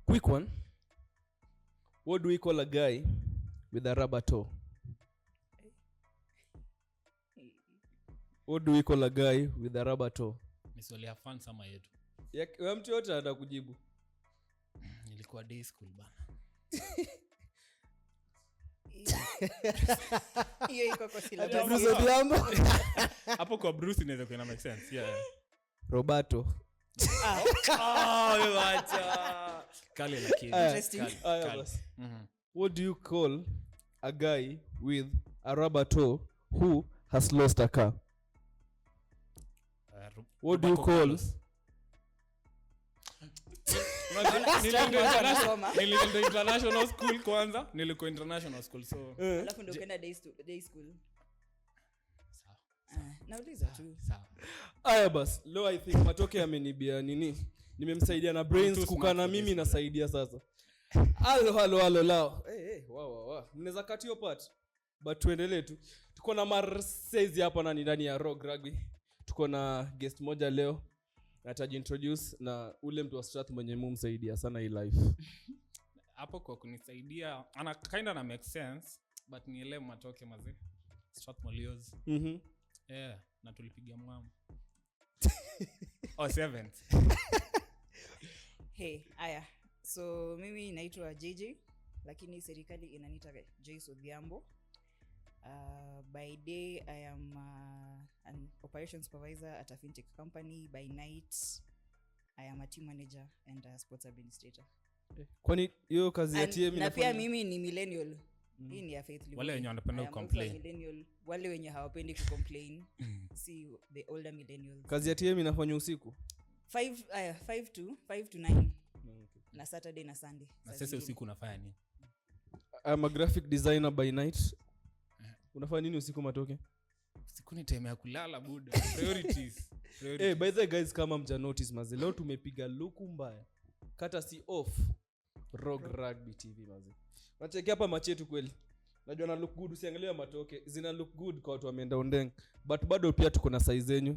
Quick one. What do we call a guy with a rubber toe? What do we call a guy with a rubber toe? Ni swali ya fun sama yetu. Ya mtu yote anataka kujibu. Nilikuwa day school bana. Hiyo iko kwa sila. Joyce Odhiambo. Hapo kwa Bruce inaweza kuwa make sense. Yeah. Roberto. Wacha. Kale lakini. Interesting. What do you call a guy with a rubber toe who has lost a car? What do you call? Nilikuwa international school kwanza. Nilikuwa international school so. Alafu ndio kwenda day school. Nauliza tu. Sawa. Aya bas, leo I think Matoke amenibia nini? Nimemsaidia na brains kukana mimi nasaidia sasa. Halo lao. Wow. Mnaweza cut your part. But tuendelee tu. Tuko na Marseille hapa na ndani ya Rogue Rugby. Tuko na guest moja leo. Nataji introduce na ule mtu wa Strath mwenye mumsaidia sana hii life. Hapo kwa kunisaidia ana kinda na make sense but nielewe Matoke mazee. Strath Molios. Yeah, na tulipiga Mwamba. 7. Hey, aya. So mimi naitwa JJ lakini serikali inaniita Joyce Odhiambo. By day I am an operations supervisor at a fintech company. By night I am a team manager and a sports administrator. Kwani hiyo kazi ya TM na pia mimi ni millennial. Hii ni ya Faith. Wale wenye wanapenda kucomplain. Millennial, wale wenye hawapendi kucomplain. See the older millennials. Kazi ya TM inafanywa usiku? 5 to 9. Na Saturday na Sunday. Na sasa usiku unafanya nini? I'm a graphic designer by night. Unafanya nini usiku Matoke? Usiku ni time ya kulala buda. Priorities. By the guys kama mja notice maze. Leo tumepiga luku mbaya. Kata si off. Rogue Rugby TV maze. Nacheki hapa machetu kweli. Najua na look good usiangalia Matoke. Zina look good kwa watu wameenda ondeng. But bado pia tuko na size zenyu.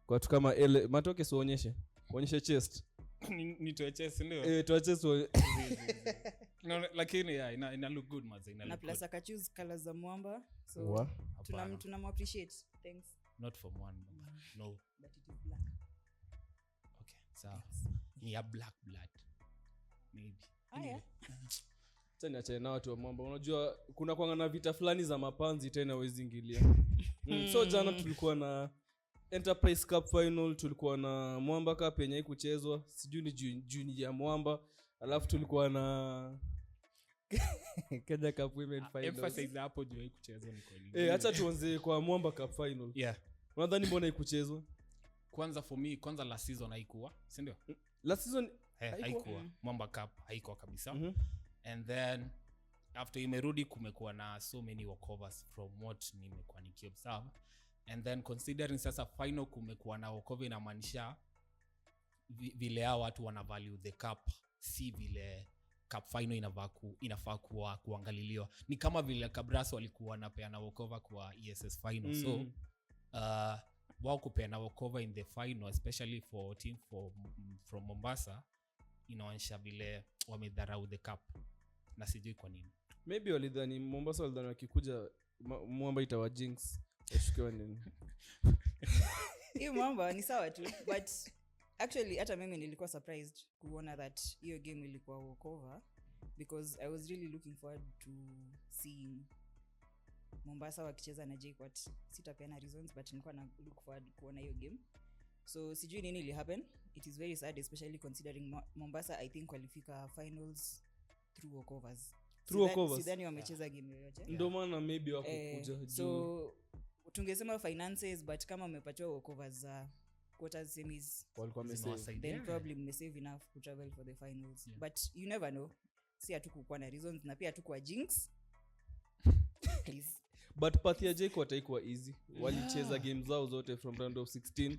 Kwa watu kama Matoke sionyeshe. Onyeshe chest. Ni to chest ndio. To chest. No, lakini yeah, ina look good maze. Na plus aka choose colors za Mwamba. So tunam appreciate. Thanks. Not from Mwamba. No. But it is black. Okay. So ni a black blood. Maybe. Yeah. Tena acha na watu wa Mwamba. Unajua kuna kwanga na vita fulani za mapanzi tena wezi ingilia. So jana tulikuwa na Enterprise Cup final, tulikuwa na Mwamba Cup yenye ikuchezwa, sijui ni junior ya Mwamba, alafu tulikuwa na Kenya Cup Women final. Emphasize hapo juu ikuchezwa ni kweli. Acha tuanze kwa Mwamba Cup final. Yeah. Unadhani mbona ikuchezwa? Kwanza for me, kwanza last season haikuwa, si ndio? Last season haikuwa. Mwamba Cup haikuwa kabisa. And then after imerudi kumekuwa na so many walkovers from what nimekuwa nikiobserve. And then considering sasa final kumekuwa na walkover inamaanisha vile hao watu wana value the cup, si vile cup final inafaa kuangaliliwa. Ni kama vile Kabraso walikuwa wanapeana walkover kwa ESS final. So wao kupeana walkover in the final, especially for team from Mombasa, inaonyesha vile wamedharau the cup. Na sijui kwa nini. Maybe walidhani Mombasa walidhani wakikuja Mwamba itawa jinx. Washukiwa nini? Hiyo Mwamba ni sawa tu, but actually hata mimi nilikuwa surprised kuona that hiyo game ilikuwa walkover because I was really looking forward to seeing Mombasa wakicheza na JKUAT. Sitapeana reasons but nilikuwa na look forward kuona hiyo game. So sijui nini ili happen. It is very sad especially considering Mombasa I think walifika finals through walkovers. Sidhani wamecheza game yoyote. Ndio maana maybe wako kuja. So tungesema finances but kama umepatiwa walkovers za quarters semis walikuwa wamesave, then probably mmesave enough to travel for the finals. But you never know. Si hatukuwa na reasons na pia hatukuwa jinx. Please. But path ya JKUAT haikuwa easy. Walicheza game zao zote from round of 16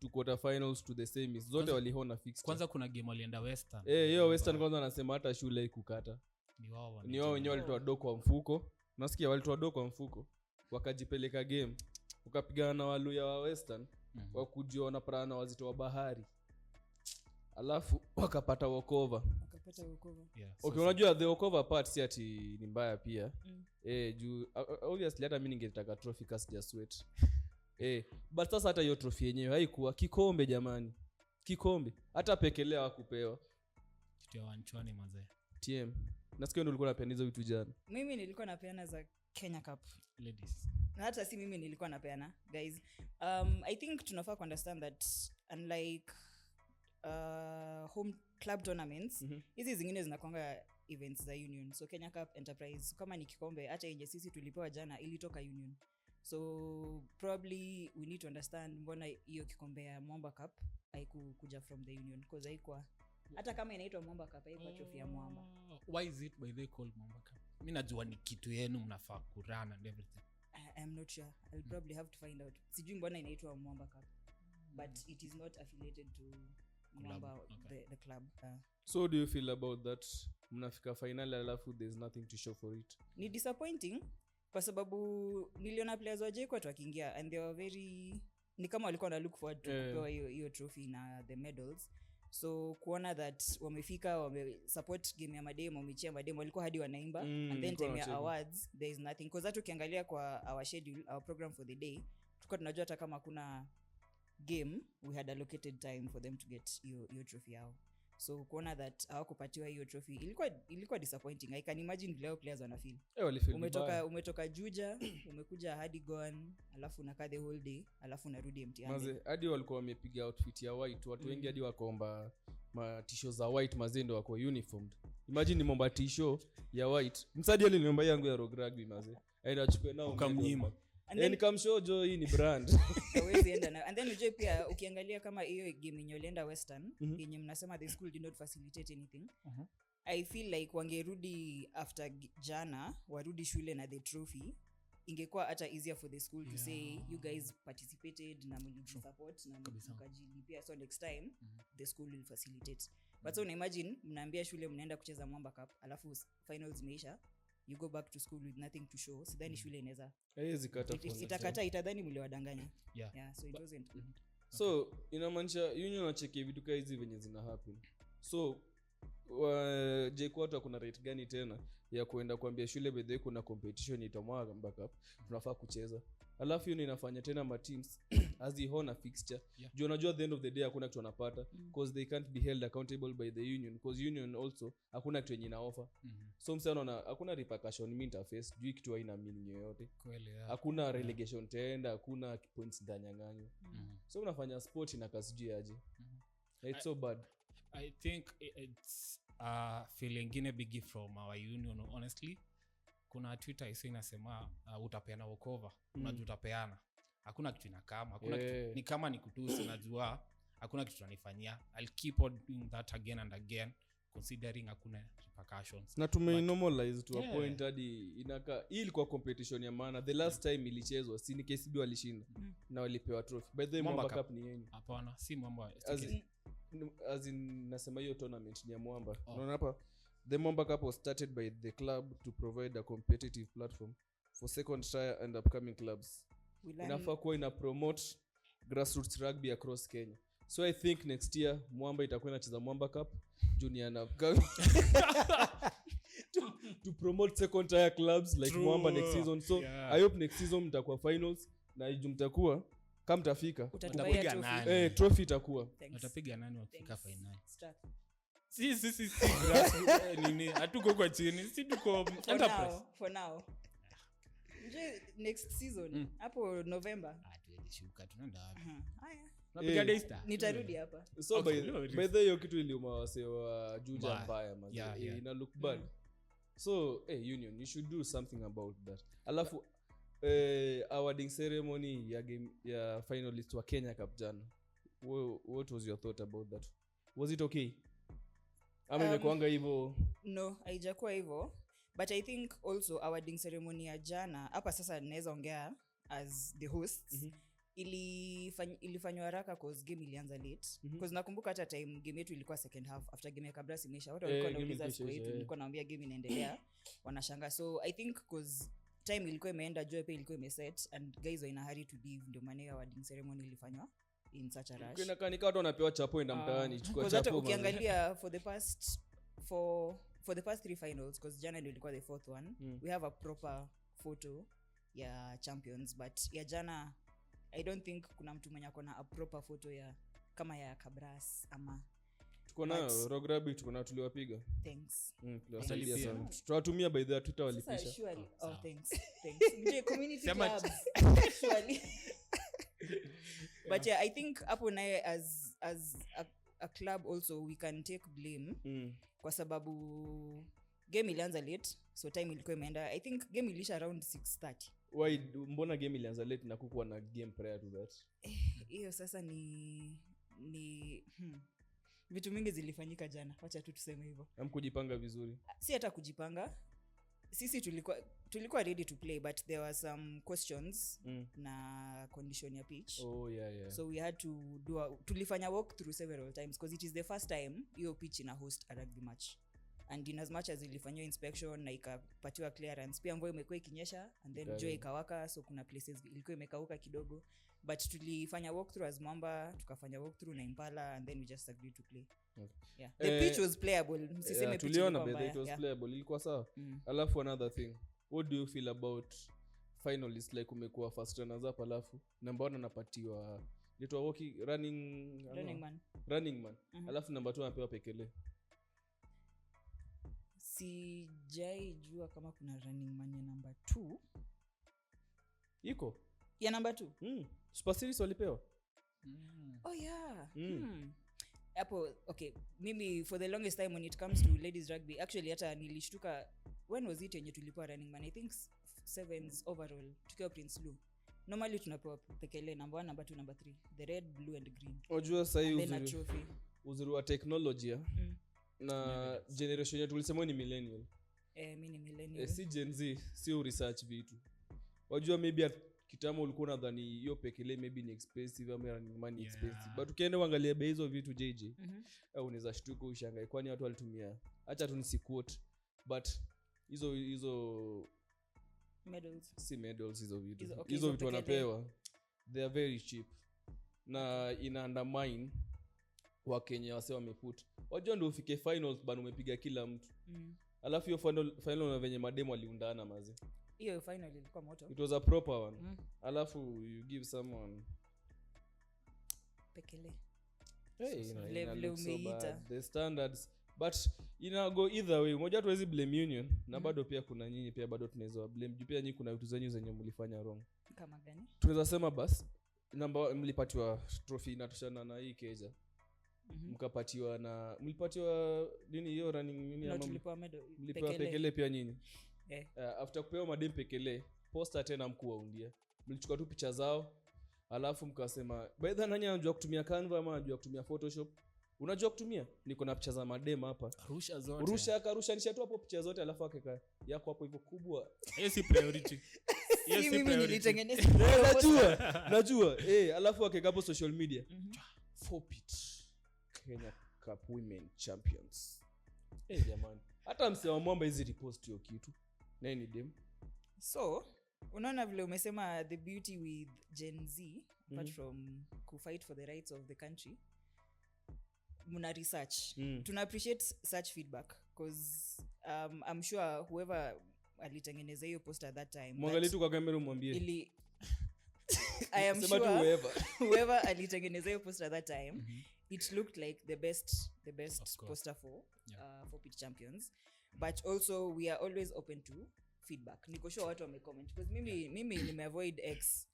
to quarter finals to the semis. Zote walihona fixed. Kwanza kuna game walienda Western. Hiyo Western kwanza anasema hata shule ikukata. Ni wao wenyewe walitoa do kwa mfuko. Nasikia walitoa do kwa mfuko. Wakajipeleka game. Ukapigana na Waluya wa Western. Wakujua wanapana wazito wa bahari. Alafu wakapata walkover. kupata wokovu. Yeah. Okay, unajua the walkover part si ati ni mbaya pia. Juu obviously hata mimi ningetaka trophy cast just sweat. But sasa hata hiyo trophy yenyewe haikuwa kikombe jamani. Kikombe. Hata pekelea hawakupewa. Kitu ya wanchwani mazee. TM. Nasikia ndio ulikuwa unapeana hizo vitu jana. Mimi nilikuwa napeana za Kenya Cup. Ladies. Na hata si mimi nilikuwa napeana, guys. I think tunafaa ku understand that unlike home club tournaments, hizi zingine zinakuanga events za union. So Kenya Cup Enterprise kama ni kikombe hata yenye sisi tulipewa jana ilitoka union. So probably we need to understand mbona hiyo kikombe ya Mwamba Cup haikuja from the union because haikuwa hata kama inaitwa Mwamba Cup haikuwa trophy ya Mwamba. Why is it by they called Mwamba Cup? Mimi najua ni kitu yenu mnafaa kurun and everything. I'm not sure. I'll probably have to find out. Sijui mbona inaitwa Mwamba Cup. But it is not affiliated to Mwamba, okay. the club. So do you feel about that? Mnafika final alafu there's nothing to show for it. Ni disappointing kwa sababu niliona players wa JKUAT wakiingia and they were very ni kama walikuwa na look forward to kupewa hiyo trophy na the medals. So kuona that wamefika support game ya mademo wamechia mademo walikuwa hadi wanaimba and then time ya awards there is nothing because hata ukiangalia kwa our schedule our program for the day tulikuwa tunajua hata kama kuna game we had allocated time for them to get your trophy yao. So kuona that hawakupatiwa hiyo trophy ilikuwa disappointing. I can imagine leo players wana feel. Umetoka Juja, umekuja hadi Goan, alafu unakaa the whole day, alafu unarudi mtihani. Maze hadi walikuwa wamepiga outfit ya white, watu wengi hadi wakaomba t-shirts za white maze ndio wako uniformed. Imagine ni momba t-shirt ya white. Msadi aliniomba yangu ya Rogue Rugby maze. Aenda achukue nao ukamnyima. Nikamshojo hii ni brand. Hawezi enda na and then ujue pia ukiangalia kama hiyo game yenye ulienda Western yenye mnasema the school did not facilitate anything. I feel like wangerudi after jana warudi shule na the trophy ingekuwa hata easier for the school to say you guys participated na mlisupport na mkajilipia so next time the school will facilitate. But so una imagine mnaambia shule mnaenda kucheza Mwamba Cup alafu finals imeisha you go back to school with nothing to show sidhani shule inaweza itakata itadhani mliwadanganya. So it wasn't good. So inamaanisha union wacheke vitu kama hizi venye zina happen. So JKUAT kuna rate gani tena ya kuenda kuambia shule bedhe kuna competition itamwa Mwamba Cup tunafaa kucheza alafu hiyo inafanya tena ma teams azihona fixture juu unajua at the end of the day hakuna kitu wanapata because they can't be held accountable by the union because union also hakuna kitu yenye ina offer. So msana unaona hakuna repercussion mimi interface juu kitu haina meaning yoyote hakuna relegation tenda hakuna points ndanyang'anyo so unafanya sport ina kazi juu aje. It's so bad. I think it's feeling ingine bigi from our union honestly. Kuna Twitter isi inasema utapeana walkover unajua utapeana hakuna kitu inakama hakuna kitu ni kama ni kutusi najua hakuna kitu tunanifanyia. I'll keep on doing that again and again considering hakuna repercussions na normalize to a point hadi inaka hii ilikuwa competition ya maana the last time ilichezwa si ni KCB walishinda na walipewa trophy by the Mwamba Cup ni yenu. Hapana si Mwamba as in nasema hiyo tournament ni ya Mwamba. Unaona hapa the Mwamba Cup was started by the club to provide a competitive platform for second tier and upcoming clubs. Inafaa kuwa ina promote grassroots rugby across Kenya. So I think next year Mwamba itakuwa inacheza Mwamba Cup junior na to promote second tier clubs like Mwamba next season. So I hope next season mtakuwa finals na mtakuwa kama mtafika utapiga nani trophy itakuwa utapiga nani wakifika final. Si nini hatuko kwa chini si tuko enterprise for now next season hapo November tulishuka tunaenda wapi haya napiga Daystar nitarudi hapa. So by the hiyo kitu iliuma wase wa Juja mbaya mazi ina look bad. So union you should do something about that. Alafu awarding ceremony ya game ya finalist wa Kenya Cup jana what was your thought about that? Was it okay? Imekuanga hivyo? No, haijakuwa hivyo. But I think also awarding ceremony ya jana hapa sasa naweza ongea as the hosts ilifanywa haraka cause game ilianza late because nakumbuka hata time game yetu ilikuwa second half after game ya Kabras imeisha watu walikuwa wanauliza siku yetu nilikuwa naambia game inaendelea wanashanga. So I think cause time ilikuwa imeenda joy pia ilikuwa imeset and guys were in a hurry to leave ndio maana ya awarding ceremony ilifanywa in such a rush. Kuna kanika watu wanapewa chapo enda mtaani chukua chapo. Hata ukiangalia for the past for the past 3 finals, because jana ndio ilikuwa the 4th one, we have a proper photo ya champions, but ya jana I don't think kuna mtu mwenye akona a proper photo ya kama ya Kabras ama tuko nayo Rogue Rugby, tuko nayo tuliwapiga. Thanks. Tuliwasaidia sana. Tutawatumia by the Twitter walipisha. Surely. Oh, thanks. Mje community clubs. Surely. But yeah, I think hapo naye as a club also we can take blame kwa sababu game ilianza late, so time ilikuwa imeenda. I think game ilisha around 6:30. Why mbona game ilianza late na kukuwa na game prior to that? Hiyo sasa ni vitu mingi zilifanyika jana, wacha tu tuseme hivyo. Hamkujipanga vizuri. Si hata kujipanga, sisi tulikuwa ready to play, but there were some questions na condition ya pitch. So we had to tulifanya walk through several times because it is the first time hiyo pitch ina host a rugby match, and in as much as ilifanywa inspection na ikapatiwa clearance, pia mvua imekuwa ikinyesha and then jua ikawaka, so kuna places ilikuwa imekauka kidogo, but tulifanya walk through as Mwamba, tukafanya walk through na Impala, and then we just agreed to play. Yeah. The pitch was playable. Msiseme pitch tuliona but it was playable, ilikuwa sawa. Alafu another thing, what do you feel about finalists like umekuwa first runners up, alafu number 1 anapatiwa litwa running man alafu number 2 anapewa pekele? Sijai jua kama kuna running man ya number 2 iko ya number 2. Super Series walipewa. Oh yeah. Hapo okay, mimi for the longest time when it comes to ladies rugby, actually hata nilishtuka when was it yenye tulipewa running man, I think 7s overall tukiwa Prince Lu. Normally tunapewa pekele number 1, number 2, number 3, the red, blue and green. Unajua sasa uzuri wa technology na generation yetu tulisema ni millennial. Mimi ni millennial. Si Gen Z, sio research vitu. Unajua maybe kitamo ulikuwa nadhani hiyo pekele maybe ni expensive ama running money expensive, but ukienda uangalia bei hizo vitu JJ au unaweza shtuka ushangae kwani watu walitumia, acha tu nisiquote, but hizo medals, si medals, hizo vitu hizo vitu wanapewa they are very cheap na ina undermine wa Kenya wase wameput. Wajua ndio ufike finals bana umepiga kila mtu alafu hiyo final na venye mademo aliundana mazi. Hiyo final ilikuwa moto. It was a proper one. Alafu you give someone pekele. Look so bad. The standards, but go either way. Moja tuwezi blame union na bado pia kuna nyinyi pia bado tunaweza blame. Juu pia nyinyi kuna vitu zenyu zenye mlifanya wrong. Kama gani? Tunaweza sema bas mlipatiwa trophy inatoshana na hii keja. Mkapatiwa na mlipatiwa nini hiyo running nini ama mlipewa pekele pia nyinyi. After kupewa madem pekele, poster tena mkuu waundia. Mlichukua tu picha zao, alafu mkasema, by the way nani anajua kutumia Canva ama anajua kutumia Photoshop? Unajua kutumia? Niko na picha za madem hapa. Rusha zote. Rushanisha tu hapo picha zote alafu akeka yako hapo hivyo kubwa. Hiyo si priority. Yes, mimi nilitengeneza. Najua. Alafu akeka hapo social media. Forfeit Kenya Cup Women Champions. Jamani. Hata msema Mwamba hizi repost hiyo kitu. Nani dem? So, unaona vile umesema the beauty with Gen Z apart from to fight for the rights of the country. Muna research. Tuna appreciate such feedback because I'm sure whoever alitengeneza hiyo post at that time. Mwangalie tu kwa kamera umwambie. I am sure whoever alitengeneza hiyo post at that time it looked like the best poster for pitch champions, but also we are always open to feedback. Niko sure watu wamecomment because mimi nimeavoid X.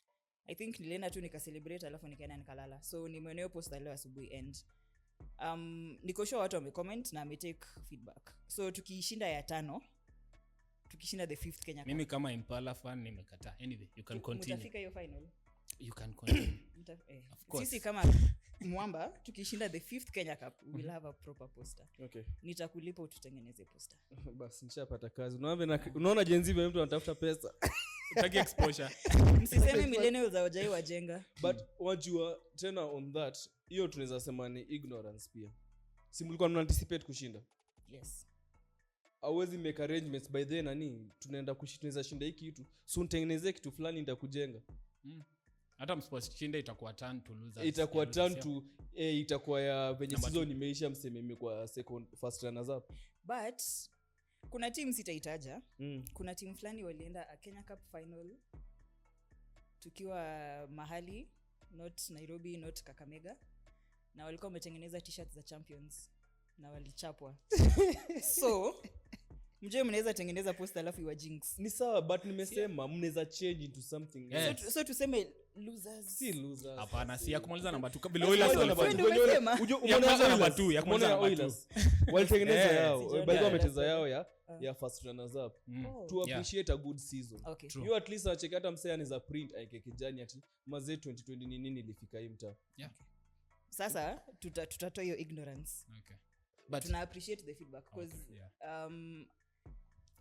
I think nilienda tu nikacelebrate alafu nikaenda nikalala, so nimeona hiyo poster leo asubuhi and niko sure watu wamecomment na take feedback. So tukishinda ya 5, tukishinda the 5th Kenya Cup, mimi kama Impala fan nimekataa. Anyway, you can continue. Mtafika hiyo final. You can continue. Of course. Sisi kama Mwamba tukishinda the 5th Kenya Cup we will have a proper poster. Okay. Nitakulipa ututengeneze poster. Basi nishapata kazi. Unaona Gen Z mtu anatafuta pesa. Utaki exposure. Msiseme millennials hawajai wajenga. But wajua tena on that, hiyo tunaweza sema ni ignorance pia. Si mlikuwa mna anticipate kushinda? Yes. Hawezi make arrangements by then nani tunaenda kushinda shinda hiki kitu. So nitengenezee kitu fulani nitakujenga. Hata msiposhinda itakuwa turn to losers. Itakuwa turn to itakuwa ya venye season imeisha mseme imekuwa first runners up. but kuna team sitaitaja kuna team fulani walienda a Kenya Cup final tukiwa mahali not Nairobi not Kakamega na walikuwa wametengeneza t-shirts za champions na walichapwa so mje mnaweza tengeneza poster alafu iwa jinx ni sawa but nimesema mnaweza change into something so tuseme losers si losers hapana si ya kumaliza namba 2 kabla Oilers umeona namba 2 ya kumaliza namba 2 walitengeneza yao baadhi wameteza yao ya first runners up to appreciate a good season you at least check hata msea anaweza print aike kijani ati mazee 2020 ni nini ilifika hii mtaa sasa tutatoa hiyo ignorance but tuna appreciate the feedback because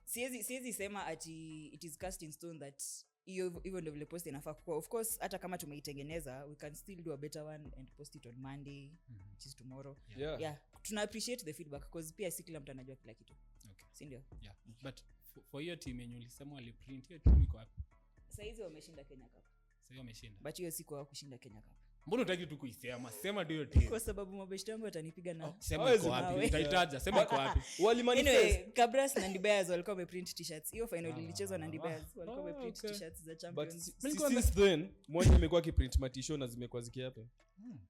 siwezi sema ati it is cast in stone that even ndio vile post inafaa kwa of course hata kama tumeitengeneza we can still do a better one and post it on Monday which is tomorrow tuna appreciate the feedback because pia si kila mtu anajua kila kitu si ndio but for your team yenye ulisema wali print hiyo team iko wapi sasa hizi wameshinda Kenya Cup sasa wameshinda but hiyo siku hawakushinda Kenya Cup mbona unataka tu kuisema sema ndio team kwa sababu mabeshte wangu watanipiga na sema iko wapi utaitaja sema iko wapi wali manifest anyway Kabras na Ndibears walikuwa wameprint t-shirts hiyo final ilichezwa na Ndibears walikuwa wameprint t-shirts za champions but since then mmoja imekuwa kiprint matisho na zimekuwa zikiapa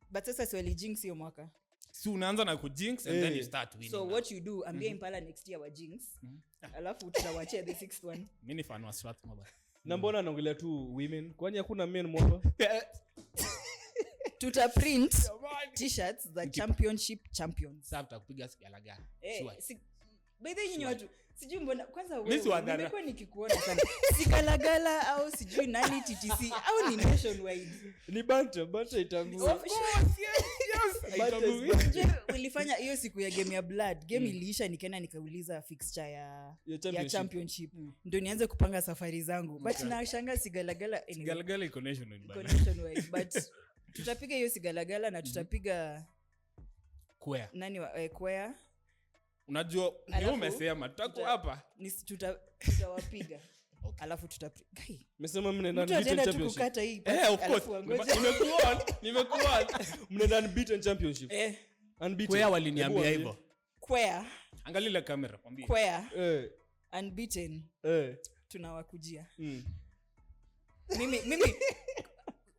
but sasa si wali jinx hiyo mwaka so unaanza na kujinx and then you start winning so what you do ambia Impala next year wa jinx alafu tutawachia the sixth one mimi ni fan wa Strathmore na mbona anaongelea tu women kwani hakuna men mwamba tuta print t-shirts za championship champions sasa tutakupiga sigalagala sure by the way watu sijui mbona kwanza wewe nimekuwa nikikuona sana sigalagala au sijui nani TTC au ni nationwide ni banta itangu of course yes ulifanya hiyo siku ya game ya blood game iliisha nikaenda nikauliza fixture ya championship ndio nianze kupanga safari zangu but nashangaa sigalagala sigalagala iko nationwide but tutapiga hiyo sigalagala na tutapiga kwea nani kwea unajua ndio umesema tutaku hapa tutawapiga alafu tutapiga umesema mnaenda unbeaten championship tukukata hii of course nimekuona mnaenda unbeaten championship unbeaten kwea waliniambia hivyo kwea angalia ile kamera kwambie kwea unbeaten tunawakujia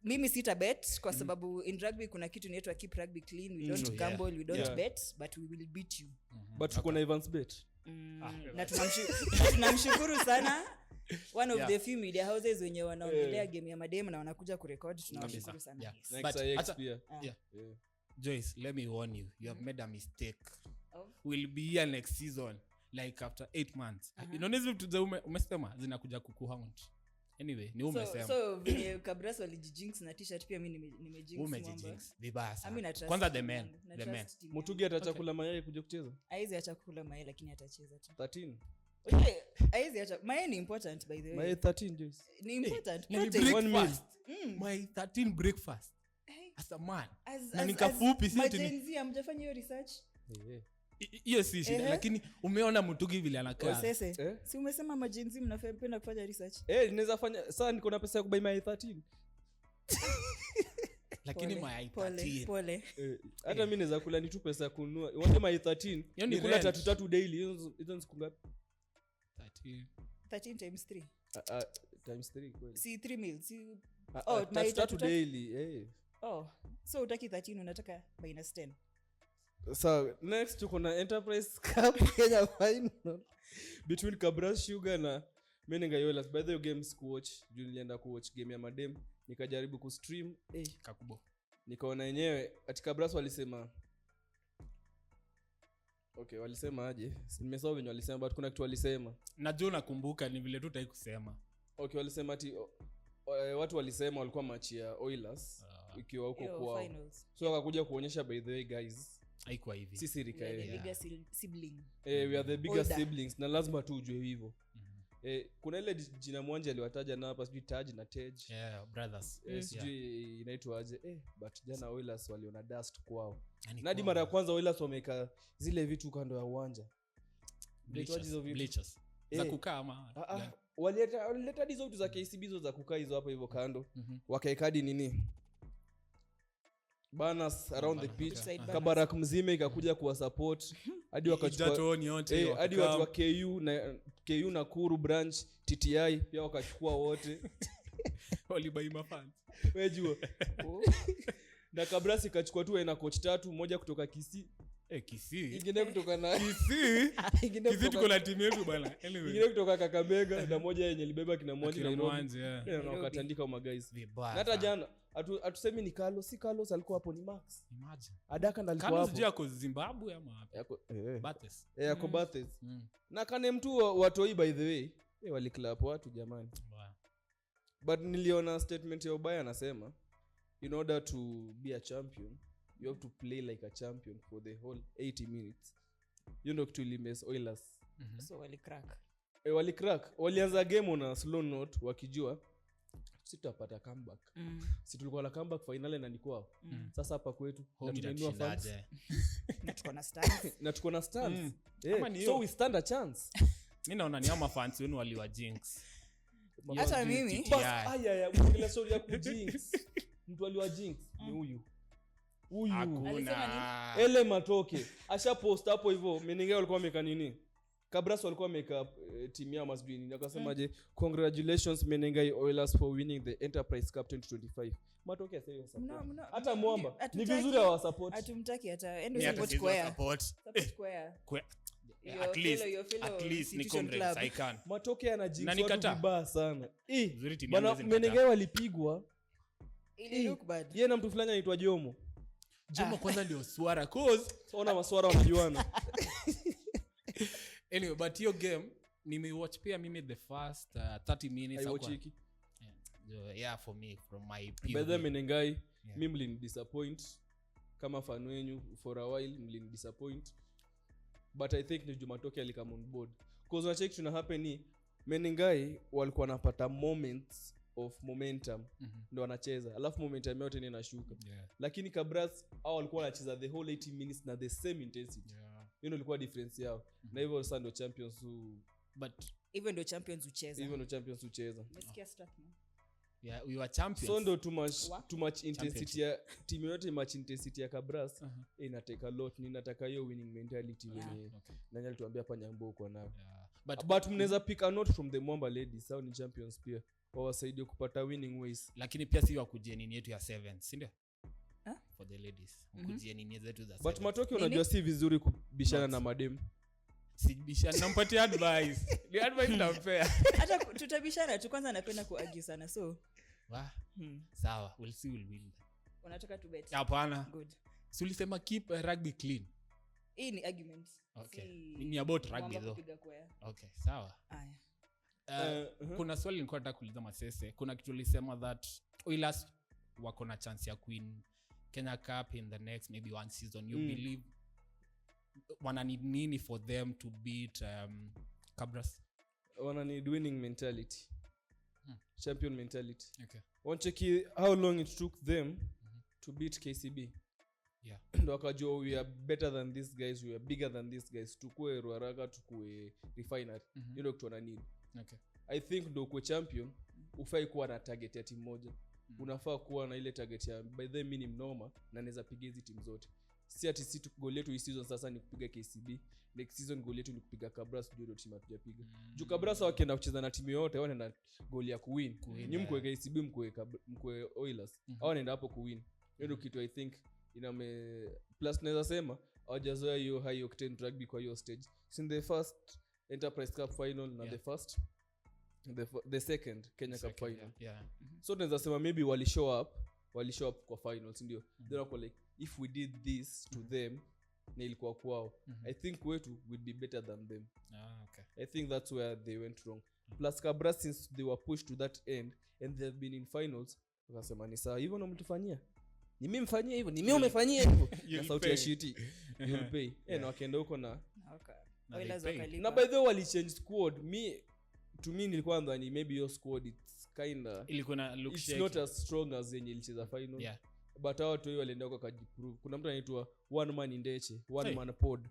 mimi sita bet kwa sababu in rugby kuna kitu inaitwa keep rugby clean we don't gamble we don't bet but we will beat you but tuko na Evans bet na tunamshukuru sana one of the few media houses wenye wanaongelea game ya madem na wanakuja kurecord tunawashukuru sana Joyce let me warn you you have made a mistake we'll be here next season like after 8 months unaona vitu umesema zinakuja kukuhaunt anyway ni umesema so vile Kabras walijinx na t-shirt pia mimi nimejinx Mwamba vibaya sana kwanza the men Mutugi atachakula mayai kuja kucheza aizi achakula mayai lakini atacheza tu 13 okay aizi acha mayai ni important by the way mayai 13 Joyce ni important breakfast my 13 breakfast as a man na nikafupi si eti majenzi amjafanya hiyo research hiyo si shida lakini umeona Mutugi vile anakaa sasa si umesema majenzi mnapenda kufanya research ninaweza fanya sasa niko na pesa ya kubai mayai 13 lakini mayai 13 pole hata mimi naweza kula ni tu pesa ya kununua uone mayai 13 nikula 3 daily hizo ni siku ngapi 13 times 3 times 3 kweli si 3 meals si mayai 3 daily so utaki 13 unataka minus 10 so next tuko na Enterprise Cup Kenya final between Kabras Sugar na Menengayolas by the way games kuwatch nilienda kuwatch game ya madem nikajaribu kustream kakubo nikaona yenyewe ati Kabras walisema walisema aje nimesahau venye walisema but kuna kitu walisema najua nakumbuka ni vile tu tai kusema walisema ati watu walisema walikuwa match ya Oilers ikiwa huko kwao so wakakuja kuonyesha by the way guys haikuwa hivi sisi rika we are the biggest sibling we are the biggest siblings na lazima tu ujue hivyo kuna ile jina mwanje aliwataja na hapa sijui Taj na Tej brothers sijui inaitwa aje but jana Oilers waliona dust kwao nadi mara ya kwanza Oilers wameka zile vitu kando ya uwanja bleachers za kukaa ama walileta hizo vitu za KCB hizo za kukaa hizo hapo hivyo kando wakaekadi nini banners around the pitch. Side banners. Kabarak mzima ikakuja kuwa support hadi wakachukua hadi watu wa KU na Kuru branch TTI pia wakachukua wote. Walibai mafans. Wejua. Na Kabras ikachukua tu na coach 3, mmoja kutoka Kisii. Kisii. Ingine kutoka na Kisii. Kisii tuko na timu yetu bana. Anyway. Ingine kutoka Kakamega na moja yenye libeba kina Mwanji na Nairobi. Na wakatandika ma guys. Na hata jana atusemi ni Carlos, si Carlos alikuwa hapo, ni Max. Imagine. Adaka ndo alikuwa Carlos hapo. je yako Zimbabwe ama hapo? Bates. Yako Bates. Na kane mtu watoi by the way. Waliclap watu jamani. But niliona statement ya Obaya anasema in order to be a champion you have to play like a champion for the whole 80 minutes. You know to limit Oilers. So Walicrack. Walianza game on a slow note wakijua sitapata comeback. Si tulikuwa na comeback finale na nilikuwa. Sasa hapa kwetu na tunainua fans. Na tuko na stance. So we stand a chance. Mimi naona ni ama fans wenu waliwa jinx. Hata mimi. Mwingine story ya kujinx. Mtu aliwa jinx ni huyu. Hakuna. Ele Matoke asha post hapo hivyo. Meninga walikuwa wameka nini? Kabras walikuwa wameka team ya must be nini? Akasemaje, congratulations Meninga Oilers for winning the Enterprise Cup 2025. Matoke asema support. Hata Mwamba ni vizuri wa support. Atumtaki hata endo support square. At least ni Congress I can. Matoke anajinx vibaya sana. Bana Meninga walipigwa. Ili look bad. Yeye na mtu fulani anaitwa Jomo kwanza ndio swara cause ona maswara wanajuana. Anyway, but your game nimewatch pia mimi the first 30 minutes Aiwachiki. Yeah, for me from my By the Menengai mimi mlini disappoint kama fan wenyu for a while, mlini disappoint, but I think ni Jumatoke alikam on board cause unacheki tuna happen ni Menengai walikuwa wanapata moments of momentum ndo wanacheza, alafu momentum yote ni inashuka. Lakini Kabras hao walikuwa wanacheza the whole 80 minutes na the same intensity. Hiyo ilikuwa difference yao. Na hivyo sasa ndo champions but even ndo champions ucheza. Umesikia statement? Yeah, we were champions. So ndo too much intensity ya team yote, much intensity ya Kabras inatake a lot. Ninataka hiyo winning mentality wenyewe. Nani alituambia hapa Nyambo uko nayo. But mnaweza pick a note from the Mwamba ladies. Hao ni champions pia. Wawasaidie kupata winning ways. Lakini pia si wakujie nini yetu ya 7, si ndio? For the ladies. Mkujie nini zetu za 7. But Matoke unajua si vizuri kubishana na madem. Si bishana, nampatia advice. Ni advice nampea. Hata tutabishana tu, kwanza napenda kuargue sana so. Sawa, we'll see, we'll win. Unataka tu bet? Hapana. Good. So ulisema keep rugby clean. Hii ni argument. Okay. Ni about rugby though. Okay, sawa. Kuna swali nilikuwa nataka kuuliza Masese. Kuna kitu ulisema that Oilers wako na chance ya queen Kenya Cup in the next maybe one season. You believe wana need nini for them to beat Kabras? Wana need winning mentality. Champion mentality. Okay. Want to check how long it took them to beat KCB. Yeah. Ndo wakajua we are better than these guys, we are bigger than these guys. Tukue Ruaraka, tukue Refinery. You know kitu wana need. Okay. I think ndo kwa champion ufai kuwa na target ya timu moja. Unafaa kuwa na ile target ya by the minimum norma na naweza piga hizi timu zote. Si ati si goal yetu hii season sasa ni kupiga KCB, next season goal yetu ni kupiga Kabras, ndio timu hatujapiga. Juu Kabras wakienda kucheza na timu yote wanaenda goal ya kuwin. Ni mkwe KCB mkwe Oilers. Hao wanaenda hapo kuwin. Ndio kitu I think plus naweza sema hawajazoea hiyo high octane rugby kwa hiyo stage. Since the first Enterprise Cup final na the second Kenya Cup final. So tunaweza sema maybe wali show up kwa finals ndio. They were like if we did this to them na ilikuwa kwao. I think wetu would be better than them. Okay. I think that's where they went wrong. Plus Kabras since they were pushed to that end and they've been in finals, wakasema ni sawa hivyo ndo mtufanyia. Ni mimi mfanyia hivyo, ni mimi umefanyia hivyo. Na sauti ya shiti. You'll pay. Na wakaenda huko na Oilers wakalipa. Na by the way wali change squad. To me nilikuwa ndani maybe your squad it's kinda ilikuwa na look it's shaky. not as strong as yenye ilicheza final. But hao watu walienda huko kajiprove. Kuna mtu anaitwa one man Indeche, one man pod.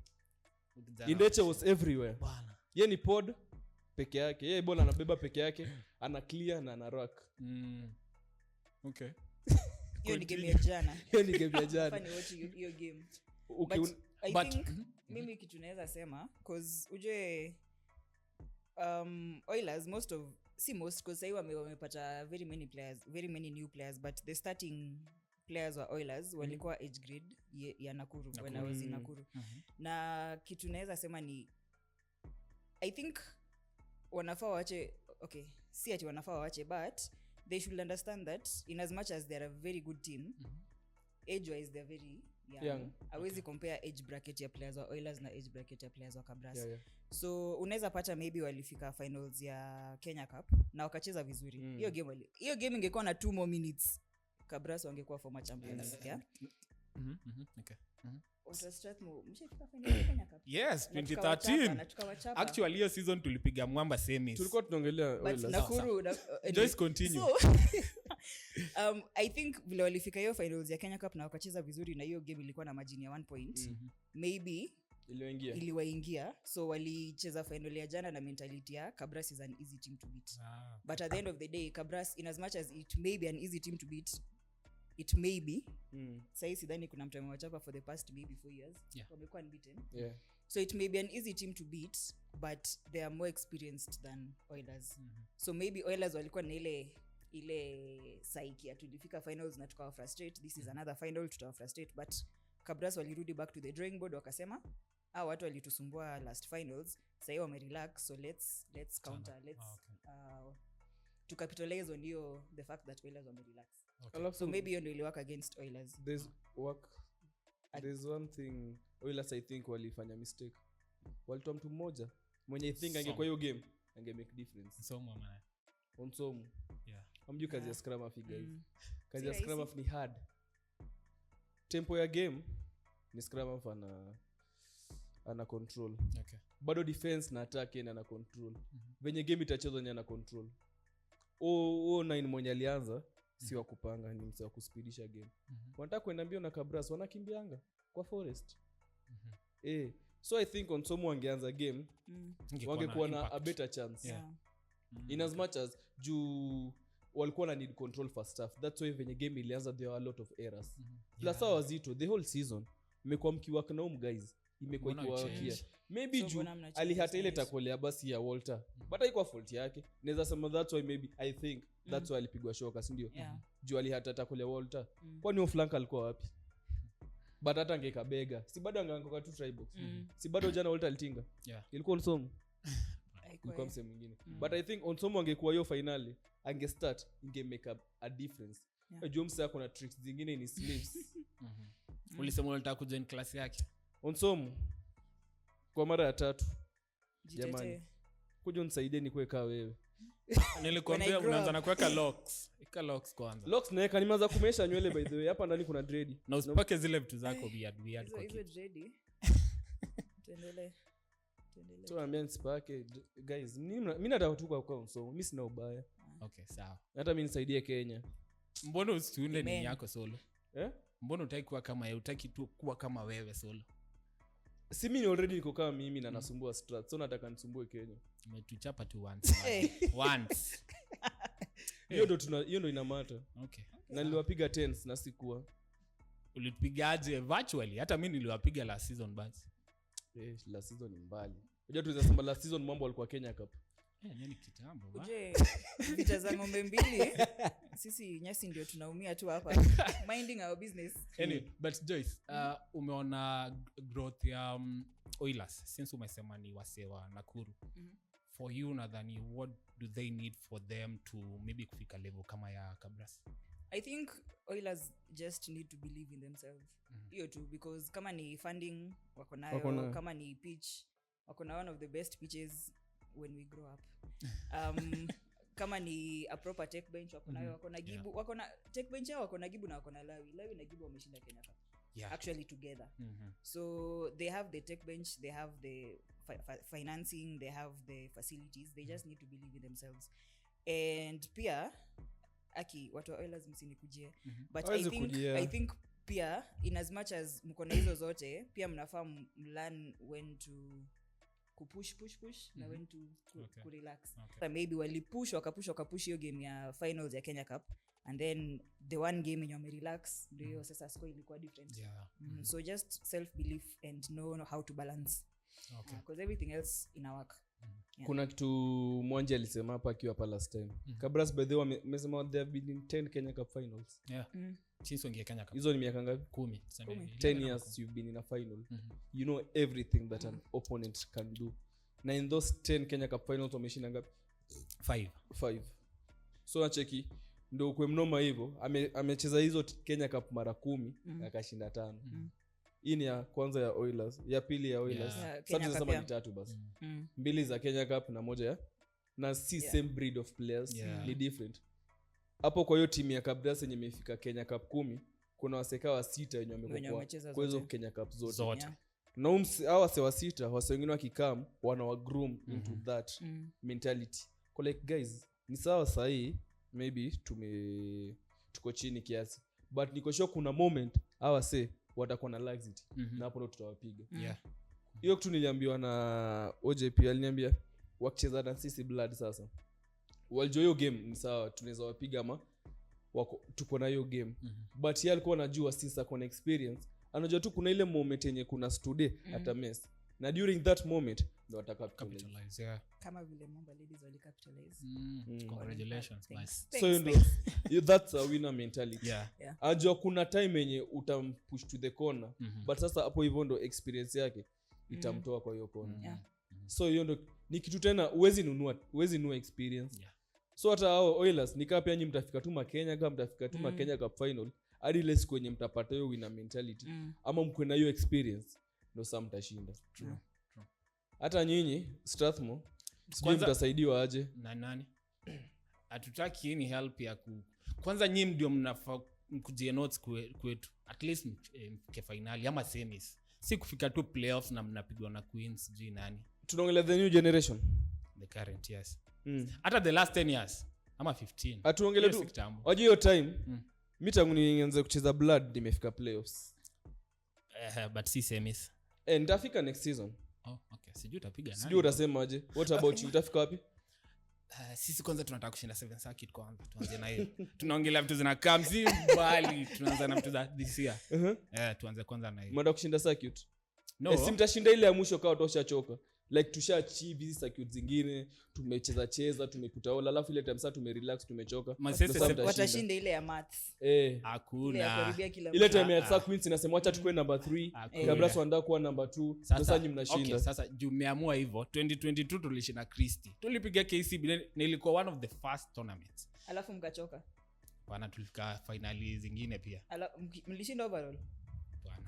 Indeche was everywhere. Bwana. Yeye ni pod peke yake. Yeye bola anabeba peke yake, ana clear na ana rock. Okay. hiyo ni game ya jana. Hiyo ni game ya jana. Funny watching hiyo game. Okay, But I think mimi kitu naweza sema cause uje Oilers most cause sasa wamepata very many new players, but the starting players wa Oilers walikuwa age grade ya Nakuru when I was in Nakuru. Na kitu naweza sema ni I think wanafaa waache, okay, si ati wanafaa waache, but they should understand that in as much as they are a very good team, age wise they are very young. Hawezi compare age bracket ya players wa Oilers na age bracket ya players wa Kabras. So unaweza pata maybe walifika finals ya Kenya Cup na wakacheza vizuri. Hiyo game ingekuwa na 2 more minutes, Kabras wangekuwa former champions. Okay. Mshafika final ya Kenya Cup? Yes, 2013. Actually hiyo season tulipiga Mwamba semis. Tulikuwa tunaongelea Oilers. Nakuru. Just continue. So, I think vile walifika hiyo finals ya Kenya Cup na wakacheza vizuri na hiyo game ilikuwa na margin ya 1 point. Maybe iliwaingia. So walicheza final ya jana na mentality ya Kabras is an easy team to beat. But at the end of the day, Kabras, in as much as it may be an easy team to beat, it may be. Sai sidhani kuna mtu amewachapa for the past maybe 4 years. Wamekuwa unbeaten. So it may be an easy team to beat, but they are more experienced than Oilers. So maybe Oilers walikuwa na ile psyche ya tulifika finals na tukawa frustrate, this is another final, tutawa frustrate, but Kabras walirudi back to the drawing board, wakasema watu walitusumbua last finals, sasa wame relax, so let's counter, to capitalize on the fact that Oilers wame relax. So maybe you will work against Oilers. There's one thing Oilers I think walifanya mistake. Walitoa mtu mmoja mwenye I think angekuwa hiyo game ange make difference. Onsomu. Hamjui kazi ya scrum half guys. Kazi ya scrum half ni hard. Tempo ya game ni scrum half ana control. Bado defense na attack ana control. Venye game itachezwa ni ana control. Nine mwenye alianza si wa kupanga, ni mse wa kuspeedisha game. Wanataka kwenda mbio na Kabras wanakimbianga kwa Forest. So I think Onsomu wangeanza game wangekuwa na a better chance. In as much as walikuwa na need control first half. That's why venye game ilianza there were a lot of errors. Plus wazito the whole season imekuwa mkiwaka na guys, imekuwa ikiwakia. Maybe alihata ile takolea basi ya Walter, but haikuwa fault yake. Naweza sema that's why maybe I think that's why alipigwa shoka, si ndio? Alihata takolea Walter. Kwani huyo flank alikuwa wapi? But hata angekabega, si bado angeanguka tu try box. Si bado jana Walter alitinga. Ilikuwa Onsomu. Ilikuwa mse mwingine. But I think Onsomu angekuwa hiyo finali, ange start, inge make a difference. Unajua mse yako na tricks zingine ni slaves. Ulisema unataka kujoin class yake. Onsomu kwa mara ya 3. Jamani, kuja unisaidie ni kuweka wewe. Nilikwambia unaanza na kuweka locks. Ika locks kwanza. Locks naweka nimeanza kumesha nywele by the way. Hapa ndani kuna dread. Na usipake zile vitu zako weird kwa hizo dread. Tuendelee. Tuambia nisipake guys. Mimi nataka tu kwa Onsomu. Mimi sina ubaya. Okay, sawa. Hata mimi nisaidie Kenya. Mbona usiunde ni yako solo? Mbona utaki kuwa kama yeye, utaki tu kuwa kama wewe solo? Si mimi already niko kama mimi na nasumbua strat. So nataka nisumbue Kenya. Umetuchapa tu once. Once. Hiyo ndo inamata. Okay. Na niliwapiga 10 na sikuwa. Ulipigaje virtually? Hata mimi niliwapiga last season basi. Last season ni mbali. Unajua tunasema last season mambo alikuwa Kenya Cup. Nani kitambo ba? Vita za ng'ombe mbili. Sisi nyasi ndio tunaumia tu hapa. Minding our business. Anyway, but Joyce, umeona growth ya Oilers since umesema ni wasewa Nakuru. For you nadhani what do they need for them to maybe kufika level kama ya Kabras? I think Oilers just need to believe in themselves. Hiyo tu, because kama ni funding wako nayo, kama ni pitch wako na one of the best pitches when we grow up. Kama ni a proper tech bench wako nayo, wako na Gibu, wako na tech bench yao, wako na Gibu na wako na Lawi na Gibu wameshinda Kenya Cup. Actually together. So they have the tech bench, they have the financing, they have the facilities, they just need to believe in themselves. And pia watu wa Oilers msinikujie, but I think pia in as much as mko na hizo zote, pia mnafaa learn when to kupush na when to relax. Maybe wakapush hiyo game ya finals ya Kenya Cup and then the one game yenye wamerelax ndio sasa score ilikuwa different. So just self belief and know how to balance, because everything else ina work. Kuna kitu Mwanje alisema hapa akiwa hapa last time. Kabras by the way amesema they have been in 10 Kenya Cup finals. Since wangia Kenya Cup. Hizo ni miaka ngapi? 10. 10 years you've been in a final. You know everything that an opponent can do. Na in those 10 Kenya Cup finals wameshinda ngapi? 5. So acheki ndio kwa mnoma hivyo amecheza hizo Kenya Cup mara 10 akashinda 5. Hii ni ya kwanza ya Oilers, ya pili ya Oilers. Sasa tunasema ni 3 basi. 2 za Kenya Cup na moja ya na si same breed of players, ni different. Hapo kwa hiyo timu ya Kabras yenye imefika Kenya Cup 10 kuna waseka wa 6 wenye wamekuwa kwa hizo Kenya Cup zote. Na hawa sewa 6 wase wengine wakikam wana groom into that mentality. Kwa like guys ni sawa sahi maybe tuko chini kiasi, but niko sure kuna moment hawa say watakuwa na laxity na hapo ndo tutawapiga. Hiyo kitu niliambiwa na OJP, aliniambia wakicheza na sisi blood sasa walijua hiyo game ni sawa tunaweza wapiga ama tuko na hiyo game, but yeye alikuwa anajua sisi ako na experience, anajua tu kuna ile moment yenye kuna study ata mess, na during that moment ndo atacapitalize. Kama vile Mwamba ladies wali capitalize. Congratulations guys. So that's a winner mentality. Ajua kuna time yenye utampush to the corner, but sasa hapo hivyo ndo experience yake itamtoa kwa hiyo corner. So hiyo ndo ni kitu tena huwezi nunua experience. So hata hao Oilers nikaa pia nyinyi mtafika tu Kenya kama mtafika tu Kenya Cup final hadi ile siku yenye mtapata hiyo winner mentality ama mko na hiyo experience ndo sasa mtashinda. Hata nyinyi Strathmore kwanza mtasaidiwa aje na nani? Hatutaki ni help ya kwanza nyinyi ndio mnafaa mkujie notes kwetu at least mfike finali ama semis, si kufika tu playoffs na mnapigwa na Queens sijui nani. Tunaongelea the new generation, the current, yes. Hata the last 10 years ama 15 atuongelea tu waje hiyo time. Mimi tangu nianze kucheza blood nimefika playoffs, but si semis. Nitafika next season. Okay, sijui utapiga nani, sijui utasema aje. What about you, utafika wapi? Sisi kwanza tunataka kushinda 7 circuit kwanza, tuanze na hiyo. Tunaongelea vitu zina kamzi bali tunaanza na vitu za this year. Tuanze kwanza na hiyo. Mwenda kushinda circuit? No. Si mtashinda ile ya mwisho kwa utoshachoka. Like tusha-achieve hizi circuit zingine, tumecheza tumekuta all, alafu ile time sasa tumerelax tumechoka. Watashinda ile ya maths. Hakuna. Ile time ya sasa Queens inasema acha tukue number 3, Kabras wanda kuwa number 2, sasa nyinyi mnashinda. Okay, sasa jumeamua hivyo. 2022 tulishinda Christie. Tulipiga KCB na ilikuwa one of the first tournaments. Alafu mkachoka. Bwana tulifika finali zingine pia. Mlishinda overall.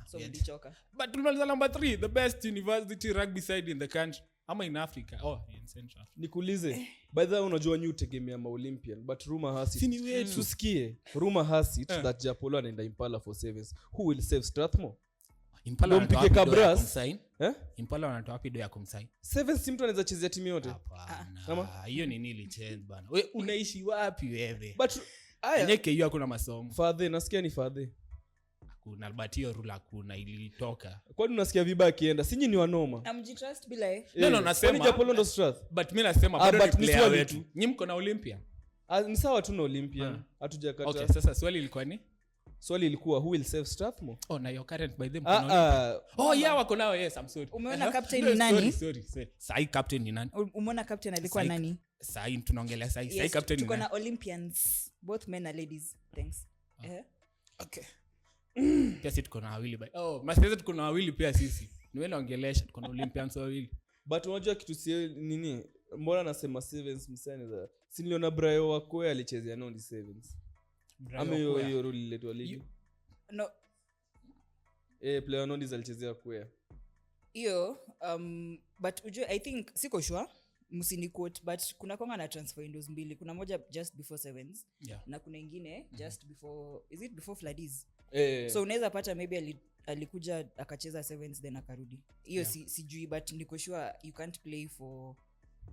So mlichoka. But tulimaliza number 3, the best university rugby side in the country. Ama in Africa. In Central Africa. Nikuulize, by the way unajua new tegemea ma Olympian, but rumor has it. Tusikie. Rumor has it that Japolo anaenda Impala for sevens. Who will save Strathmore? Impala wanatoa Kabras. Impala wanatoa wapi do ya kumsign? Sevens si mtu anaweza chezea timu yote. Hapana. Hiyo ni nili change bana. Wewe unaishi wapi wewe? But nyeke hiyo hakuna masomo. Father, nasikia ni father. Kuna albatio rula kuna ilitoka. Kwani unasikia vibaya kienda? Sinyi ni wanoma. Amjitrust bila No, nasema. Ni Japolo ndo Strath. But mimi nasema bado ni player wetu. Nyinyi mko na Olympia. Ni sawa tu na Olympia. Hatujakata. Okay, sasa swali ilikuwa ni? Swali ilikuwa who will save Strathmore? Na your current by them kuna Olympia. Wako nao, yes, I'm sorry. Umeona captain ni nani? Sorry. Sai captain ni nani? Umeona captain alikuwa nani? Sai tunaongelea sai captain ni nani? Tuko na Olympians, both men and ladies. Thanks. Okay. Pia sisi tuko na wawili masezi tuko na wawili pia sisi. Ni wewe naongelesha tuko na Olympians wawili. But unajua kitu si nini? Mbona nasema sevens msani za. Si niliona Brayo wako alichezea Nondi sevens. Hiyo rule ile ligi. No. Player Nondi alichezea kwea. Hiyo but ujue I think siko sure msini quote, but kuna konga na transfer windows mbili. Kuna moja just before sevens na kuna ingine just before, is it before floodies? So unaweza pata maybe alikuja akacheza sevens then akarudi. Hiyo sijui, but niko sure you can't play for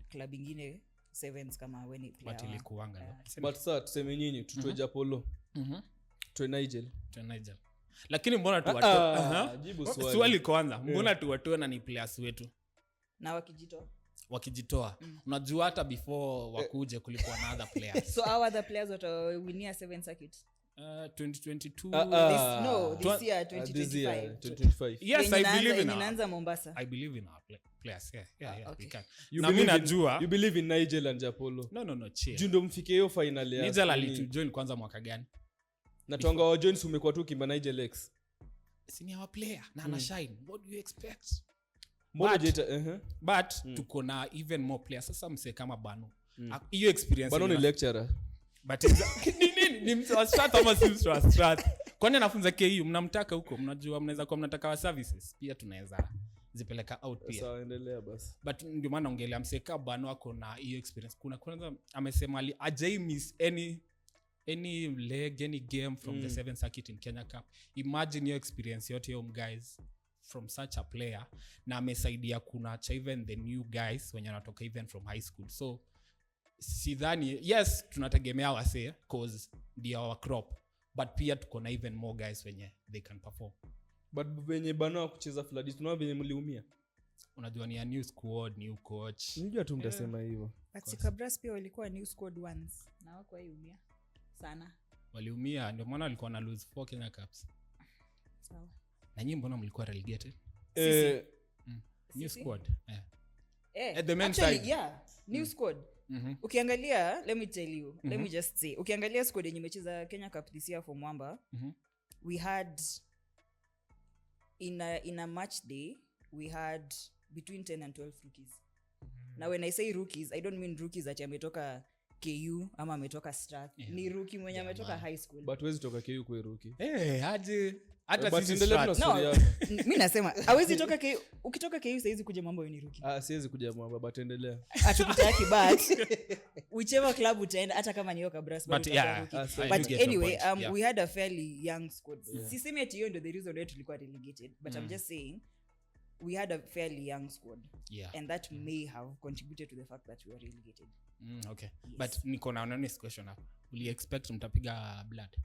club ingine sevens kama when it play. But ilikuanga but sasa tuseme nyinyi tutoe Japolo. Tutoe Nigel. Lakini mbona tu watu? Jibu swali kwanza. Mbona tu watu na ni players wetu? Na wakijitoa. wakijitoa unajua hata before wakuje kulikuwa na other players So our other players watawinia 7 circuit 2022 this year this year 2025 2025 yes I believe in inaanza Mombasa. I believe in our players yeah okay. we can You na mimi believe in- najua you believe in Nigel and Japolo no chill juu ndo mfike hiyo final ya Nigel alitujoin kwanza mwaka gani na twanga wa Jones umekuwa tu kimba Nigel X sini our player na ana shine what do you expect mbona But- jeta but tuko na even more players sasa mse kama Bano hiyo experience Bano ni yenye- lecturer but ni mtu wa strat ama si mtu wa strat kwani anafunza KU mnamtaka huko mnajua mnaweza kuwa mnataka wa services pia tunaweza zipeleka out pia sawa endelea basi but ndio maana ongelea mseka Bano ako na hiyo experience kuna kwanza amesema ajai miss any leg any game from the 7th circuit in Kenya Cup imagine your experience yote yo guys from such a player na amesaidia kuna cha even the new guys wenye wanatoka even from high school so sidhani yes tunategemea wase cause ndio our crop but pia tuko na even more guys wenye they can perform but venye Bano wa kucheza Flood tunaona venye mliumia unajua ni a new squad new coach unajua tu mtasema hivyo But Kabras pia walikuwa new squad once na wako hiumia sana waliumia ndio maana walikuwa na lose 4 Kenya Cups sawa na nyinyi mbona mlikuwa relegated new squad At the men's actually, side. yeah new squad ukiangalia let me tell you let me just say ukiangalia squad yenye imecheza Kenya Cup this year for Mwamba we had in a match day we had between 10 and 12 rookies now when I say rookies I don't mean rookies ati ametoka KU ama ametoka Strath ni rookie mwenye ametoka high school but wezi toka KU kwa rookie aje hata but sisi endelea na strat. story No. yako mimi nasema hawezi toka KU ukitoka KU saizi kuja mambo ni rookie siwezi kuja Mwamba but endelea atukutaki but whichever club utaenda hata kama ni yoka Brass But yeah, rookie. I do But get your anyway point. Yeah. we had a fairly young squad sisemi ati hiyo ndio the reason why tulikuwa relegated but I'm just saying we had a fairly young squad Yeah. and that may have contributed to the fact that we were relegated Okay. But niko na honest question hapa. Uli expect mtapiga blood?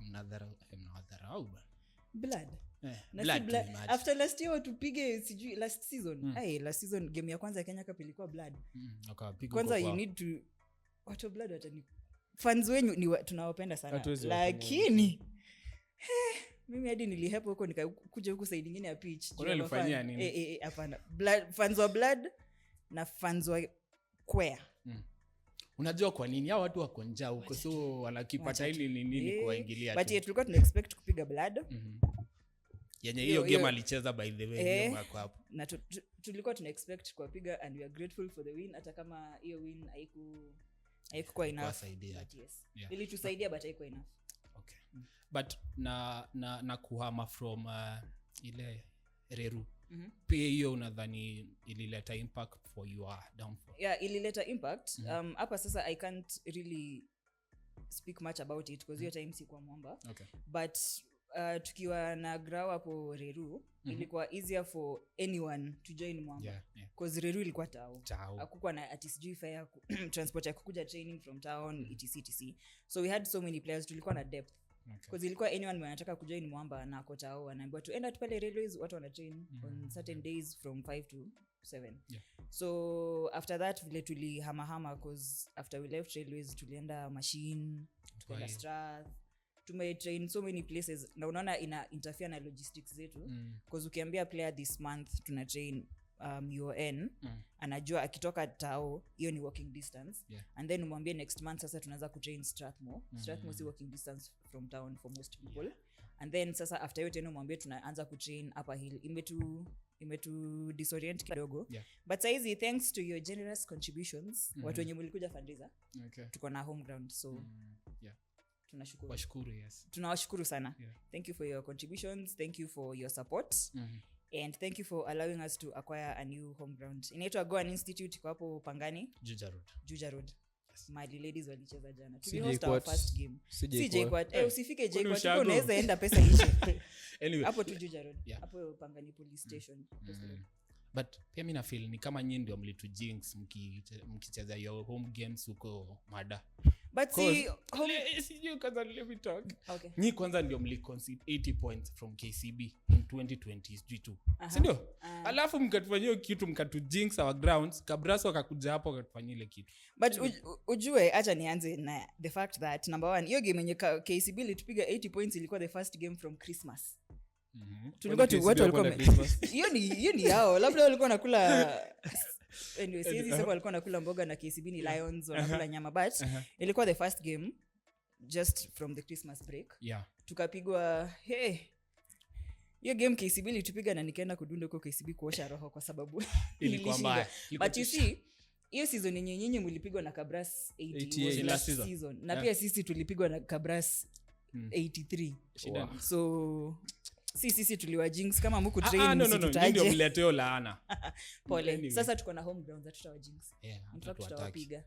Mnadharau bana. blood Na Blood si blood. to imagine. After last year tupige sijui last season last season game ya kwanza ya Kenya Cup ilikuwa blood Wakapiga kwanza huko you kwa- need to watu blood watani fans wenyu ni tunawapenda sana Hatuwezi lakini mimi hadi nilihepa huko nikakuja huku side nyingine ya pitch Kwani walifanyia nini? hapana fans wa blood na fans wa Quare unajua kwa nini hao watu wako njaa huko so wanakipata hili ni nini kuwaingilia but tu. yet tulikuwa tuna expect kupiga blood yenye hiyo game alicheza by the way game yako hapo na tulikuwa tuna expect kuwapiga and we are grateful for the win hata kama hiyo win haikuwa enough Kuwasaidia. but yes Yeah. ilitusaidia but haikuwa enough okay but na kuhama from ile Reru pia hiyo unadhani ilileta impact for your downfall ilileta impact hapa sasa I can't really speak much about it because hiyo time sikuwa Mwamba okay but tukiwa na grau hapo Reru ilikuwa easier for anyone to join Mwamba because Reru ilikuwa tao hakukuwa na ati sijui fare transport ya kukuja training from town etc so we had so many players tulikuwa na depth because ilikuwa anyone mwenye anataka kujoin Mwamba na ako tao anaambiwa tuenda tu pale railways watu wana train on certain days from 5 to 7 so after that vile tulihamahama because after we left railways tulienda machine tukaenda Strath tumetrain so many places na unaona ina interfere na logistics zetu because ukiambia player this month tuna train UON anajua akitoka tao hiyo ni walking distance and then umwambie next month sasa tunaanza kutrain Strathmore Strathmore si walking distance from town for most people and then sasa after hiyo tena umwambie tunaanza kutrain Upper Hill imetu disorient kidogo but saizi thanks to your generous contributions watu wenye mlikuja fundraiser tuko na home ground so tunashukuru tunawashukuru sana thank you for your contributions thank you for your support and thank you for allowing us to acquire a new home ground inaitwa Goan Institute kwa hapo Pangani Juja Road Mali ladies walicheza jana tulihost our first game CJ usifike JKUAT uko unaweza enda pesa ishe anyway hapo tu Juja Road hapo Pangani police station but pia mimi na feel ni kama nyinyi ndio mlitu jinx mkicheza your home games huko Mada but see sijui kwanza let me talk. okay Nyi kwanza ndio mliconcede 80 points from KCB in 2020 sijui tu. Sindio? Alafu mkatufanyia kitu mkatujinx our grounds, Kabraso akakuja hapo akatufanyia ile kitu. but ujue acha nianze na the fact that number 1 hiyo game yenye KCB ilitupiga 80 points ilikuwa the first game from Christmas. Tulikuwa tu watu walikuwa hiyo ni yao labda walikuwa nakula anyway sisi sasa walikuwa nakula mboga na KCB ni Lions wanakula nyama but ilikuwa the first game just from the Christmas break. Tukapigwa hiyo game KCB ilitupiga na nikaenda kudunda huko KCB kuosha roho kwa sababu ilikuwa mbaya. But you see hiyo season yenye nyinyi mlipigwa na Kabras 88 last season na pia sisi tulipigwa na Kabras 83. So sisi tuliwajinx kama mko train no ndio mleteo laana. Pole anyway. Sasa tuko na home ground tutawajinx. Tutawapiga.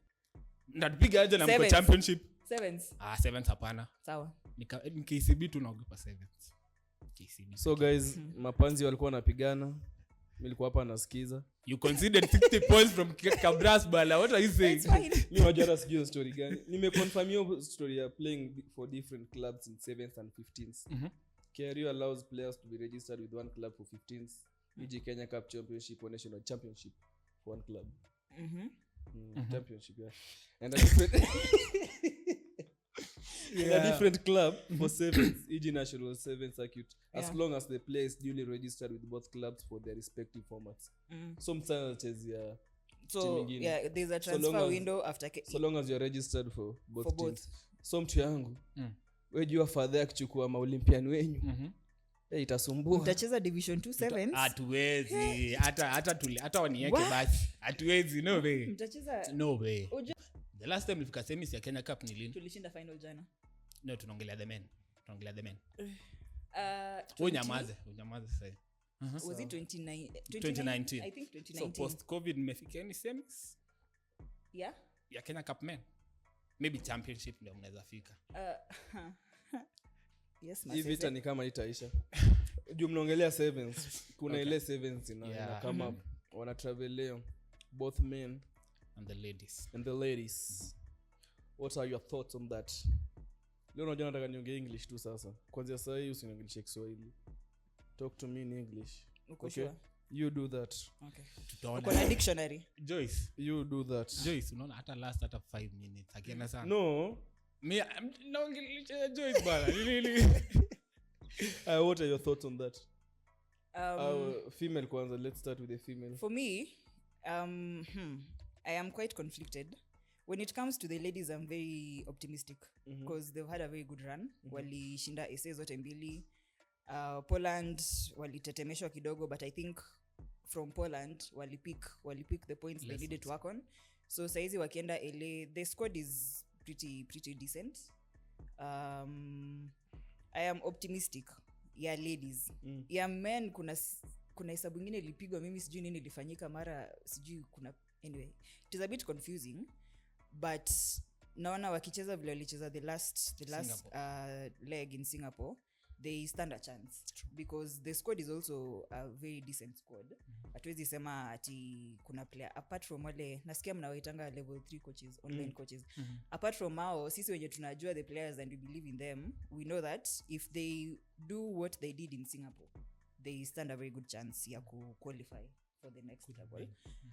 Ndatupiga aje na mko championship? 7s hapana. Sawa. Ni KCB tunaogopa 7s. KCB. So guys, mapanzi walikuwa wanapigana. Nilikuwa hapa nasikiza. You considered 60 points from Kabras bala. What are you saying? Mimi wajara sijui story gani. Nimeconfirm hiyo story ya playing for different clubs in 7th and 15th. KRU allows players to be registered with one club for 15th, e.g. Kenya Cup Championship or National Championship for one club. Championship, yeah. And a different club for 7th, e.g. National 7th circuit, as long as the player is duly registered with both clubs for their respective formats. Sometimes there's a transfer window after so long as you're registered for both teams. So mtu yangu wejua fadha kuchukua maolympian wenyu itasumbua. Mtacheza division 2 sevens? Hatuwezi. Hata wanieke basi. Hatuwezi, no way. Mtacheza no way. The last time nilifika semis ya Kenya Cup ni lini? Tulishinda final jana. No, tunaongelea the men. Unyamaze sasa. Was it 2019? I think 2019. So post COVID mmefika ni semis? Yeah. Ya Kenya Cup men. Maybe championship ndio mnaweza fika. Yes, hivi vita ni kama itaisha. Juu mnaongelea sevens. Kuna ile sevens ina kama wana travel leo both men and the ladies. What are your thoughts on that? Leo unajua nataka niongee English tu sasa. Kwanza sasa hii usiniongeleshe Kiswahili. Talk to me in English. Okay? You do that. Okay. Tutaona. Kuna dictionary. Joyce, you do that. Joyce, unaona hata last hata 5 minutes akienda sana. No. Me naongelesha Joyce bana. What are your thoughts on that? Female kwanza, let's start with the female. For me, I am quite conflicted. When it comes to the ladies, I'm very optimistic because they've had a very good run. Walishinda essays zote mbili. Poland walitetemeshwa kidogo, but I think from Poland walipick the points they needed to work on. So saizi wakienda LA, the squad is pretty decent. I am optimistic. Yeah, ladies. Yeah, men kuna hesabu nyingine ilipigwa, mimi sijui nini ilifanyika, mara sijui kuna, anyway it is a bit confusing, but naona wakicheza vile walicheza the last leg in Singapore, they stand a chance. True. Because the squad is also a very decent squad. Hatuwezi sema ati kuna player apart from wale nasikia mnawaitanga level 3 coaches, online coaches. Apart from hao, sisi wenye tunajua the players and we believe in them, we know that if they do what they did in Singapore, they stand a very good chance ya qualify for the next level.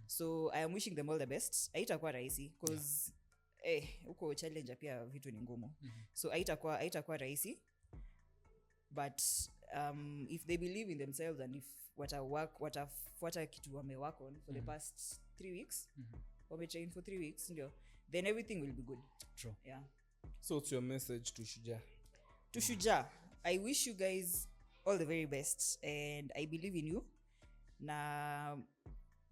So I am wishing them all the best. Haitakuwa rahisi because huko challenge pia vitu ni ngumu. So haitakuwa rahisi. But if they believe in themselves and if watafuata kitu wamework on for the past 3 weeks, wametrain for 3 weeks, ndio, then everything will be good. True. Yeah. So what's your message to Shujaa? To Shujaa, I wish you guys all the very best and I believe in you. Na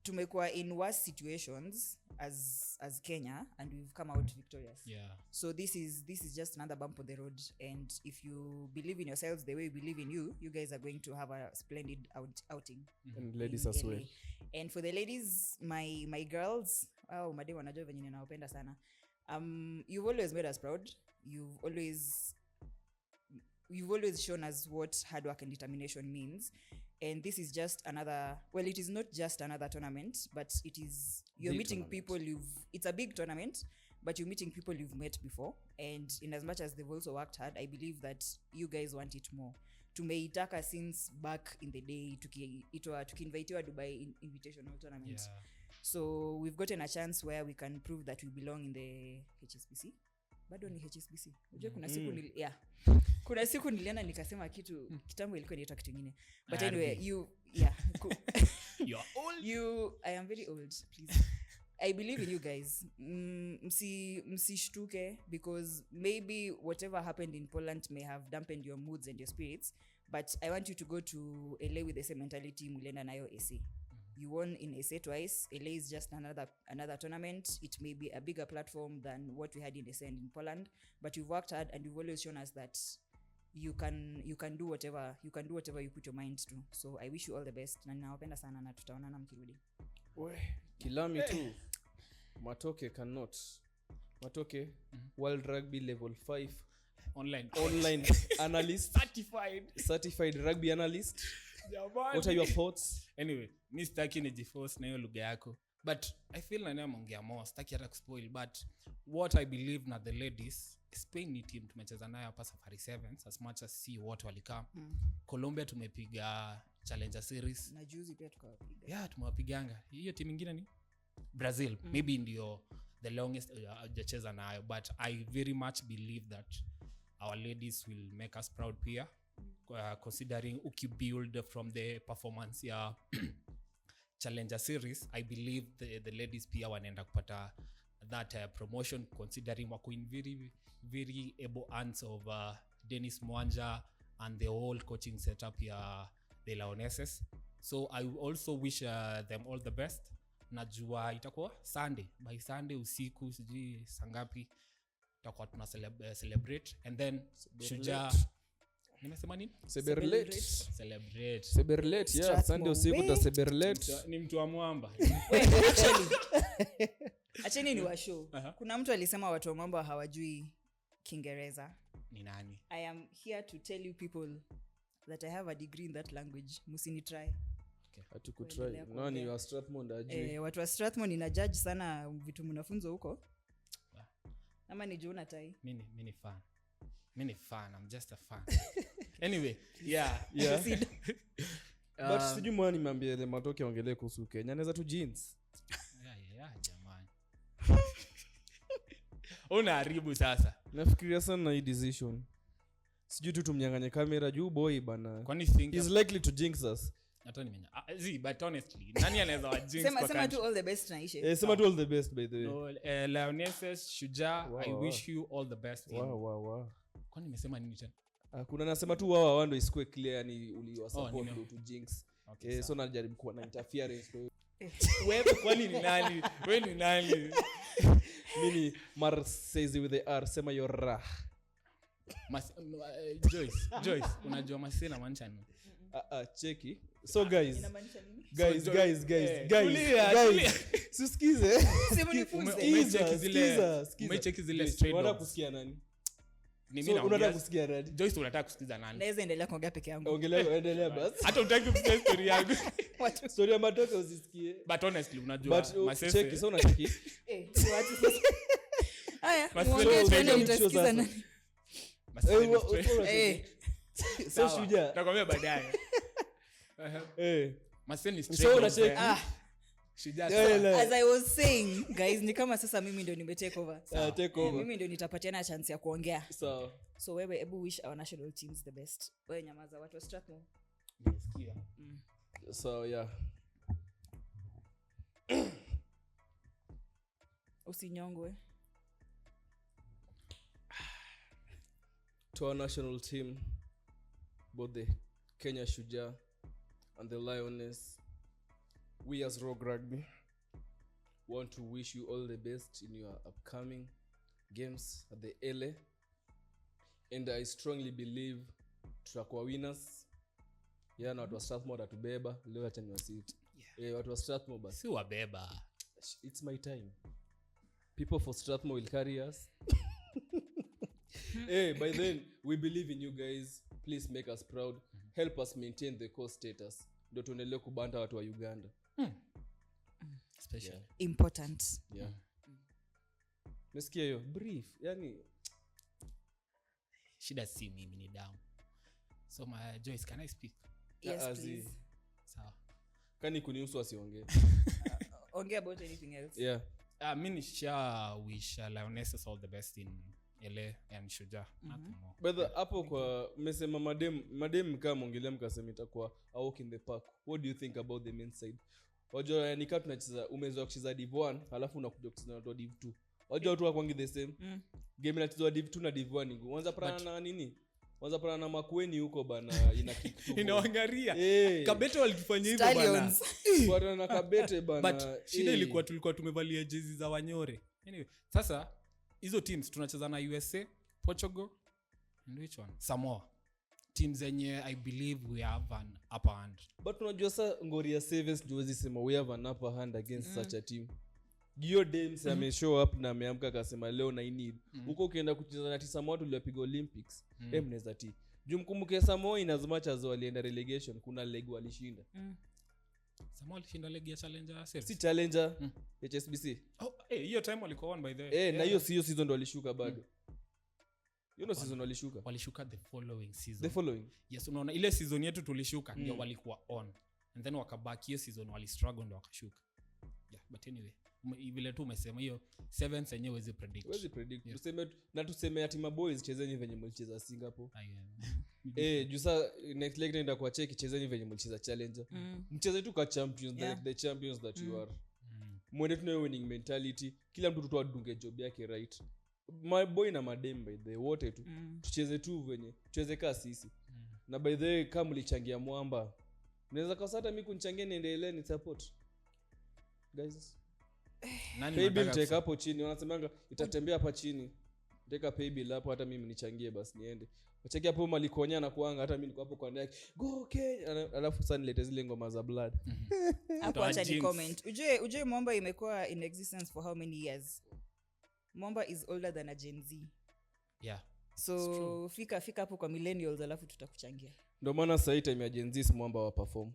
tumekuwa in worse situations as Kenya and we've come out victorious. Yeah. So this is just another bump on the road, and if you believe in yourselves the way we believe in you, you guys are going to have a splendid outing. And ladies as well. And for the ladies, my girls, madem wanajua venye ninawapenda sana. You've always made us proud. You've always shown us what hard work and determination means. And this is just it is not just another tournament, but you're meeting tournament. People it's a big tournament, but you're meeting people you've met before, and in as much as they've also worked hard, I believe that you guys want it more. Tumeitaka since back in the day, tukiinvitiwa Dubai invitational tournament. Yeah. So we've gotten a chance where we can prove that we belong in the HSBC. Bado ni HSBC. Unajua kuna siku nilienda nikasema kitu kitambo ilikuwa inaitwa kitu kingine. But anyway, You're old. I am very old, please. I believe in you guys. Msishtuke, because maybe whatever happened in Poland may have dampened your moods and your spirits, but I want you to go to LA with the same mentality mlienda nayo SA. You won in SA twice. LA is just another tournament. It may be a bigger platform than what we had in SA and in Poland, but you've worked hard and you've always shown us that you can do whatever you put your mind to. So I wish you all the best. Na ninawapenda sana na tutaonana mkirudi. Kilami tu. Matoke World Rugby Level 5 Online analyst, certified rugby analyst. What are your thoughts? Anyway, mi sitaki nijiforce na hiyo lugha yako, but I feel na name ongea more, sitaki hata kuspoil, but what I believe na the ladies, Spain ni team tumecheza nayo hapa Safari Sevens, as much as see what walikaa. Colombia tumepiga Challenger Series na juzi pia tukawapiga. Yeah, tumewapiganga. Hiyo team nyingine ni Brazil. Maybe ndio the longest hajacheza nayo, but I very much believe that our ladies will make us proud pia. Considering ukibuild from the performance ya Challenger Series, I believe the ladies pia wanaenda kupata that promotion, considering wako in very very able hands of Dennis Mwanja and the whole coaching setup ya the Lionesses. So I also wish them all the best. Najua itakuwa by Sunday usiku sijui sangapi tutakuwa tuna celebrate, and then Shujaa nimesema nini? Celebrate. Yeah, Sunday usiku ta celebrate. Ni mtu wa Mwamba. Acheni ni washow. Kuna mtu alisema watu wa Mwamba hawajui Kiingereza. Ni nani? I am here to tell you people that I have a degree in that language. Musini try. Hatukutry. Nani wa Strathmore ajui? Watu wa Strathmore ina judge sana vitu mnafunzo huko. Ama ni Juna tai. Mimi ni fan. I'm just a fan. Anyway, yeah. But sijui mwani nimeambia ile Matoke ongelee kuhusu Kenya. Anaweza tu jeans. Yeah, jamani. Unaharibu sasa. Nafikiria sana na hii decision. Sijui tu tumnyanganye kamera juu boy bana. Kwani think he's likely to jinx us. Hata nimenya. But honestly, nani anaweza wa jinx kwa sema tu all the best na ishe. Sema tu all the best by the way. So, Lionesses, Shujaa, I wish you all the best. Wow. Kwani nimesema nini tena? Kuna nasema tu wao ndo isikue clear ni uliwa support to jinx. Okay, so najaribu kuwa na interference kwa wewe kwani ni nani? Wewe ni nani? Mimi Marseille with the R sema yora. Joyce, unajua Marseille na maanisha nini? Cheki. So guys. Siskize. Umecheki zile straight dogs. Unataka kusikia nani? Unataka kusikia nani? Joyce, unataka kusikiza nani? Naweza endelea kuongea peke yangu. Endelea basi. Hata utaki kusikia story yangu. Story ya Matoke usisikie. But honestly, unajua Marseille. Cheki, so unacheki. Haya, muongee tena utasikiza nani? So Shujaa. Nakwambia baadaye. Marseille ni straight. So unacheki. As I was saying, guys, ni kama sasa mimi ndio nimetake over. Take over. Mimi ndio nitapatiana chance ya kuongea. So wewe ebu wish our national teams the best. Wewe nyamaza, watu wa Strathmore. Nisikia. So yeah. Usinyongwe. To our national team, both the Kenya Shujaa and the Lioness, we as Rogue Rugby want to wish you all the best in your upcoming games at the LA, and I strongly believe tutakuwa winners. Na watu wa Strathmore atubeba leo, acha niwasiti. Watu wa Strathmore basi si wabeba. It's my time. People for Strathmore will carry us. By then we believe in you guys. Please make us proud. Help us maintain the core status. Ndio tuendelee kubanda watu wa Uganda. Special. Important. Umesikia hiyo brief yani shida si mimi ni down. So my Joyce, can I speak? Yes, please. Sawa. Kani kunihusu asiongee. Ongea about anything else. Yeah. Mimi wish Lionesses all the best in LA and Shujaa. Nothing more. But hapo kwa mmesema madem kama ongelea mkasema itakuwa a walk in the park. What do you think about the men's side? Wajua ni kama tunacheza umezoea kucheza Div 1 halafu unakuja kucheza na Div 2. Wajua watu wakwangi the same. Game inachezwa Div 2 na Div 1 ngo. Wanza pana na nini? Wanza pana na Makweni huko bana ina kick tu. Inaangaria. Kabete walitufanyia hivyo bana. Bwana na Kabete bana. But shida ilikuwa tulikuwa tumevalia jezi za Wanyore. Anyway, sasa hizo teams tunacheza na USA, Portugal and which one? Samoa. Teams zenye I believe we have an upper hand. But unajua sasa Ngoria Sevens juzi sema we have an upper hand against such a team. Gio Dames ameshow up na ameamka akasema leo na need. Huko ukienda kucheza na Samoa tuliyopiga Olympics. Mnaweza ti. Jumkumbuke Samoa in as much as walienda relegation kuna leg walishinda. Samoa walishinda leg ya Challenger Series. Si Challenger HSBC. Hiyo time walikuwa won by the way. Na hiyo sio season ndo walishuka bado. Season walishuka. Walishuka the following season. The following. Yes, unaona ile season yetu tulishuka ndio walikuwa on. And then wakabaki hiyo season wali struggle ndio wakashuka. Yeah, but anyway, vile tu umesema hiyo 7th yenyewe huwezi predict. Yeah. Tuseme ati maboys chezeni venye mlicheza Singapore. Juu saa next leg naenda kwa check chezeni venye mlicheza Challenger. Mcheze tu kwa champions, like the champions that you are. Mwende tunayo winning mentality. Kila mtu tutoa dunge job yake right. My boy na madem by the wote tu. Tucheze tu venye. Tucheze kaa sisi. Na by the way kama mlichangia Mwamba. Mnaweza kwa sasa mimi kunichangia niendelee ni support. Guys. Paybill take hapo chini. Wanasemanga itatembea hapa chini. Teka paybill hapo hata mimi nichangie basi niende. Wacheki hapo malikonya na kuanga hata mimi niko hapo kwa ndani. Go okay. Alafu sasa nilete zile ngoma za blood. Hapo acha ni comment. Ujue Mwamba imekuwa in existence for how many years? Mwamba is older than a Gen Z. Yeah. So fika hapo kwa millennials alafu tutakuchangia. Ndio maana sasa time ya Gen Z Mwamba wa perform.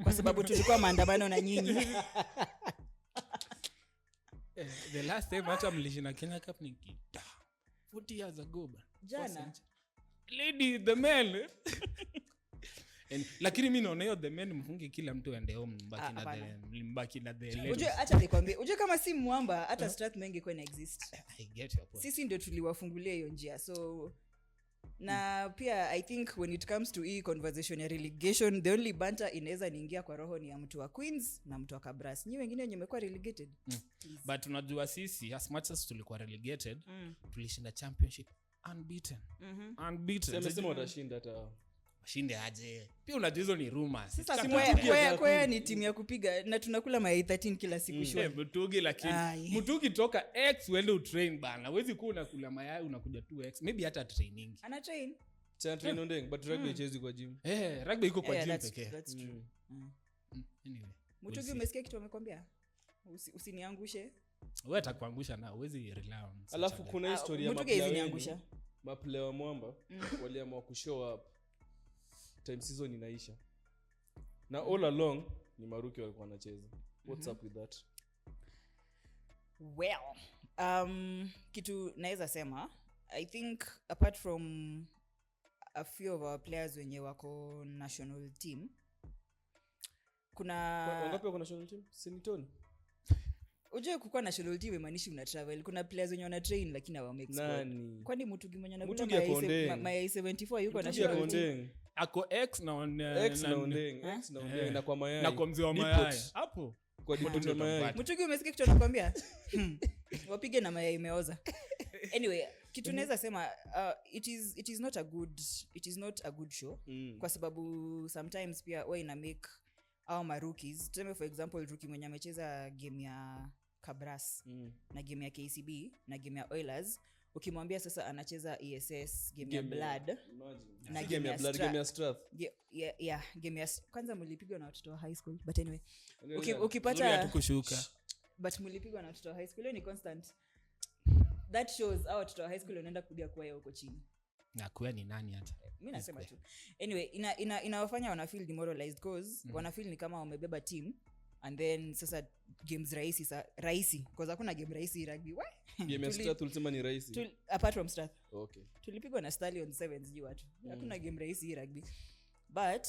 Kwa sababu tulikuwa maandamano na nyinyi. The last time hata mlishinda Kenya Cup ni 40 years ago ba. Jana. Lady the man. Lakini mimi naona hiyo the man mfunge kila mtu aende home mbaki na the ladies. Ujue acha nikwambie, ujue kama si Mwamba hata Strathmore ingekuwa exist. I get your point. Sisi ndio tuliwafungulia hiyo njia. So na pia I think when it comes to hii conversation ya relegation, the only banter inaweza niingia kwa roho ni ya mtu wa Queens na mtu wa Kabras. Nyinyi wengine wenye mmekuwa relegated. But unajua sisi as much as tulikuwa relegated, tulishinda championship unbeaten. Unbeaten. Sema watashinda hata washinde aje. Pia unajua hizo ni rumors. Sasa kwa ni timu ya kupiga na tunakula mayai 13 kila siku shule. Mtugi lakini mtugi toka X uende utrain bana. Huwezi kuwa unakula mayai unakuja 2X. Maybe hata training. Ana train. Train ondeng but rugby ichezi kwa gym. Rugby iko kwa gym pekee. That's true. Anyway. Mtugi umesikia kitu amekwambia? Usiniangushe. Wewe atakuangusha na uwezi rely on. Alafu kuna historia ya maplayer. Maplayer wa Mwamba waliamua kushow up time season inaisha. Na all along ni Maruki walikuwa wanacheza. What's up with that? Well, kitu naweza sema, I think apart from a few of our players wenye wako national team, kuna wangapi wako national team? Sinitoni. Ujue kukua national team imanishi una travel. Kuna players wenye wana train lakini hawa make squad. Kwani Mutugi mwenye anakula my 74 yuko national team. Ako X na ondeng na kwa mayai. Na kwa mzee wa mayai. Hapo. Kwa dipoti ya mayai. Mutugi umesikia kitu anakuambia? Wapige na mayai imeoza. Anyway, kitu naweza sema it is not a good show kwa sababu sometimes pia wewe ina make au marookies. Tuseme for example rookie mwenye amecheza game ya Kabras na game ya KCB na game ya Oilers, ukimwambia sasa anacheza ESS game ya Blood na game ya Strath. Game ya kwanza mlipigwa na watoto wa high school but anyway ukipata tukushuka but mlipigwa na watoto wa high school ni constant. That shows our watoto wa high school wanaenda kudia kwa huko chini. Na kwa ni nani hata mimi nasema tu anyway inawafanya wana feel demoralized cause wana feel ni kama wamebeba team and then sasa games rahisi because hakuna game rahisi rugby game ya Strath ulisema ni rahisi apart from Strath. Okay, tulipigwa na Stallion 7 sijui watu hakuna game rahisi rugby but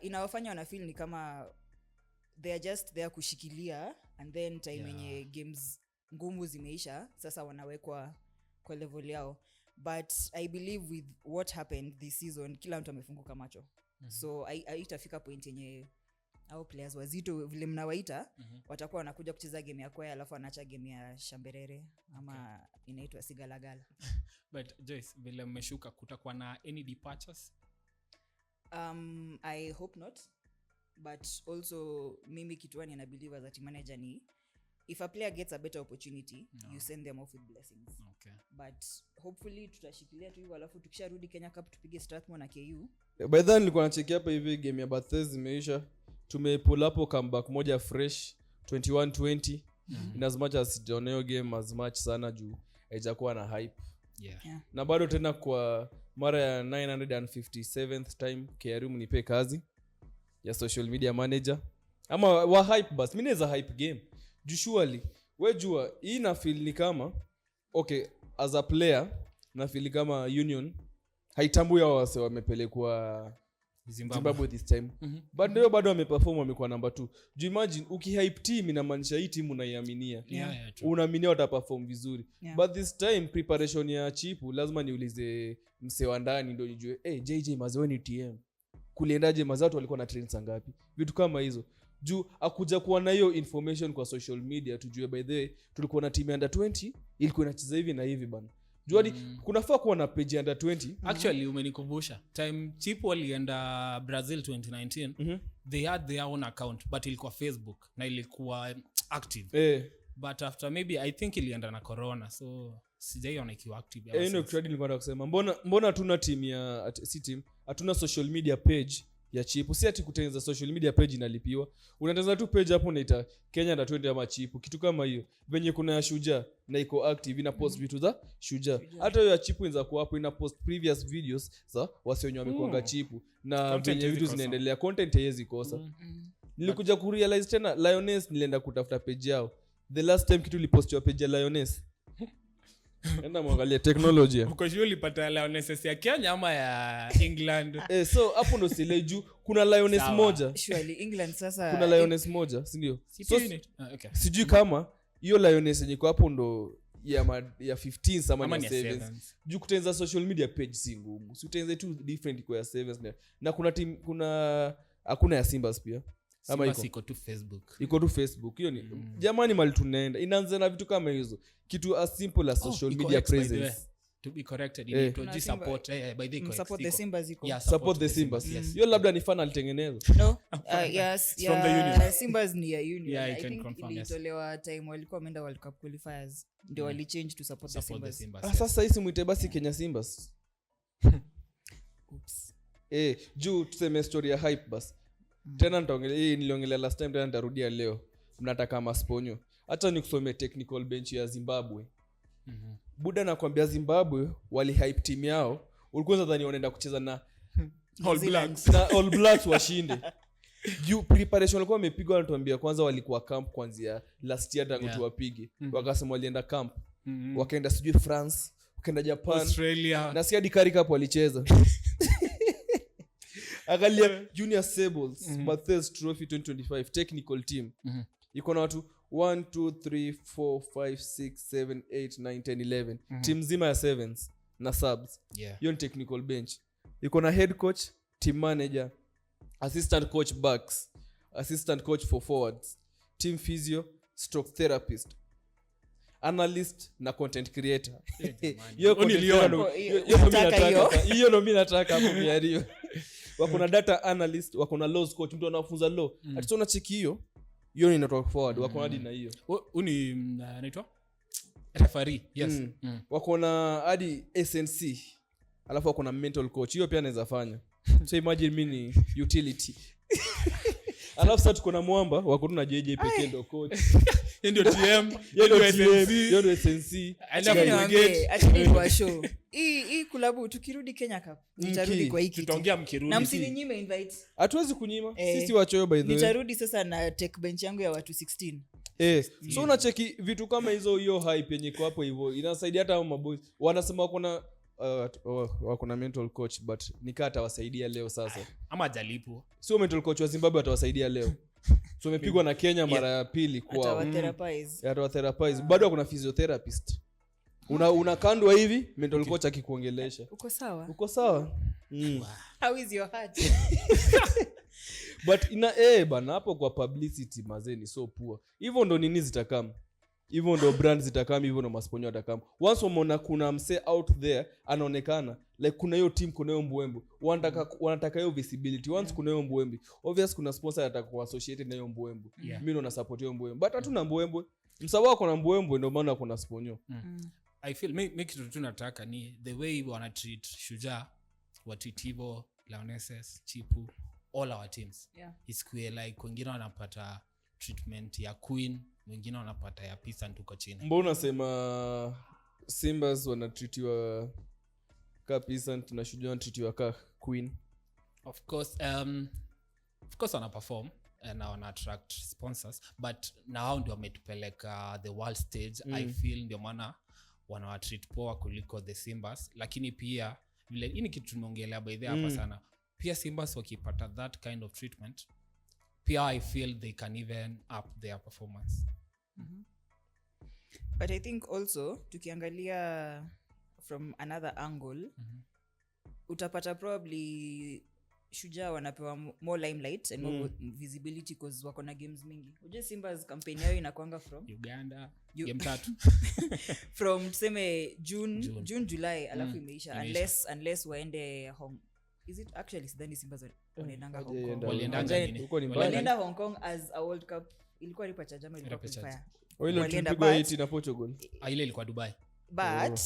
inawafanya wana feel ni kama they are just there kushikilia and then time yenye games ngumu zimeisha sasa wanawekwa kwa level yao. But I believe with what happened this season kila mtu amefunguka macho. So itafika point yenye au players wazito vile mnawaita watakuwa wanakuja kucheza game ya kwaya alafu anaacha game ya shamberere ama inaitwa sigalagala. But Joyce, vile mmeshuka kutakuwa na any departures? I hope not, but also mimi kitwani na believe as a team manager ni if a player gets a better opportunity you send them off with blessings. Okay. But hopefully tutashikilia tu hivyo alafu tukisharudi Kenya Cup tupige Strathmore na KU. By then nilikuwa nacheki hapa hivi game ya Bathurst zimeisha, tumepull up comeback moja fresh 21-20 in as much as Joneo game as much sana juu haijakuwa na hype. Yeah. Na bado tena kwa mara ya 957th time KRU mnipe kazi ya social media manager ama wa hype bus. Mimi naweza hype game usually we jua hii na feel ni kama okay as a player na feel kama union haitambui hao wase wamepelekwa Zimbabwe this time but ndio bado wameperform wamekuwa number 2. Do imagine ukihype team inamaanisha hii team unaiaminia unaaminia wataperform vizuri but this time preparation ya chipu lazima niulize msewa ndani ndio nijue JJ mazewe ni TM kuliendaje mazatu walikuwa na train sangapi vitu kama hizo juu akuja kuwa na hiyo information kwa social media tujue by the way tulikuwa na team under 20 ilikuwa inacheza hivi na hivi bana juadi kunafaa kuwa na page under 20. Actually umenikumbusha time Chipo walienda Brazil 2019 they had their own account but ilikuwa Facebook na ilikuwa active but after maybe I think ilienda na corona so sijaiona ikiwa active ndio kitu nilikuwa kusema mbona hatuna team ya si team hatuna social media page ya Chipo. Si ati kutengeneza social media page inalipiwa. Unatengeneza tu page hapo unaita Kenya na 20 ama Chipo. Kitu kama hiyo. Venye kuna ya Shujaa na iko active ina post vitu za Shujaa. Hata hiyo ya Chipo inaweza kuwa hapo ina post previous videos za wase wenye wamekuanga Chipo na venye vitu zinaendelea. Content haiwezi kosa. Nilikuja ku realize tena Lioness nilienda kutafuta page yao. The last time kitu lipostiwa page ya Lioness. Enda mwangalia technology. Uko sure ulipata Lioness ya Kenya ama ya England? So hapo ndo sile juu kuna Lioness moja. Surely England sasa. Kuna Lioness moja, si ndio? So, okay. Sijui kama hiyo Lioness yenye kwa hapo ndo ya 15 sama ni 7. Juu kutengeneza social media page si ngumu. Si utengeneze tu different kwa ya 7 na kuna team hakuna ya Simbas pia. Ama iko tu Facebook. Iko tu Facebook. Hiyo ni jamani mali tunaenda. Inaanza na vitu kama hizo. Kitu as simple as social media presence. To be corrected you need to support by the support the Simbas iko. Yeah, support the Simbas. Hiyo labda ni fan alitengeneza. No. Yes. From the union. Simbas ni ya union. Yeah, I think ilitolewa time walikuwa wameenda World Cup qualifiers. Ndio wali change to support the Simbas. Sasa hisi muite basi Kenya Simbas. Oops. Juu tuseme story ya hype bas. Tena nitaongelea hii niliongelea last time tena nitarudia leo. Mnataka masponyo. Hata nikusomea technical bench ya Zimbabwe. Buda nakwambia Zimbabwe wali hype team yao. Ulikuwa unadhani wanaenda kucheza na All Blacks. Na All Blacks washinde. Juu preparation walikuwa wamepigwa wanatuambia kwanza walikuwa camp kuanzia last year tangu tuwapige. Wakasema walienda camp. Wakaenda sijui France, wakaenda Japan, Australia. Na si hadi Currie Cup walicheza. Angalia Junior Sables Bathurst Trophy 2025 technical team. Iko na watu 1 2 3 4 5 6 7 8 9 10 11 team zima ya 7s na subs. Hiyo ni technical bench. Iko na head coach, team manager, assistant coach backs, assistant coach for forwards, team physio, stroke therapist, analyst na content creator. Hiyo ndo mimi nataka hapo miario. Wako na data analyst, wako na laws coach, mtu anafunza law. Hata unacheki hiyo ni network forward, wako hadi na hiyo. Uni anaitwa referee. Yes. Wako na hadi SNC. Alafu wako na mental coach. Hiyo pia anaweza fanya. So imagine mimi ni utility. alafu sasa tuko na Mwamba wako tu na JJ pekee ndio coach ndio TM ndio SNC Acheni kwa show hii kulabu tukirudi Kenya Cup nitarudi kwa hiki tutaongea mkirudi na msininyime invite hatuwezi kunyima sisi wachoyo by the way nitarudi sasa na tech bench yangu ya watu 16 so unacheki vitu kama hizo hiyo hype yenye kwa hapo hivyo inasaidia hata maboys wanasema wako na mental coach but nikaa atawasaidia leo sasa ama jalipo sio mental coach wa Zimbabwe atawasaidia leo so umepigwa na Kenya mara ya pili kwa atawatherapise bado kuna physiotherapist unakandwa hivi mental coach akikuongelesha uko sawa how is your heart but bana hapo kwa publicity mazeni so poor hivyo ndo nini zitakam hivyo ndo brand zitakam hivyo ndo masponyo atakam once umeona kuna mse out there anaonekana like kuna hiyo team kuna hiyo mbwembo wanataka hiyo visibility once kuna hiyo mbwembo obvious kuna sponsor atakawa associated na hiyo mbwembo mimi ndo na support hiyo mbwembo but hatuna mbwembo msawa kuna mbwembo ndio maana kuna sponyo I feel make kitu tunataka ni the way wana treat Shujaa Watitivo Lionesses Chipu all our teams it's clear like wengine wanapata treatment ya queen wengine wanapata ya peasant huko chini mbona unasema Simbas wanatritiwa ka peasant na Shujaa wanatritiwa ka queen of course wana perform na wana attract sponsors but na hao ndio wametupeleka the world stage I feel ndio maana wanawatreat poa kuliko the Simbas lakini pia vile hii kitu tumeongelea by the hapa sana pia Simbas wakipata that kind of treatment pia I feel they can even up their performance but I think also tukiangalia from another angle utapata probably Shujaa wanapewa more limelight and more visibility because wako na games mingi uje Simba's campaign yao inakuanga from Uganda game 3 from tuseme June July alafu imeisha unless waende home is it actually sidhani Simba's wanaendanga Hong Kong walienda Hong Kong as a World Cup ilikuwa ripacha jama ilikuwa qualifier walienda but na Portugal ile ilikuwa Dubai but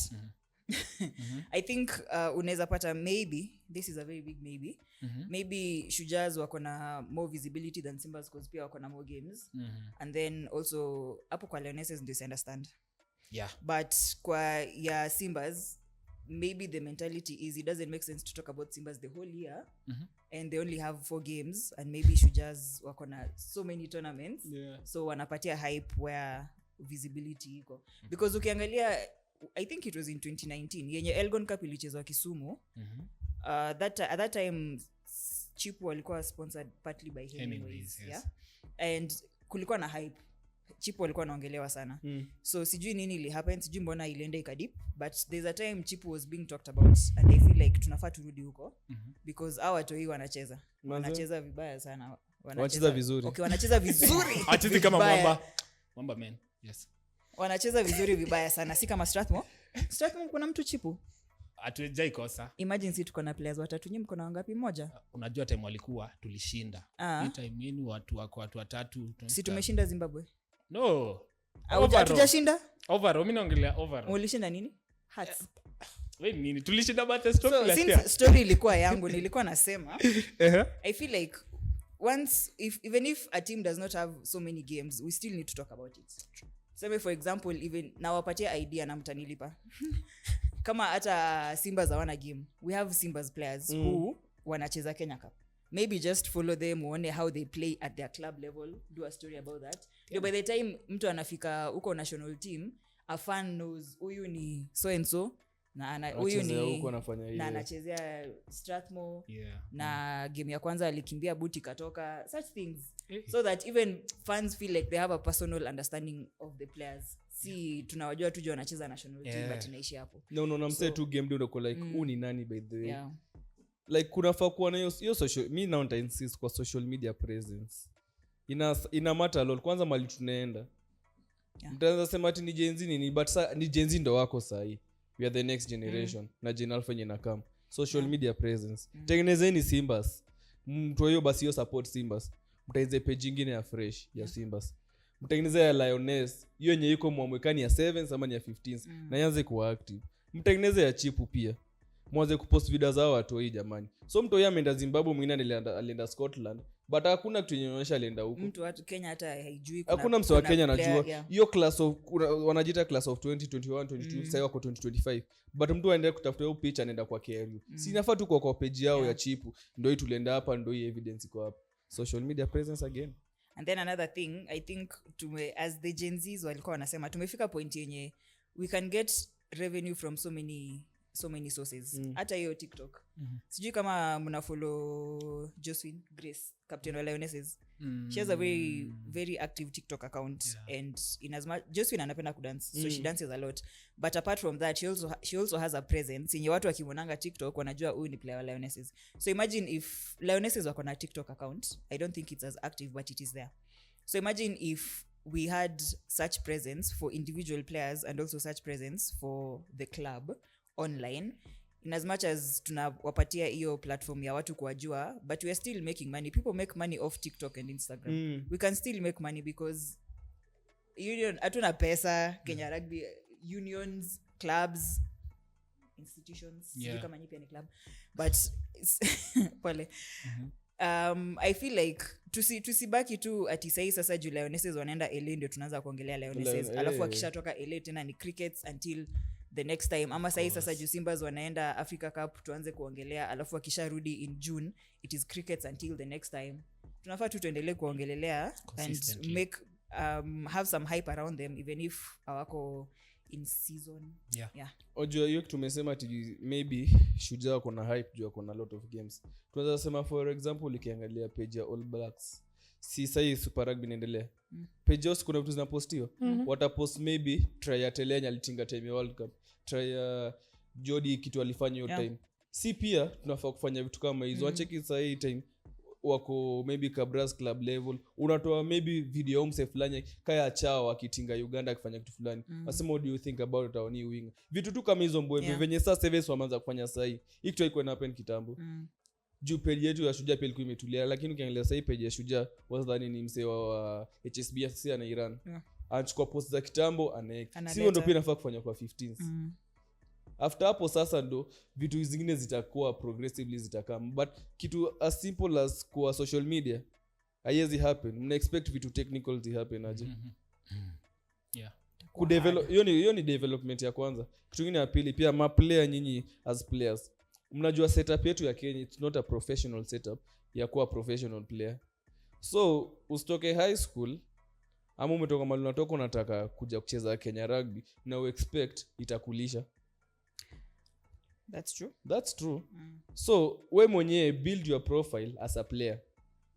I think unaweza pata maybe this is a very big maybe Shujaas wako na more visibility than Simbas because pia wako na more games and then also hapo kwa Lionesses ndio I understand but kwa ya Simbas maybe the mentality is it doesn't make sense to talk about Simbas the whole year and they only have 4 games and maybe Shujaas wako na so many tournaments so wanapatia hype where visibility iko because ukiangalia I think it was in 2019 yenye Elgon Cup ilichezwa Kisumu at that time Chipu walikuwa sponsored partly by Hemingways and kulikuwa na hype Chipu walikuwa naongelewa sana so sijui nini ili happen sijui mbona ilienda ikadip but there's a time Chipu was being talked about and I feel like tunafaa turudi huko because our toi wanacheza vibaya sana wanacheza vizuri wanacheza vizuri achezi kama Mwamba man yes wanacheza vizuri vibaya sana si kama Strathmore kuna mtu Chipu atujai kosa imagine si tuko na players watatu nyinyi mko na wangapi moja unajua time walikuwa tulishinda hii time yenu watu watatu si tumeshinda Zimbabwe no hatujashinda overall mimi naongelea overall ulishinda nini hats wewe nini tulishinda but stop so since story ilikuwa yangu nilikuwa nasema I feel like once even if a team does not have so many games we still need to talk about it so for example even nawapatia idea na mtanilipa kama hata Simba za wana game we have Simba's players who wanacheza Kenya Cup maybe just follow them uone how they play at their club level do a story about that by the time mtu anafika huko national team a fan knows huyu ni so and so na huyu ni na anachezea Strathmore na game ya kwanza alikimbia buti katoka such things so that even fans feel like they have a personal understanding of the players si tunawajua tuje wanacheza national team but inaishi hapo no mse tu game ndio uko like ni nani by the way like kunafaa kuwa na hiyo social mimi naona insist kwa social media presence ina matter a lot kwanza mali tunaenda mtaanza sema ati ni Gen Z nini but ni Gen Z ndo wako sahi we are the next generation na Gen Alpha yenye nakam social media presence tengenezeni Simbas mtu hiyo basi hiyo support Simbas mtaize page nyingine ya fresh ya Simbas mtengeneze ya Lioness hiyo yenye iko mwamwekani ya 7 ama ni ya 15 na yanze kuwa active mtengeneze ya Chipu pia mwanze kupost video zao watu hii jamani. So mtu yeye ameenda Zimbabwe, mwingine alienda Scotland, but hakuna kitu inaonyesha alienda huko. Mtu wa Kenya hata haijui kuna hakuna mtu wa Kenya anajua yeah. Hiyo class of wanajiita class of 2021 22 sasa wako 2025, but mtu aende kutafuta hiyo picha anaenda kwa KLU. Si inafaa tu kwa page yao ya chipu, ndio hii tulienda hapa, ndio hii evidence iko hapa. Social media presence again. And then another thing, I think as the Gen Zs walikuwa wanasema tumefika point yenye we can get revenue from so many sources. Hata hiyo TikTok. Sijui kama mnafollow Josephine Grace, Captain of Lionesses. She has a very active TikTok account, and in as much Josephine anapenda kudance, so she dances a lot. But apart from that, she also has a presence. Yenye watu wakimonanga TikTok wanajua huyu ni player wa Lionesses. So imagine if Lionesses wako na TikTok account, I don't think it's as active, but it is there. So imagine if we had such presence for individual players and also such presence for the club online, in as much as tunawapatia hiyo platform ya watu kuwajua, but we are still making money. People make money off TikTok and Instagram. We can still make money because hatuna pesa. Kenya Rugby unions, clubs, institutions, kama ni pia ni club, but pole. I feel like tusibaki tu ati sahi sasa juu Lionesses wanaenda LA ndio tunaanza kuongelea Lionesses, alafu akishatoka LA tena ni crickets until the next time, ama sahi sasa juu Simbas wanaenda Africa Cup tuanze kuongelea, alafu akisharudi in June it is crickets until the next time. Tunafaa tu tuendelee kuongelelea and make have some hype around them even if hawako in season. Ojo hiyo tumesema ati maybe Shujaa kuna hype juu kuna lot of games. Tunaweza sema for example ukiangalia page ya All Blacks, si sahi Super Rugby inaendelea. Page yao kuna vitu zinapostiwa. Watapost maybe try ya Telenya alitinga time ya World Cup, try ya Jody kitu alifanya hiyo time. Si pia tunafaa kufanya vitu kama hizo. Wacheki sahi time wako maybe Cabras club level, unatoa maybe video mse fulani kaya chao akitinga Uganda akifanya kitu fulani. Asema what do you think about it on wing? Vitu tu kama hizo mbwe venye sasa service wameanza kufanya sahi. Hiki tu haikuwa happen kitambo. Juu page yetu ya Shujaa pia ilikuwa imetulia, lakini ukiangalia sahi page ya Shujaa wasdhani ni mse wa HSBC na Iran. Anachukua post za kitambo sio ndio pia nafaa kufanya kwa 15s. After hapo sasa ndo vitu zingine zitakuwa progressively zitakama, but kitu as simple as kwa social media haiwezi happen. Mna expect vitu technical to happen aje? Kudevelop hiyo ni development ya kwanza. Kitu kingine ya pili pia player nyinyi as players, mnajua setup yetu ya Kenya it's not a professional setup ya kuwa professional player. So usitoke high school ama umetoka mahali unatoka unataka kuja kucheza Kenya Rugby na we expect itakulisha. That's true. So we mwenyewe build your profile as a player,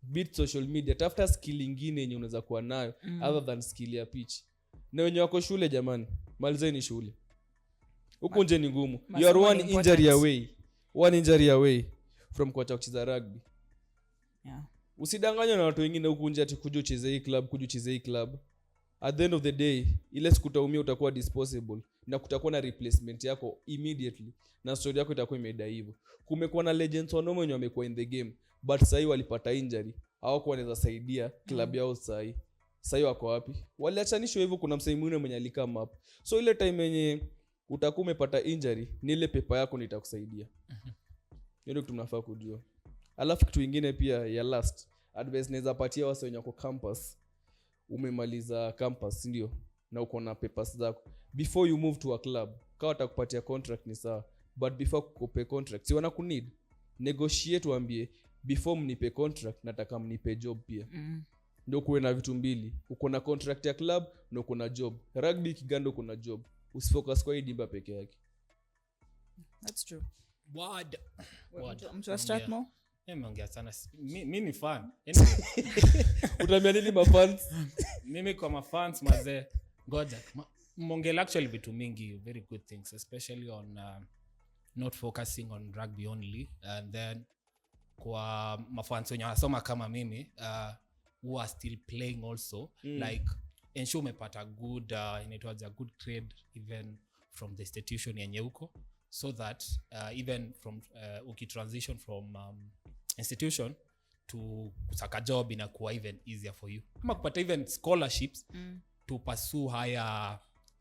build social media, tafuta skill nyingine yenye unaweza kuwa nayo other than skill ya pitch. Na wenye wako shule jamani, malizeni shule. Huko nje ni ngumu. You are one injury away from kucheza rugby. Usidanganywe na watu wengine huko nje ati kuja ucheze hii club. At the end of the day, ile siku utaumia utakuwa disposable na kutakuwa na replacement yako immediately na story yako itakuwa imeenda hivyo. Kumekuwa na legends wanao wenye wamekuwa in the game but sasa walipata injury, hawako wanaweza saidia club yao sasa wako wapi? Waliachanishwa hivyo. Kuna msanii mwingine mwenye alikama hapo. So ile time yenye utakuwa umepata injury ni ile pepa yako nitakusaidia. Ndio tunafaa kujua. Alafu kitu kingine pia ya last advice naweza patia wase wenye wako campus. Umemaliza campus ndio na uko na papers zako, before you move to a club kama watakupatia contract ni sawa, but before kukupe contract si wana kuneed negotiate, waambie before mnipe contract nataka mnipe job pia. Ndio kuwe na vitu mbili, uko na contract ya club na uko na job. Rugby kigando uko na job, usifocus kwa hii dimba peke yake. That's true. Word. Mtu wa start more. Nimeongea sana. Mimi ni fan. Utaambia nini mafans? Mimi kwa mafans mazee, ngoja. Mongela actually vitu mingi, very good things, especially on not focusing on rugby only, and then kwa mafans wenye wanasoma kama mimi who are still playing also, like ensure umepata good inaitwaje good grade even from the institution yenye uko, so that even from ukitransition from institution to kusaka job inakuwa even easier for you, kama kupata even scholarships to pursue higher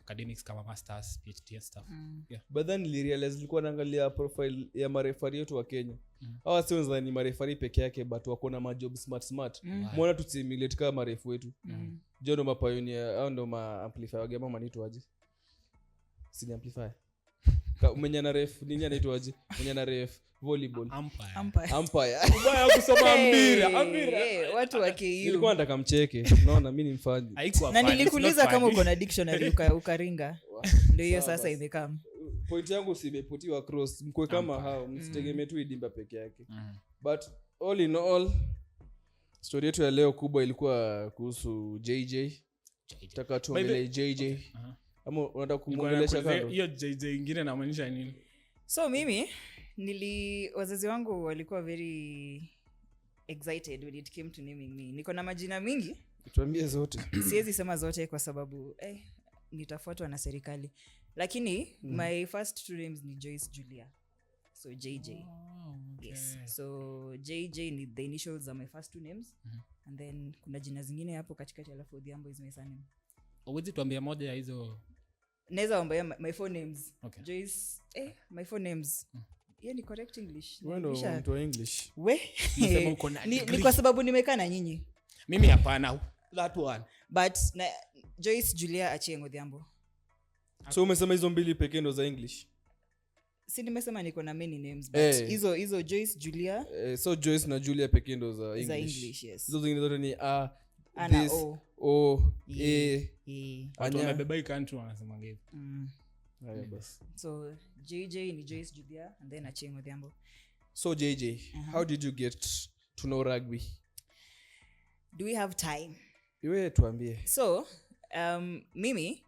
academics kama masters, PhD and stuff. Yeah. But then nilirealize nilikuwa naangalia profile ya marefari yetu wa Kenya. Hawa sio ni marefari peke yake but wako na majob smart. Mbona tusimulate kama marefu wetu? Jono mapioneer au ndo ma amplifier wage mama anaitwaje? Si amplifier. Mwenye na ref nini anaitwaje? Mwenye na ref volleyball umpire baya kusoma mpira watu wa KU nilikuwa nataka mcheke unaona mimi nimfanye na nilikuuliza kama uko na dictionary ukaringa ndio hiyo sasa imekam point yangu simepotiwa cross mkwe kama hao msitegemee tu idimba peke yake but all in all story yetu ya leo kubwa ilikuwa kuhusu JJ nataka tuongelee JJ ama unataka kumuongelesha kando hiyo JJ ingine inamaanisha nini? So mimi wazazi wangu walikuwa very excited when it came to naming me. Niko na majina mingi. Tuambie zote. Siwezi sema zote kwa sababu nitafuatwa na serikali. Lakini my first two names ni Joyce Julia. So JJ. Okay. Yes. So JJ ni the initials of my first two names. And then kuna jina zingine hapo katikati alafu Odhiambo is my surname. Uwezi tuambia moja ya hizo? Naweza ambia my four names. Okay. Joyce my four names. Ni correct English. Wewe mtu wa English. Nisema uko na ni kwa sababu nimekaa na nyinyi. Mimi hapana. That one. But Joyce Julia Achieng Odhiambo. So umesema hizo mbili pekee ndo za English? Si nimesema niko na many names but hizo Joyce Julia. So Joyce na Julia pekee ndo za English. Za English, yes. Hizo zingine zote ni Ana O Watu wamebeba hii country wanasema ngezi. Haya basi. So JJ ni Joyce Julia and then Achieng Odhiambo. So JJ, how did you get to know rugby? Do we have time? Iwe tuambie. So mimi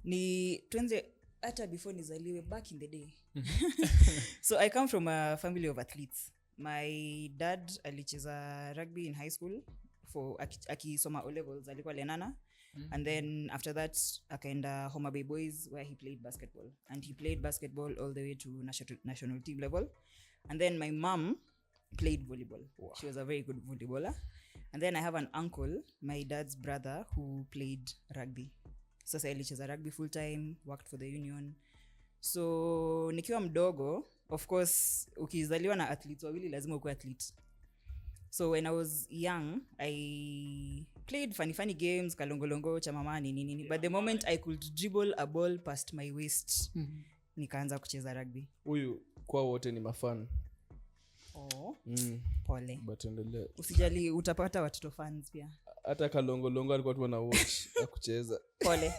ni tuanze hata before nizaliwe back in the day. So I come from a family of athletes. My dad alicheza rugby in high school for akisoma O levels alikuwa Lenana. And then after that akaenda Homa Bay Boys where he played basketball and he played basketball all the way to national team level. And then my mom played volleyball. Wow. She was a very good volleyballer. And then I have an uncle, my dad's brother, who played rugby. Sasa alicheza rugby full time, worked for the union. So nikiwa mdogo, of course ukizaliwa na athletes wawili lazima ukuwe athlete. So when I was young, I played funny games, kalongolongo, chamamani, nini. But the moment I could dribble a ball past my waist, nikaanza kucheza rugby. Huyu kwa wote ni mafan. Pole. But endelea. Usijali utapata watoto fans pia. Hata kalongolongo alikuwa tu ana watch ya kucheza. Pole.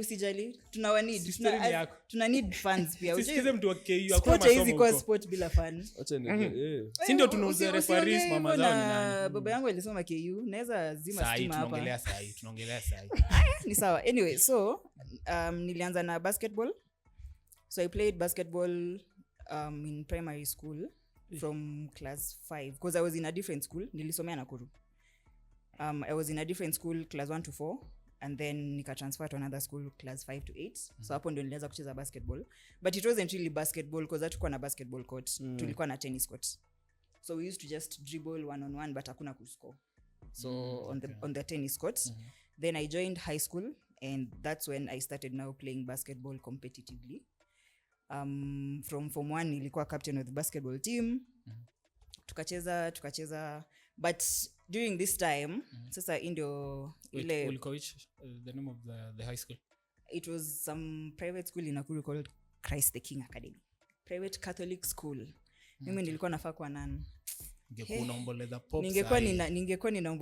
Usijali. Tuna need fans pia. Usikize mtu wa KU hakuna masomo. Sport hizi kwa sport bila fan. Acha niende. Si ndio tunauza referees mama zao ni nani? Baba yangu alisoma KU. Naweza zima stima hapa. Tunaongelea sahi. Ni sawa. Anyway, so nilianza na basketball. So I played basketball in primary school from class 5 because I was in a different school. Nilisomea Nakuru. I was in a different school class 1 to 4 and then nika transfer to another school class 5 to 8. So hapo ndio nilianza kucheza basketball. But it wasn't really basketball because hatukuwa na basketball court. Tulikuwa na tennis court. So we used to just dribble one on one but hakuna kuscore. So on the tennis court. Then I joined high school and that's when I started now playing basketball competitively. From form 1 nilikuwa captain of the basketball team. Tukacheza but during this time sasa ndio ile the name of the high school. It was some private school in Nakuru called Christ the King Academy, private Catholic school. Mimi nilikuwa nafaa kwa nani?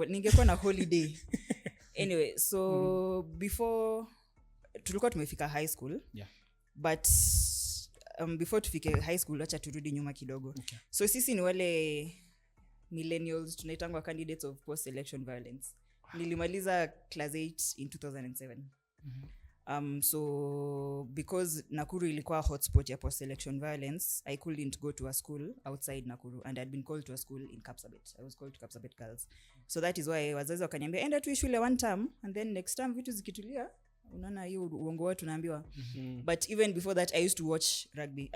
Ningekuwa na holiday. Anyway, so before tulikuwa tumefika high school. But before tufike high school acha turudi nyuma kidogo. Okay. So sisi ni wale millennials tunaitangwa candidates of post election violence. Nilimaliza class 8 in 2007. So because Nakuru ilikuwa hotspot ya post election violence, I couldn't go to a school outside Nakuru and I'd been called to a school in Kapsabet. I was called to Kapsabet Girls. So that is why wazazi wakaniambia enda tu shule one term and then next term vitu zikitulia unaona hiyo uongo wao tunaambiwa. But even before that I used to watch rugby.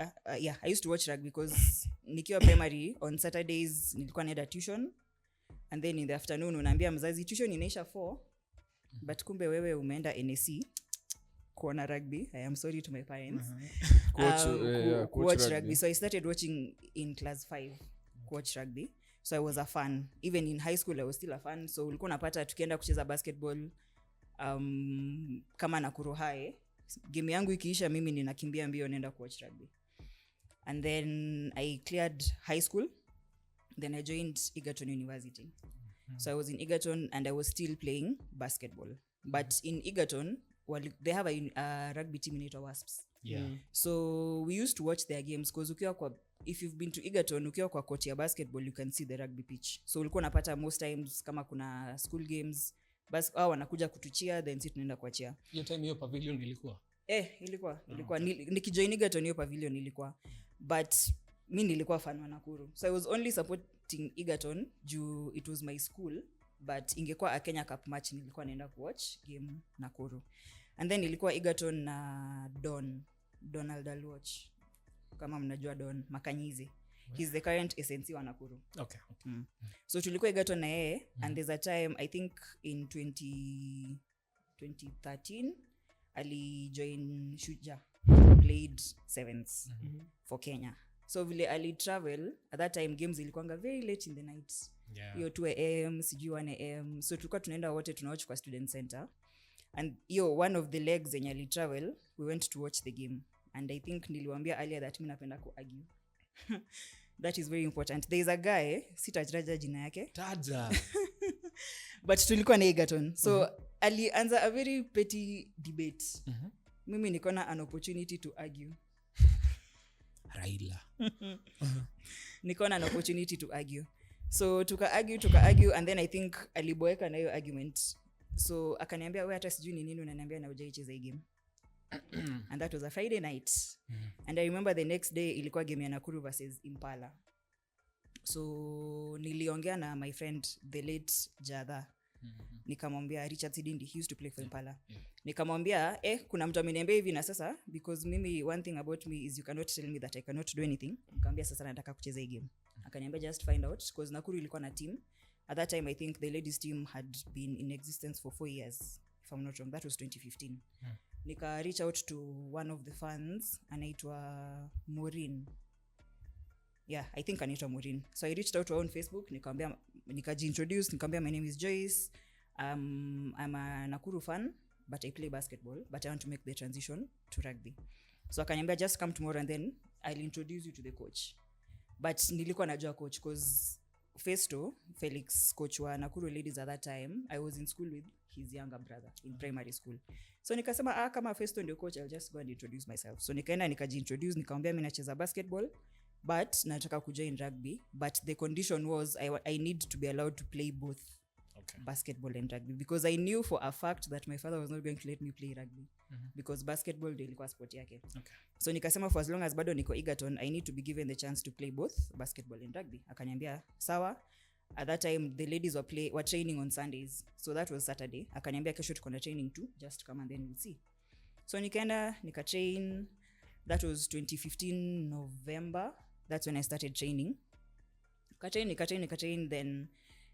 I used to watch rugby because nikiwa primary on Saturdays nilikuwa naenda tuition and then in the afternoon unaambia mzazi tuition inaisha 4 but kumbe wewe umeenda NSC kuona rugby. I am sorry to my parents. Watch rugby. So I started watching in class 5, watch rugby. So I was a fan. Even in high school I was still a fan. So ulikuwa unapata tukienda kucheza basketball kama Nakuru High, game yangu ikiisha mimi ninakimbia mbio naenda kuwatch rugby. And then I cleared high school. Then I joined Egerton University. So I was in Egerton and I was still playing basketball. But in Egerton, they have a rugby team in Wasps. So we used to watch their games because if you've been to Egerton, ukiwa kwa court ya basketball, you can see the rugby pitch. So ulikuwa unapata most times kama kuna school games, wanakuja kutuchia, then sisi tunaenda kuachia. Hiyo time hiyo pavilion ilikuwa? Ilikuwa. Nikijoin Egerton hiyo pavilion ilikuwa. But mi nilikuwa fan wa Nakuru. So I was only supporting Egerton juu it was my school, but ingekuwa a Kenya Cup match nilikuwa naenda kuwatch game Nakuru. And then ilikuwa Egerton na Donald Alwatch. Kama mnajua Don Makanyizi. He's the current SNC wa Nakuru. Okay. So tulikuwa Egerton na yeye, and there's a time I think in 2013 ali join Shuja, played sevens for Kenya. So vile ali travel at that time, games ilikuanga very late in the night. Hiyo 2 am sijui 1 am. So tulikuwa tunaenda wote tunawatch kwa student center, and hiyo one of the legs yenye ali travel, we went to watch the game. And I think niliwaambia earlier that mimi napenda kuargue. That is very important. There is a guy, sitataja jina yake, Taja. but tulikuwa na Egerton. So alianza a very petty debate. Mimi nikaona an opportunity to argue. Raila. Nikaona an opportunity to argue. So tuka argue and then I think aliboeka na hiyo argument. So akaniambia wewe hata sijui ni nini unaniambia na hujaicheza hii game. And that was a Friday night. And I remember the next day ilikuwa game ya Nakuru versus Impala. So niliongea na my friend the late Jadha. Nikamwambia Richard Sidindi, he used to play for Impala. Nikamwambia kuna mtu ameniambia hivi na sasa, because mimi one thing about me is you cannot tell me that I cannot do anything. Nikamwambia sasa nataka kucheza hii game. Akaniambia just find out, because Nakuru ilikuwa na team. At that time I think the ladies team had been in existence for 4 years, if I'm not wrong. That was 2015. Nika reach out to one of the fans, anaitwa Maureen. Yeah, I think anaitwa Maureen. So I reached out to her on Facebook, nikaji-introduce, nikamwambia my name is Joyce. I'm a Nakuru fan, but I play basketball, but I want to make the transition to rugby. So akaniambia just come tomorrow and then I'll introduce you to the coach. But nilikuwa najua coach because Felix, coach wa Nakuru ladies at that time, I was in school with his younger brother in primary school. So nikasema kama Festo ndio coach, I'll just go and introduce myself. So nikaenda nikaji-introduce, nikamwambia mimi nacheza basketball but nataka kujoin rugby, but the condition was I need to be allowed to play both basketball and rugby, because I knew for a fact that my father was not going to let me play rugby because basketball ndio ilikuwa sport yake. So nikasema for as long as bado niko Egerton, I need to be given the chance to play both basketball and rugby. Akaniambia sawa. At that time the ladies were training on Sundays, so that was Saturday. Akaniambia kesho tuko na training too, just come and then we'll see. So nikaenda nika-train. That was 2015 November. That's when I started training. Nika-train. Then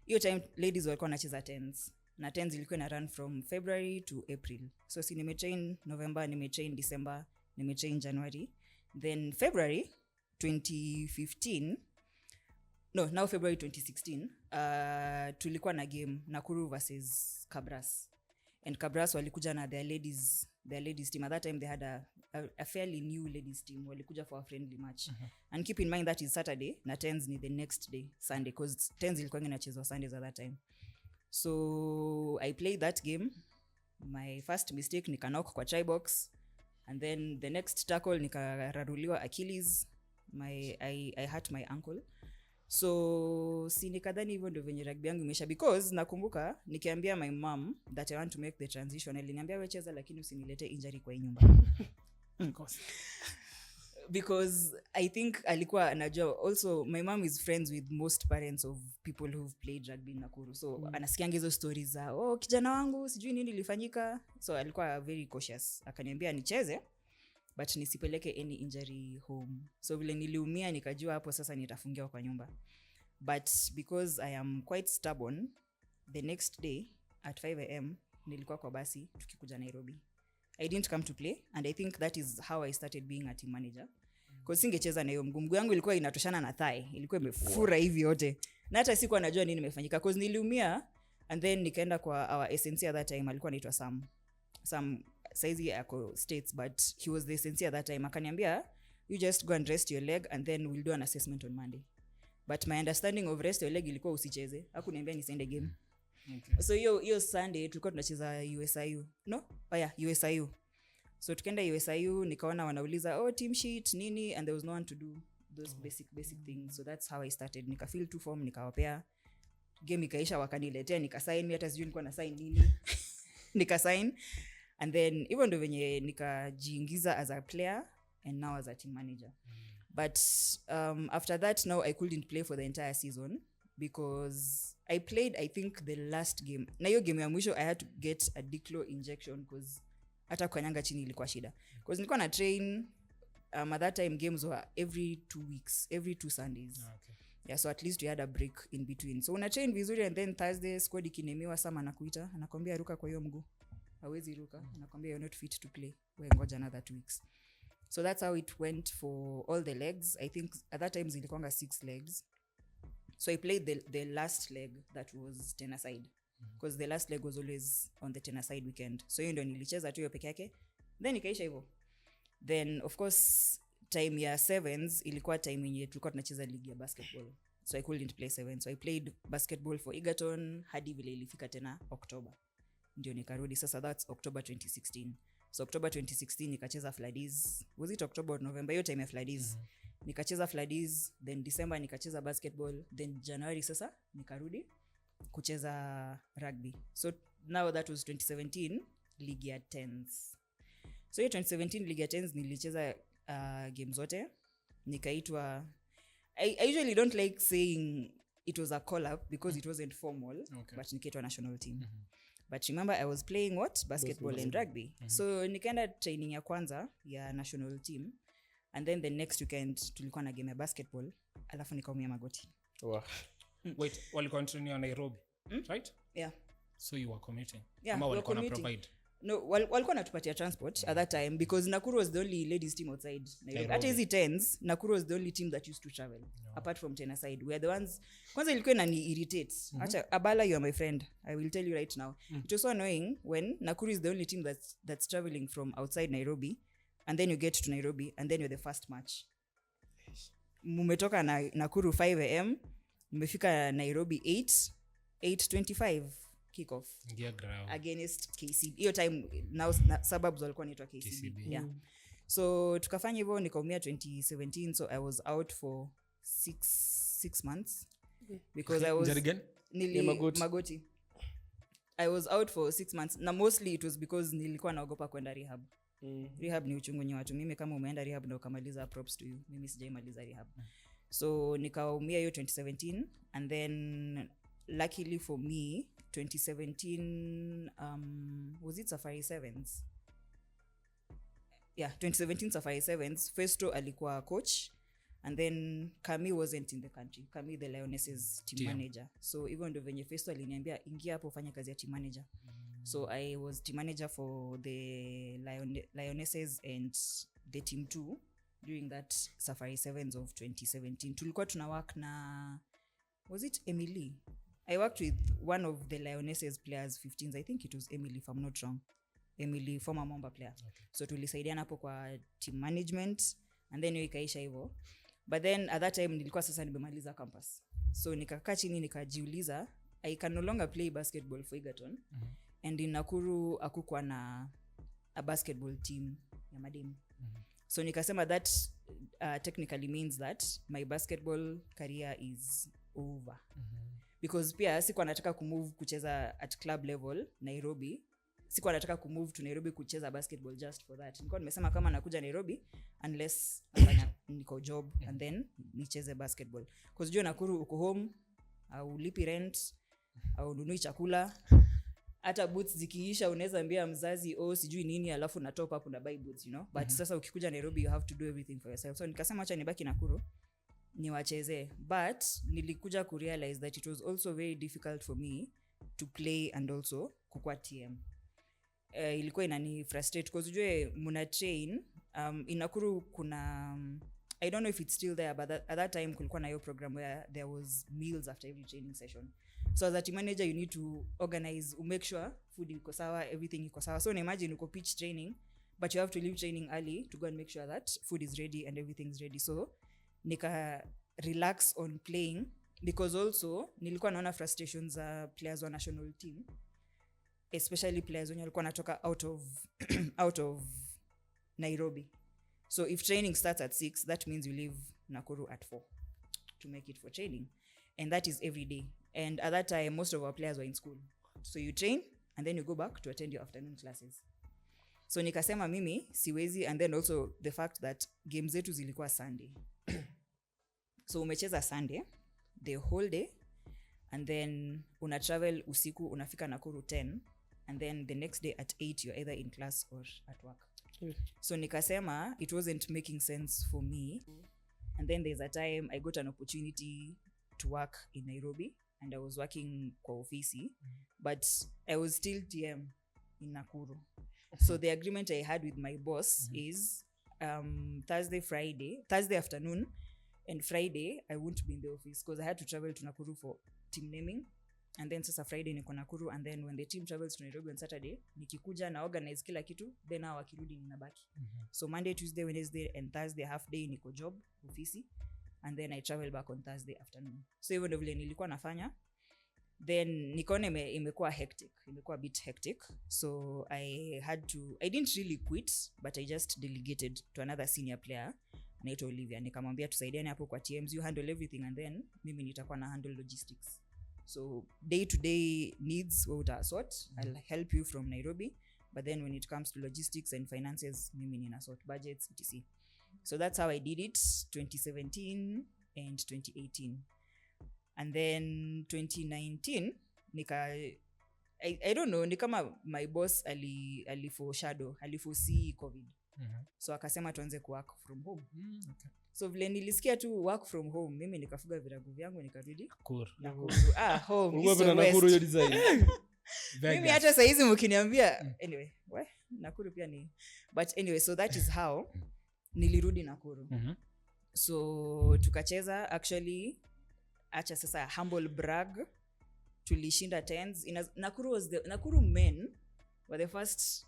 hiyo time ladies walikuwa wanacheza 10s, na 10s ilikuwa na run from February to April. So nimetrain November, nimetrain December, nimetrain January. Then February 2016, tulikuwa na game Nakuru versus Kabras. And Kabras walikuja na their ladies team. At that time they had a fairly new ladies team. Walikuja for a friendly match. And keep in mind that is Saturday, na 10s ni the next day, Sunday, because 10s ilikuwa inachezwa Sundays at that time. So I played that game. My first mistake nikanock kwa try box, and then the next tackle nikararuliwa Achilles. I hurt my ankle. So nikadhani hivyo ndio venye rugby yangu imesha, because nakumbuka nikiambia my mom that I want to make the transition, aliniambia wewe cheza lakini usinilete injury kwa nyumba. Of course. Because I think alikuwa anajua, also my mom is friends with most parents of people who've played rugby in Nakuru. So anasikianga hizo stories za kijana wangu sijui nini ilifanyika. So alikuwa very cautious. Akaniambia nicheze but nisipeleke any injury home. So vile niliumia nikajua hapo sasa nitafungiwa kwa nyumba. But because I am quite stubborn, the next day at 5 am nilikuwa kwa basi tukikuja Nairobi. I didn't come to play, and I think that is how I started being a team manager. Because singecheza na hiyo mguu yangu ilikuwa inatoshana na thigh, ilikuwa imefura hivi yote, na hata sikuwa najua nini imefanyika because niliumia. And then nikaenda kwa our SNC at that time, alikuwa anaitwa Sam saizi ako States, but he was the SNC at that time. Akaniambia, you just go and rest your leg and then we'll do an assessment on Monday. But my understanding of rest your leg ilikuwa usicheze. Hakuniambia nisiende game. Okay. So hiyo Sunday tulikuwa tunacheza USIU. No? Oh yeah, USIU. So tukaenda USIU, nikaona wanauliza team sheet nini, and there was no one to do those basic things. So that's how I started. Nikafill 2 form, nikawapea. Game ikaisha, wakaniletea, nikasign. Hata sijui nilikuwa na sign nini. Nikasign. And then even ndo venye nikajiingiza as a player and now as a team manager. But after that, now I couldn't play for the entire season because I played, I think, the last game. Na hiyo game ya mwisho I had to get a diclo injection because hata kukanyanga chini ilikuwa shida. Because nilikuwa na train, at that time games were every 2 weeks, every 2 Sundays. Okay. Yeah, so at least we had a break in between. So una train vizuri, and then Thursday squad ikinemiwa Sama anakuita, anakwambia ruka kwa hiyo mguu. Hawezi ruka, anakwambia you're not fit to play. Wewe ngoja another 2 weeks. So that's how it went for all the legs. I think at that time zilikuwanga 6 legs. So I played the last leg that was tenor-side. Because the last leg was always on the tenor-side weekend. So hiyo ndio nilicheza tu hiyo peke yake. Then ikaisha hivyo. Then of course time ya 7s ilikuwa time yenye tulikuwa tunacheza ligi ya basketball. So I couldn't play 7. So I played basketball for Egerton hadi vile ilifika tena October. Ndio nikarudi sasa, that's October 2016. So October 2016 nikacheza Floodies. Was it October or November? Hiyo time ya Floodies. Nikacheza Floodies, then December nikacheza basketball, then January sasa nikarudi kucheza rugby. So now that was 2017 League ya 10s. So hiyo 2017 League ya 10s nilicheza games zote. Nikaitwa I usually don't like saying it was a call-up because it wasn't formal, but nikaitwa national team. But remember I was playing basketball and rugby. So nikaenda training ya kwanza ya national team, and then the next weekend tulikuwa na game ya basketball, alafu nikaumia magoti. Wow. Wait, walikuwa training in Nairobi, right? Yeah. So you were commuting? Yeah, Ama walikuwa na provide? No, walikuwa natupatia transport at that time because Nakuru was the only ladies team outside Nairobi. At hizi 10s, Nakuru was the only team that used to travel apart from Tena side. We are the ones, kwanza ilikuwa inani irritate. Acha Abala, you are my friend. I will tell you right now. It was so annoying when Nakuru is the only team that's traveling from outside Nairobi, and then you get to Nairobi and then you're the first match. Mumetoka na Nakuru 5 am, mmefika Nairobi 8:25 kickoff against KCB. Hiyo time now suburbs walikuwa wanaitwa KCB. Yeah. So tukafanya hivyo, nikaumia 2017, so I was out for 6 months because I was magoti. I was out for 6 months. Na mostly it was because nilikuwa naogopa kwenda rehab. Rehab ni uchungu watu. Mimi kama umeenda rehab na ukamaliza, props to you. Mimi sijaimaliza rehab. So nikaumia hiyo 2017, and then luckily for me 2017 was it Safari 7s? Yeah, 2017 Safari 7s. Festo alikuwa coach, and then Kami wasn't in the country. Kami the Lionesses team manager. So even ndo venye Festo aliniambia ingia hapo fanya kazi ya team manager. So I was team manager for the Lionesses and the team 2 during that Safari 7s of 2017. Tulikuwa tuna work na, was it Emily? I worked with one of the Lionesses players 15s. I think it was Emily, if I'm not wrong. Emily, former Mwamba player. Okay. So tulisaidiana hapo kwa team management, and then ikaisha hivyo. But then at that time nilikuwa sasa nimemaliza campus. So nikakaa chini nikajiuliza, I can no longer play basketball for Egerton. And in Nakuru hakukuwa na a basketball team ya madem. So nikasema that technically means that my basketball career is over. Because pia sikuwa nataka kumove kucheza at club level Nairobi. Sikuwa nataka kumove to Nairobi kucheza basketball just for that. Nilikuwa nimesema kama nakuja Nairobi unless niko job and then nicheze basketball. Because jua Nakuru uko home, au lipi rent, au nunui chakula. Hata boots zikiisha unaweza ambia mzazi sijui nini, alafu na top up na buy boots, you know. But sasa ukikuja Nairobi you have to do everything for yourself. So nikasema acha nibaki Nakuru niwacheze. But nilikuja kurealize that it was also very difficult for me to play and also kukua TM. ilikuwa inani frustrate because ujue muna train in Nakuru kuna I don't know if it's still there, but at that time kulikuwa na hiyo program where there was meals after every training session. So as a team manager you need to organize, make sure food iko sawa, everything iko sawa. So imagine uko pitch training but you have to leave training early to go and make sure that food is ready and everything's ready. So nika relax on playing because also nilikuwa naona frustrations za players wa national team, especially players when walikuwa natoka out of Nairobi. So if training starts at 6, that means you leave Nakuru at 4 to make it for training, and that is every day. And at that time most of our players were in school, so you train and then you go back to attend your afternoon classes. So nikasema mimi siwezi, and then also the fact that games zetu zilikuwa Sunday. So umecheza Sunday the whole day and then una travel usiku, unafika Nakuru 10 and then the next day at 8 you're either in class or at work. So nikasema it wasn't making sense for me. And then there's a time I got an opportunity to work in Nairobi and I was working kwa ofisi, but I was still TM in Nakuru. So the agreement I had with my boss is Thursday afternoon and Friday I won't be in the office because I had to travel to Nakuru for team naming, and then sasa Friday niko Nakuru, and then when the team travels to Nairobi on Saturday nikikuja na organize kila kitu, then hao wakirudi ninabaki. So Monday, Tuesday, Wednesday and Thursday half day niko job ofisi, and then I travel back on Thursday afternoon. So even though vile nilikuwa nafanya, then nikaona imekuwa a bit hectic. So I didn't really quit, but I just delegated to another senior player anaitwa Olivia. Nikamwambia tusaidiane hapo kwa TMs, you handle everything and then mimi nitakuwa na handle logistics. So day to day needs what I sort, I'll help you from Nairobi, but then when it comes to logistics and finances mimi nina sort budgets etc. So that's how I did it 2017 and 2018. And then 2019 I don't know, ni kama my boss aliforesee COVID. So akasema tuanze ku work from home. Okay. So vile nilisikia tu work from home, mimi nikafuga virago vyangu nikarudi Nakuru. Home. Uwe na Nakuru hiyo design. Mimi hata saa hizi mkiniambia anyway, Nakuru pia ni, but anyway, so that is how nilirudi Nakuru. So tukacheza, actually acha sasa humble brag, tulishinda 10s. Nakuru men were the first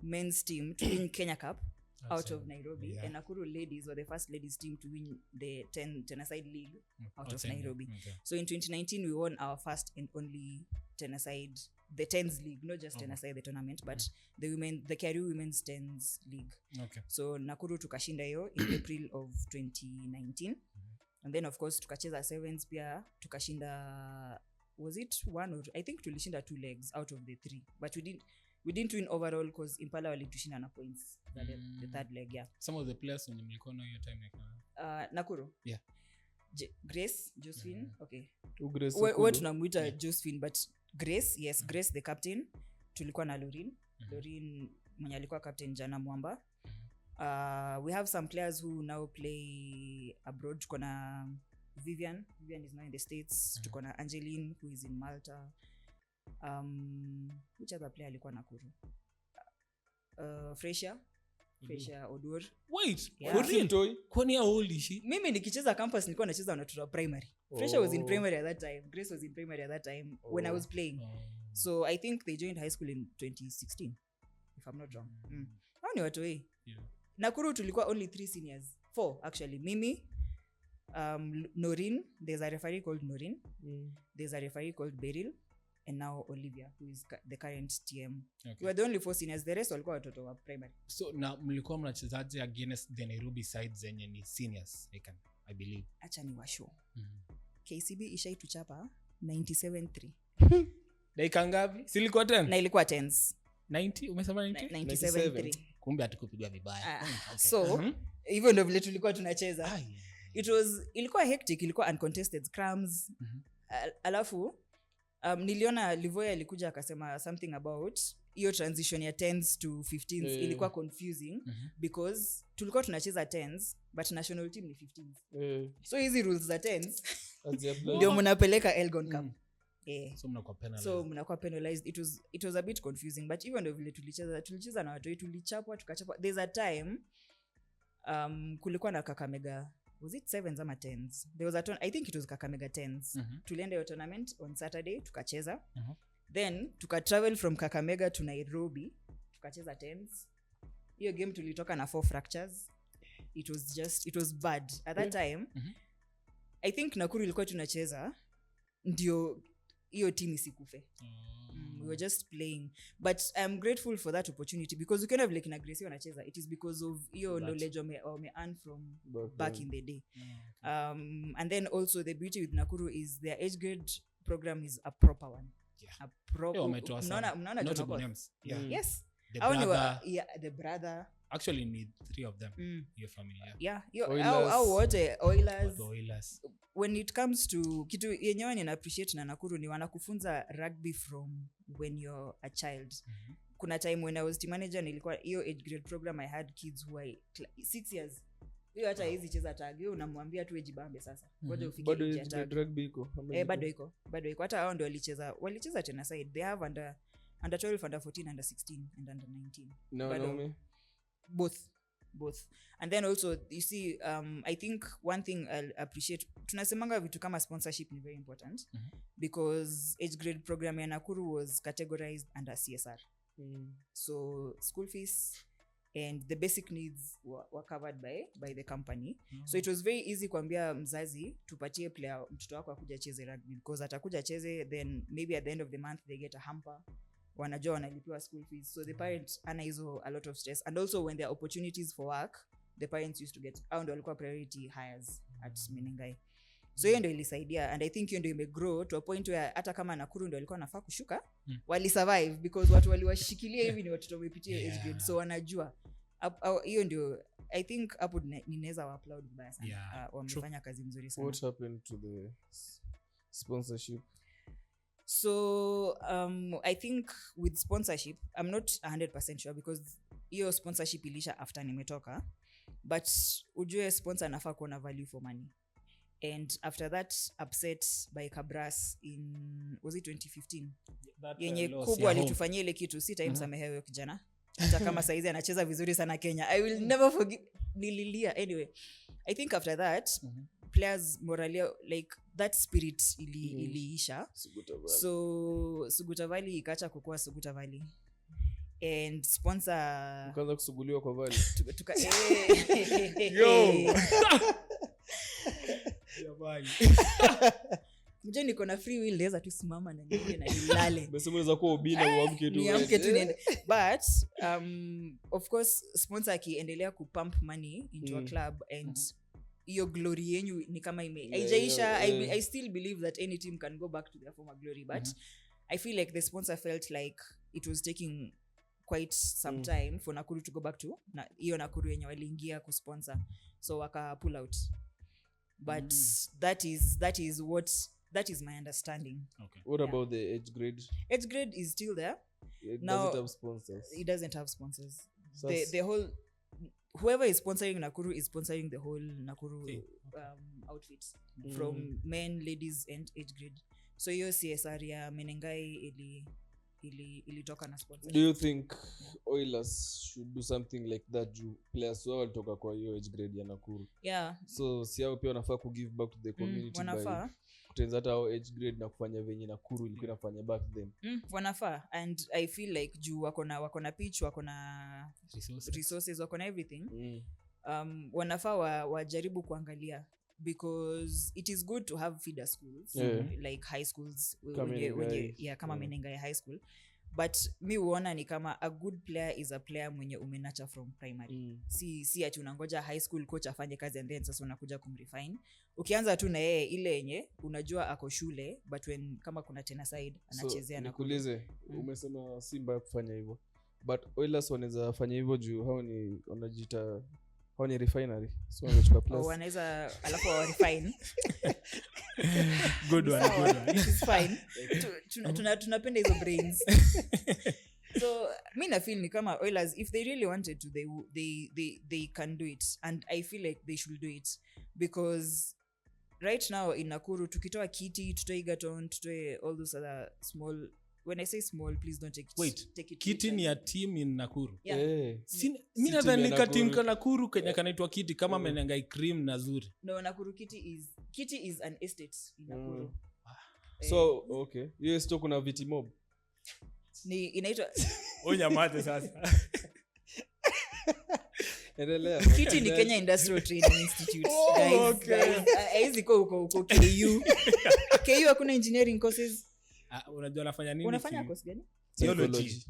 men's team to win Kenya Cup out of Nairobi, yeah. And Nakuru ladies were the first ladies team to win the 10-a-side league out of Nairobi. Okay. So in 2019 we won our first and only 10-a-side, the 10s league, not just 10-a-side the tournament, but the KU women's 10s league. Okay. So Nakuru tukashinda hiyo in April of 2019. And then of course tukacheza 7s pia, tukashinda, was it one or I think tulishinda 2 legs out of the 3, but we didn't win overall because Impala walitushinda na points the third leg. Yeah, some of the players when mlikuwa na hiyo time Nakuru, yeah, Grace, Josephine, okay, wewe tunamuita Josephine, but Grace, yes, Grace the captain. Tulikuwa na Lorin mwenye alikuwa captain jana Mwamba. We have some players who now play abroad. Tuko na Vivian is now in the States. Tuko na Angeline who is in Malta. Which other player alikuwa Nakuru? Fresha Odur. Wait, yeah. Kwani how old is she? Mimi nikicheza campus nilikuwa nacheza na tuta primary. Fresha was in primary at that time. Grace was in primary at that time when I was playing. So I think they joined high school in 2016 if I'm not wrong. Hao ni watu yeah. Nakuru tulikuwa only 3 seniors. 4 actually. Mimi, Norin, there's a referee called Norin. There's a referee called Beryl, and now Olivia, who is the current TM. Okay. We were the only 4 seniors. The rest walikuwa watoto wa primary. So na mlikuwa mnachezaje against the Nairobi side zenye ni seniors? I believe. Acha ni washo. KCB ishaituchapa 97-3. Dakika ngapi? Silikuwa 10? Na ilikuwa 10s. 90 umesema 97-3. Kumbe atukupigwa vibaya. Okay. So even though vile tulikuwa tunacheza, ilikuwa hectic, ilikuwa uncontested scrums. Alafu niliona Livoya alikuja akasema something about hiyo transition ya 10s to 15s ilikuwa confusing because tulikuwa tunacheza 10s but national team ni 15s. So hizi rules za 10s ndio mnapeleka Elgon Cup. So mnakuwa penalized. So mnakuwa penalized. It was a bit confusing, but even though vile tulicheza na watu tulichapwa tukachapwa. There's a time kulikuwa na Kakamega, was it 7s ama 10s? There was I think it was Kakamega 10s. Tulienda your tournament on Saturday tukacheza. Then tukatravel from Kakamega to Nairobi tukacheza 10s. Hiyo game tulitoka na 4 fractures. It was bad at that time. I think Nakuru ilikuwa tunacheza ndio hiyo team isikufe. We were just playing, but I'm grateful for that opportunity because we kind of like in Gracie wanacheza. It is because of your knowledge or me earn from back in the day. And then also the beauty with Nakuru is their age grade program is a proper one. A proper. Mnaona names. Yes. The brother. Actually need 3 of them. Your family. Oilers. When it comes to kitu yenyewe ni appreciate na Nakuru ni wanakufunza rugby from when you're a child. Kuna time when I was team manager nilikuwa hiyo age grade program, I had kids who are 6 years. Hiyo hata hizi cheza tag, hiyo unamwambia tu ejibambe sasa. Ngoja ufike age tag. Rugby iko. Bado iko. Hata hao ndio walicheza tena side. They have under 12, under 14, under 16 and under 19. No. Both. And then also you see I think one thing I'll appreciate, tunasemanga vitu kama sponsorship ni very important because age grade program ya Nakuru was categorized under CSR. So school fees and the basic needs were covered by the company. So it was very easy kuambia mzazi tupatie player mtoto wako akuja cheze rugby because atakuja cheze, then maybe at the end of the month they get a hamper, wanajua wanalipiwa school fees, so the parents ana hizo a lot of stress. And also when there are opportunities for work, the parents used to get ndio walikuwa priority hires at Menengai. So hiyo ndio ilisaidia, and I think hiyo ndio imegrow to a point where hata kama Nakuru ndio walikuwa nafaa kushuka, wali survive because watu waliwashikilia hivi ni watoto wamepitia age grade, so wanajua hiyo ndio I think hapo ninaweza wa applaud baya sana. Wamefanya kazi nzuri sana. What happened to the sponsorship? So I think with sponsorship I'm not 100% sure because hiyo sponsorship ilisha after nimetoka, but ujue sponsor anafaa kuona value for money. And after that upset by Kabras in was it 2015 yenye kubwa alitufanyia ile kitu, si time samehewe kijana hata kama saizi anacheza vizuri sana Kenya. I will never forget, nililia. Anyway, I think after that players morally like that spirit iliisha. So Suguta Valley ikaacha kukua Suguta Valley and sponsor ukaanza kusuguliwa kwa Valley yo mje niko na free will, naweza tu simama na niende na nilale. Basi unaweza kuwa ubina uamke tu. Niamke tu niende. But of course sponsor akiendelea kupump money into a club and hiyo glory yenyu ni kama haijaisha. I still believe that any team can go back to their former glory, but I feel like the sponsor felt like it was taking quite some time for Nakuru to go back to hiyo Nakuru yenye waliingia kusponsor, so waka pull out. But that is my understanding. Okay. What about the age grade? Age grade is still there. Does it have sponsors? It doesn't have sponsors. The whole whoever is sponsoring Nakuru is sponsoring the whole Nakuru outfit from men, ladies and age grade. So hiyo CSR ya Menengai ilitoka na sponsor. Do you think Oilers should do something like that juu players wao walitoka kwa hiyo age grade ya Nakuru? Yeah. So si hao pia wanafaa ku give back to the community wanafaa kutenza hata hao age grade na kufanya venye Nakuru ilikuwa inafanya back then. Wanafaa, and I feel like juu wako na pitch, wako na resources, wako na everything. Wanafaa wajaribu kuangalia because it is good to have feeder schools like high schools kama Menengai high school, but mi uona ni kama a good player is a player mwenye umenacha from primary. Si ati unangoja high school coach afanye kazi and then sasa unakuja kumrefine. Ukianza tu na yeye ile yenye unajua ako shule, but when kama kuna tena side anachezea na nikuulize umesema Simba kufanya hivyo, but Oilers wanaweza fanya hivyo juu hao ni wanajiita hao ni refinery, so wanachukua plus wanaweza alafu wa refine. Good one. It is fine. Tunapenda hizo brains. So mi na feel ni kama Oilers if they really wanted to they can do it, and I feel like they should do it because right now in Nakuru tukitoa Kiti, tutoe Egerton, tutoe all those other small, when I say small please don't take it Kiti ni ya team in Nakuru. Yeah. Mimi nadhani ni team ka Nakuru Kenya kanaitwa Kiti kama Menengai Cream na Zuri. No, Nakuru Kiti is an estate in Nakuru. So okay, hiyo sto kuna viti mob ni inaitwa Onyamate sasa. endelea. Kiti ni Kenya Industrial Training Institute. Guys, hizi huko KU. KU hakuna engineering courses. Unajua nafanya nini? Unafanya course gani? Theology.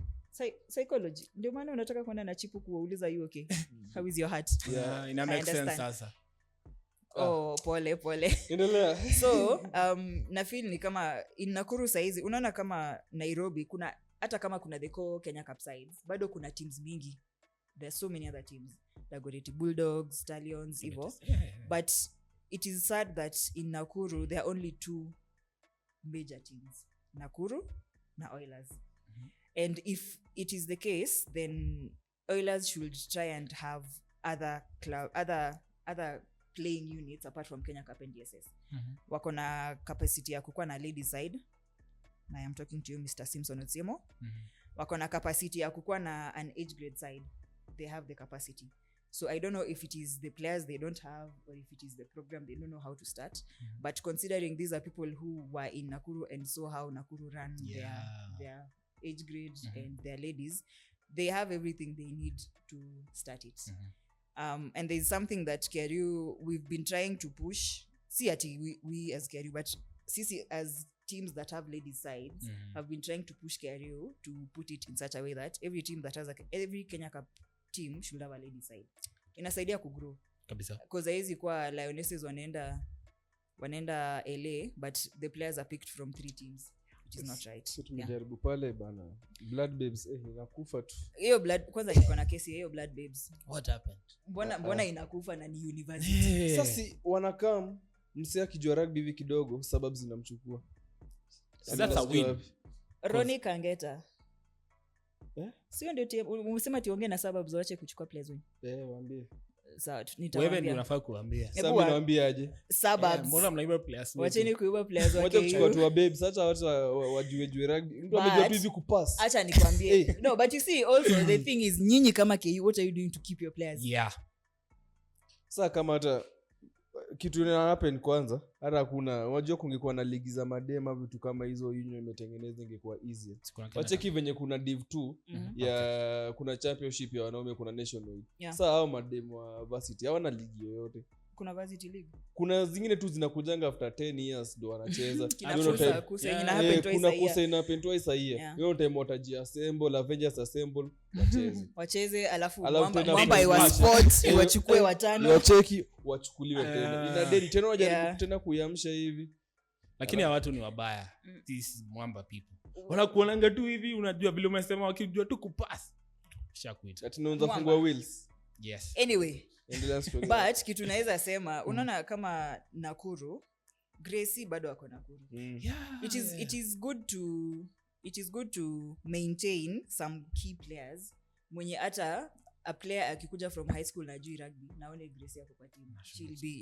Psychology. Ndio maana unataka kwenda na chipu kuwauliza you okay? How is your heart? Yeah, ina make sense sasa. Pole. Endelea. So, na feel ni kama in Nakuru saizi unaona kama Nairobi kuna hata kama kuna the core Kenya Cup sides bado kuna teams mingi. There are so many other teams. Dagoretti Bulldogs, Stallions, Evo. But it is sad that in Nakuru there are only 2 major teams. Nakuru na Oilers. And if it is the case, then Oilers should try and have other playing units apart from Kenya Cup and DSS. Wako na capacity ya kukua na lady side. Na I am talking to you Mr. Simpson Otiemo. Wako na capacity ya kukua na an age grade side. They have the capacity. So I don't know if it is the players they don't have or if it is the program they don't know how to start. But considering these are people who were in Nakuru and saw how Nakuru ran their age grade and their ladies, they have everything they need to start it. And there's something that KRU we've been trying to push. See at we as KRU, but CC as teams that have ladies sides have been trying to push KRU to put it in such a way that every team that has every Kenya Cup team should have a lady side. Inasaidia kugrow kabisa. Because hizi kwa Lionesses wanaenda LA but the players are picked from 3 teams. Which is not right. So tumejaribu pale bana. Blood babes inakufa tu. Hiyo blood kwanza niko na kesi hiyo blood babes. What happened? Mbona inakufa na ni university? Sasa wanakam msea kijua rugby hivi kidogo sababu zinamchukua. That's a win. Ronnie Kangeta. Sio ndio umesema tiongee na sababu waache kuchukua players win. Waambie. Sawa nitawaambia. Wewe ndio unafaa kuambia. Sasa mimi naambia aje? Sababu. Mbona mnaiba players? Wacheni kuiba players wake. Wacha kuchukua tu wa babes, acha watu wajue rugby. Mtu amejua tu hivi kupass. Acha nikwambie. No, but you see also the thing is nyinyi kama KU what are you doing to keep your players? Yeah. Sasa kama hata kitu ina happen kwanza, hata kuna unajua kungekuwa na ligi za madema vitu kama hizo union imetengeneza ingekuwa easier. Wacheki venye kuna div 2 ya kuna championship ya wanaume, kuna national. Sasa hao madema wa varsity hawana ligi yoyote. Kuna varsity league. Kuna zingine tu zinakujanga after 10 years ndio wanacheza. Kuna kusa ina happen twice a year. Hiyo time watajiassemble, Avengers assemble, wacheze alafu Mwamba wa sports wachukue watano. Wacheki wachukuliwe tena. Ina deni tena wajaribu tena kuiamsha hivi. Lakini watu ni wabaya. These Mwamba people. Wanakuonanga tu hivi unajua vile umesema wakijua tu kupass. Shakuita. Ati naanza fungua wheels. Yes. Anyway. But kitu naweza sema unaona kama Nakuru Gracie bado wako Nakuru. It is good to maintain some key players mwenye hata a player akikuja from high school na juu rugby naone Gracie yako kwa team.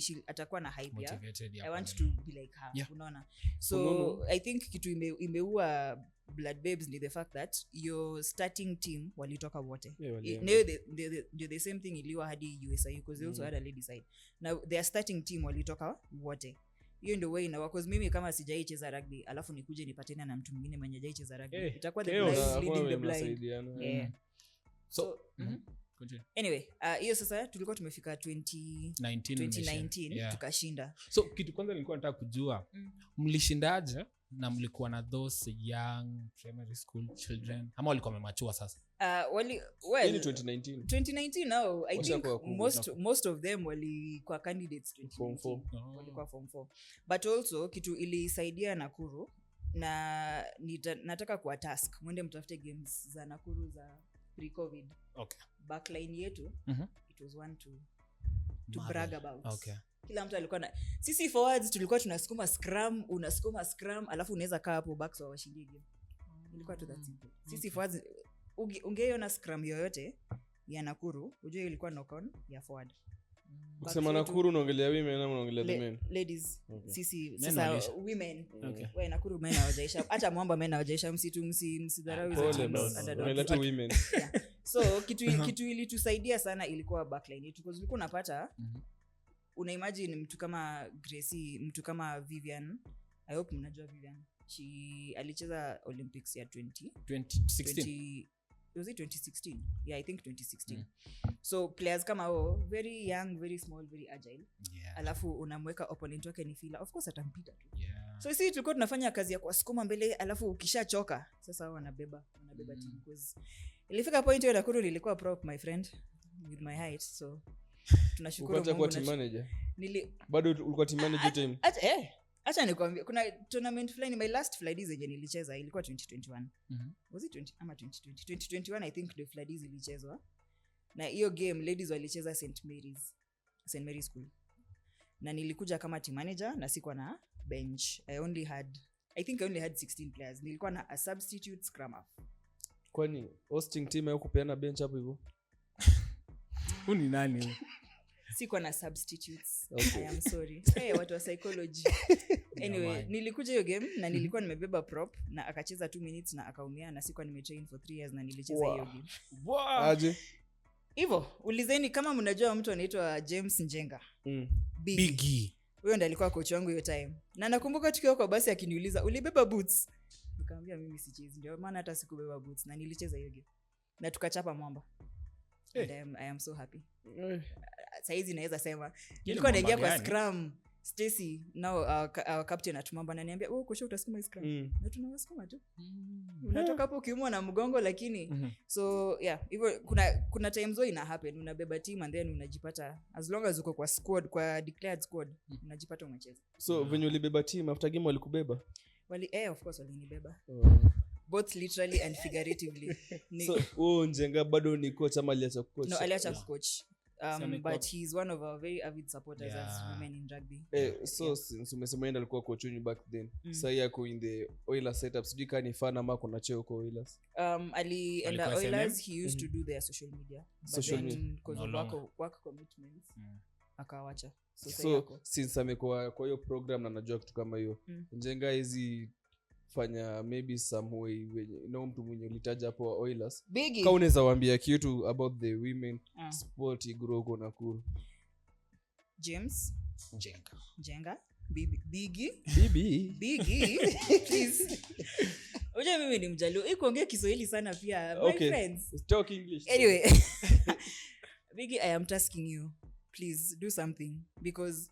She'll atakuwa na hype ya. I want to be like her. Unaona. So I think kitu imeua blood babes ni the fact that your starting team walitoka wote. The same thing iliwa hadi USIU because they also had a lady side. Now their starting team walitoka wote. Hiyo ndio way na because mimi kama sijaicheza rugby alafu nikuje nipatane na mtu mwingine mwenye hajaicheza rugby itakuwa the blind leading the blind. So anyway hiyo sasa tulikuwa tumefika 2019 tukashinda. So kitu kwanza nilikuwa nataka kujua mlishindaje na mlikuwa na those young primary school children ama walikuwa wamemachua sasa? Well 2019 now I think most of them walikuwa candidates 2019 walikuwa form 4 but also kitu ilisaidia Nakuru na nataka kuwa task mwende mtafute games za Nakuru za pre-covid. Okay. Backline yetu it was one to brag about. Okay. Kila mtu alikuwa na sisi forwards tulikuwa tunasukuma scrum alafu unaweza kaa hapo backs wa washindi game. Ilikuwa tu that simple. Sisi forwards ungeona scrum yoyote ya Nakuru unajua ilikuwa knock on ya forward. Ukisema Nakuru unaongelea women ama unaongelea the men? Ladies. Sisi Men sasa walisha. women. Okay. Wewe Nakuru men hawajaisha. Hata Mwamba men hawajaisha, msidharau hizo Pole teams, bro. underdog. Unaongelea tu women. Yeah. So kitu ilitusaidia sana ilikuwa backline yetu, because ulikuwa unapata una imagine mtu kama Gracie, mtu kama Vivian. I hope mnajua Vivian. She alicheza Olympics ya 2016. Was it 2016? Yeah, I think 2016. So players kama very young, very small, very agile. Yeah. Alafu unamweka opponent wake ni fila, of course atampita tu. Yeah. So sisi tulikuwa tunafanya kazi ya kuwasukuma mbele, alafu ukishachoka sasa wanabeba team, because ilifika point hiyo Nakuru nilikuwa prop, my friend, with my height. So tunashukuru Mungu. Ukata kwa team manager. Bado ulikuwa team manager time. Acha nikwambie, kuna tournament fulani, my last Fridays zenye nilicheza ilikuwa 2021. Was it 20 ama 2020? 2021 I think the Fridays ilichezwa. Na hiyo game ladies walicheza St Mary's School. Na nilikuja kama team manager na sikuwa na bench. I only had 16 players. Nilikuwa na a substitute scrum half. Kwani hosting team yako kupeana bench hapo hivyo? Ni nani? Sikuwa na substitutes. Okay. I am sorry. Watu wa psychology. Anyway, nilikuja hiyo game na nilikuwa nimebeba prop na akacheza 2 minutes na akaumia, na sikuwa nimetrain for 3 years na nilicheza hiyo game. Aje. Hivyo, ulizeni kama mnajua mtu anaitwa James Njenga. Biggie. Huyo ndiye alikuwa coach wangu hiyo time. Na nakumbuka tukiwa kwa basi akiniuliza, "Ulibeba boots?" Nikamwambia mimi sichezi. Ndio maana hata sikubeba boots na nilicheza hiyo game. Na tukachapa Mwamba. And I am so happy. Saizi naweza sema nilikuwa naingia kwa scrum, Stacy now our captain at Mwamba ananiambia kocha utasukuma scrum, na tunawasukuma tu. Unatoka hapo ukiumwa na mgongo, lakini so yeah, hivyo kuna times where ina happen, unabeba team and then unajipata as long as uko kwa squad, kwa declared squad, unajipata umecheza. So when you libeba team after game walikubeba? Of course walinibeba. Both literally and figuratively. So Njenga bado ni coach ama aliacha coach? No, aliacha coach. But he's one of our very avid supporters as women in rugby. So since umesema yeye alikuwa coach wenu back then, sasa yako in the Oilers setup, sijui kama ni fan ama kuna cheo kwa Oilers? Ali Oilers, he used to do their social media, but then because of work commitments akawacha. So since amekuwa kwa hiyo program na najua kitu kama hiyo, Njenga hizi fanya maybe some way mtu mwenye ulitaja hapo Oilers, kama unaweza waambia kitu about the women sport igro Nakuru? James Njenga Biggie please. Oje mimi ni Mjaluo, ikuongea Kiswahili sana pia, my friends talk English anyway. Biggie, I am tasking you, please do something, because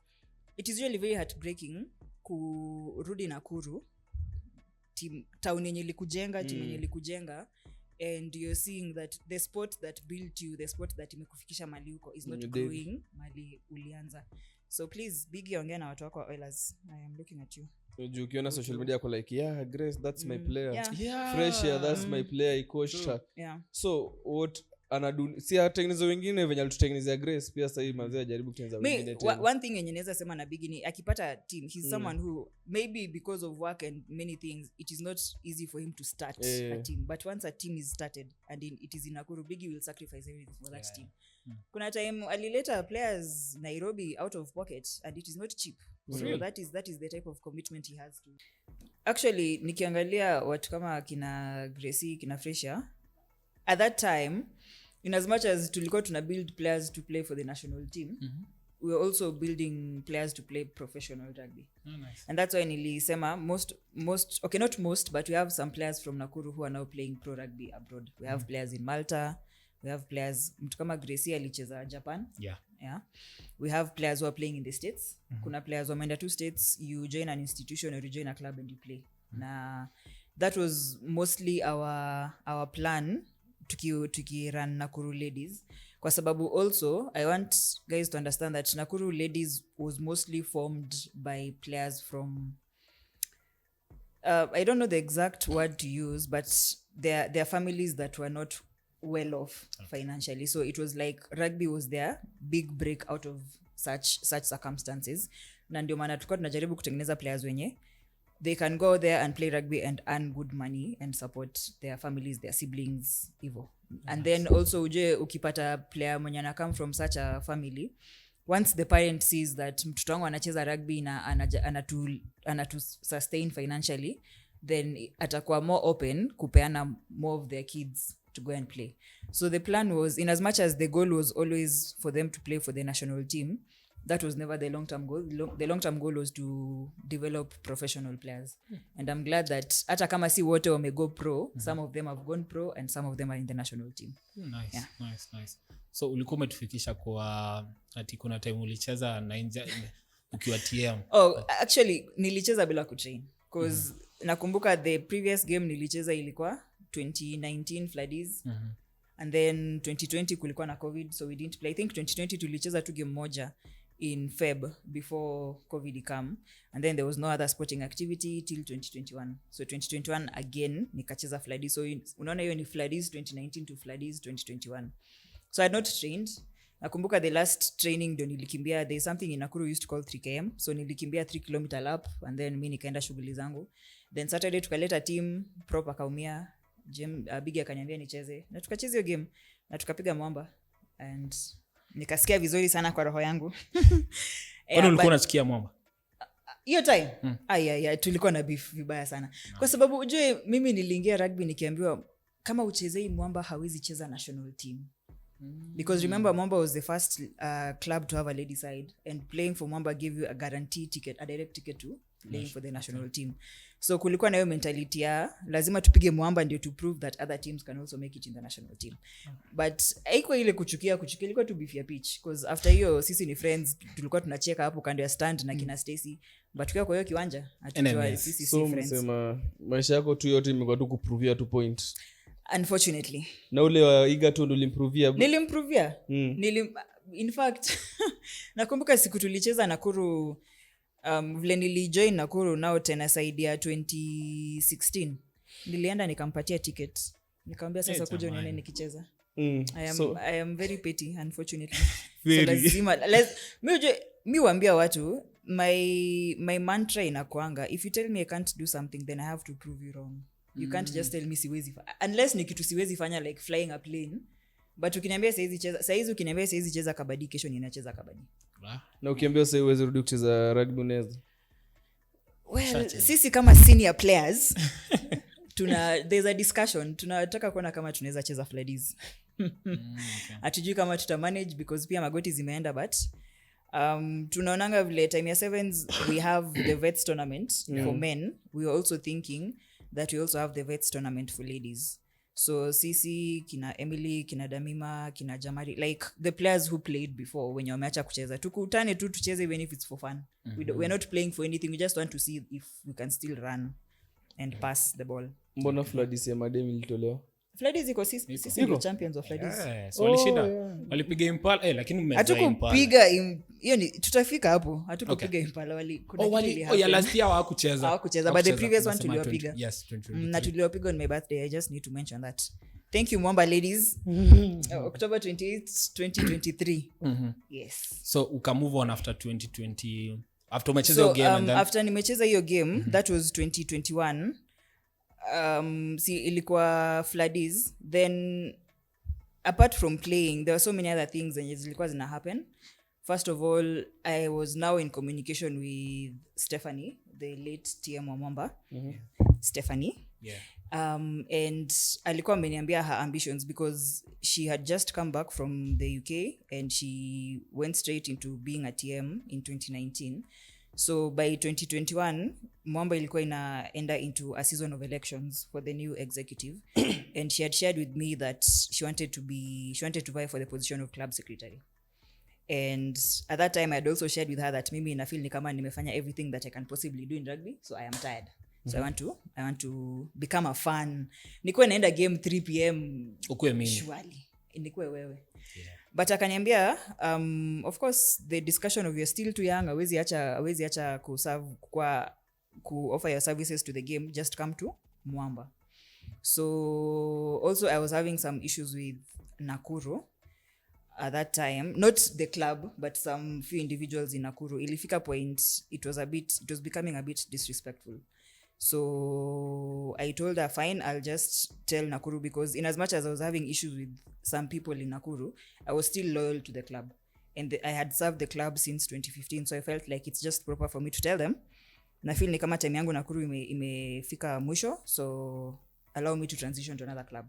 it is really very heartbreaking kurudi Nakuru, town yenye likujenga, team yenye likujenga, and you're seeing that the sport that built you, the sport that imekufikisha mali huko is not growing mali ulianza. So please Biggie, ongea na watu wako wa Oilers. I am looking at you. So ukiona social media kwa like, Grace, that's my player. Fresh here, that's my player, coach. So what anadu, si atengeneza wengine venye alitutengenezea Grace, pia sasa hivi mazee ajaribu kutengeneza wengine tena. One thing yenye naweza sema na Biggie ni akipata team, he's someone who maybe because of work and many things it is not easy for him to start a team, but once a team is started and it is in Nakuru, Biggie will sacrifice everything for that team. Kuna time alileta players Nairobi out of pocket and it is not cheap. So that is the type of commitment he has to. Actually nikiangalia watu kama kina Gracie, kina Fresha, at that time, in as much as tulikuwa tuna build players to play for the national team, we were also building players to play professional rugby. Nice. And that's why nilisema most okay, not most, but we have some players from Nakuru who are now playing pro rugby abroad. We have players in Malta, we have players, mtu kama Gracie alicheza Japan. Yeah. We have players who are playing in the States. Kuna players wameenda 2 states, you join an institution or you join a club and you play. Na that was mostly our plan tuki run Nakuru ladies, kwa sababu also I want guys to understand that Nakuru ladies was mostly formed by players from I don't know the exact word to use, but their families that were not well off financially, so it was like rugby was their big break out of such circumstances, na ndio maana tulikuwa tunajaribu kutengeneza players wenye they can go there and play rugby and earn good money and support their families, their siblings, hivyo. And then also uje ukipata player mwenye ana come from such a family, once the parent sees that mtoto wangu anacheza rugby na anatu sustain financially, then atakuwa more open kupeana more of their kids to go and play. So the plan was, in as much as the goal was always for them to play for the national team, that was never the long-term goal. The long-term goal was to develop professional players. And I'm glad that hata kama si wote wamego pro, some of them have gone pro and some of them are in the national team. Nice. So ulikuwa umetufikisha kwa ati kuna time ulicheza na ukiwa TM. Actually nilicheza bila kutrain because nakumbuka the previous game nilicheza ilikuwa 2019 Floodies. And then 2020 kulikuwa na COVID, so we didn't play. I think 2020 tulicheza tu game moja in Feb before COVID come, and then there was no other sporting activity till 2021. So 2021 again nikacheza Floodies. So unaona hiyo ni Floodies 2019 to Floodies 2021. So I had not trained. Nakumbuka the last training ndio nilikimbia, there's something in Nakuru used to call 3km, so nilikimbia 3 km lap and then mimi nikaenda shughuli zangu. Then Saturday tukaleta team, prop akaumia, Bigi akaniambia nicheze na tukacheza hiyo game na tukapiga Mwamba and nikasikia vizuri sana kwa roho yangu. Kwani ulikuwa unasikia Mwamba hiyo time? Tulikuwa na beef vibaya sana. Kwa sababu ujue mimi niliingia rugby nikiambiwa kama uchezei Mwamba hawezi cheza national team. Because remember Mwamba was the first club to have a lady side, and playing for Mwamba gave you a guarantee ticket, a direct ticket to playing for the national team. So kulikuwa na hiyo mentality ya lazima tupige Mwamba ndio to prove that other teams can also make it in the national team. But haikuwa ile kuchukia ilikuwa to beef ya pitch, because after hiyo sisi ni friends, tulikuwa tunacheka hapo kando ya stand na kina Stacy, but kwa hiyo kiwanja hatujua sisi si friends. So msema maisha yako tu yote imekuwa tu kuprovia 2 points. Unfortunately. Na ule wa Egerton ulimprovia? Nilimprovia. In fact nakumbuka siku tulicheza Nakuru, vile nilijoin Nakuru nao tena side ya 2016 nilienda nikampatia ticket, nikamwambia sasa kuja unione nikicheza. I am very petty, unfortunately. So lazima mi waambia watu my mantra inakuanga, if you tell me I can't do something then I have to prove you wrong. You can't just tell me siwezi unless ni kitu siwezi fanya like flying a plane. But ukiniambia saizi ukiniambia saizi cheza kabadi, kesho ninacheza kabadi. Na ukiambia sasa uweze rudi kucheza rugby unaweza? Well, sisi kama senior players there's a discussion, tunataka kuona kama tunaweza cheza Floodies. Hatujui kama tuta manage because pia magoti zimeenda, but tunaonanga vile time ya 7s we have the vets tournament for men. We are also thinking that we also have the vets tournament for ladies. So sisi kina Emily, kina Damima, kina Jamari, like the players who played before when wameacha kucheza, tukutane tu tucheze even if it's for fun. We're not playing for anything, we just want to see if we can still run and pass the ball. Mbona Floodies ya madem ilitolewa? Floodies iko sisi ndio champions of Floodies. So walishinda. Walipiga Impala lakini mmetoa Impala. Hatukupiga hiyo ni tutafika hapo. Hatukupiga Impala ya last year hawakucheza. But the previous one tuliwapiga. Yes, 2023. Na tuliwapiga on my birthday. I just need to mention that. Thank you Mwamba ladies. October 28, 2023. Yes. So uka move on after 2020, after umecheza hiyo game and then after nimecheza hiyo game, that was 2021. Ilikuwa Floodies. Then apart from playing, there were so many other things that zilikuwa zina happen. First of all, I was now in communication with Stephanie, the late TM wa Mwamba. Stephanie. Yeah. And alikuwa ameniambia her ambitions because she had just come back from the UK and she went straight into being a TM in 2019. So by 2021, Mwamba ilikuwa inaenda into a season of elections for the new executive. And she had shared with me that she wanted to vie for the position of club secretary. And at that time, I had also shared with her that mimi nafeel ni kama nimefanya everything that I can possibly do in rugby, so I am tired. So I want to become a fan. Nikuwe naenda game 3 p.m. Ukue mimi. Surely. Nikuwe wewe. But akaniambia, of course, the discussion of you're still too young, hawezi acha offer your services to the game, just come to Mwamba. So also I was having some issues with Nakuru at that time, not the club, but some few individuals in Nakuru. Ilifika point, it was becoming a bit disrespectful. So I told her, fine, I'll just tell Nakuru, because in as much as I was having issues with some people in Nakuru, I was still loyal to the club. and I had served the club since 2015, so I felt like it's just proper for me to tell them na feel ni kama time yangu Nakuru imefika mwisho, so allow me to transition to another club.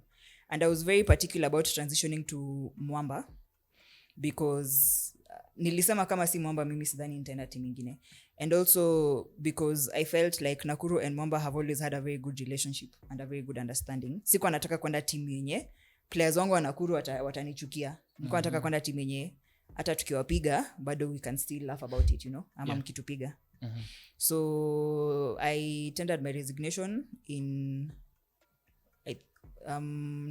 And I was very particular about transitioning to Mwamba because nilisema kama si Mwamba mimi sidhani nitaenda team nyingine, and also because I felt like Nakuru and Mwamba have always had a very good relationship and a very good understanding. Sikuwa nataka kwenda team yenye players wangu wa Nakuru watanichukia. Nilikuwa nataka kwenda team yenye hata tukiwapiga bado we can still laugh about it, ama mkitupiga. So I tendered my resignation in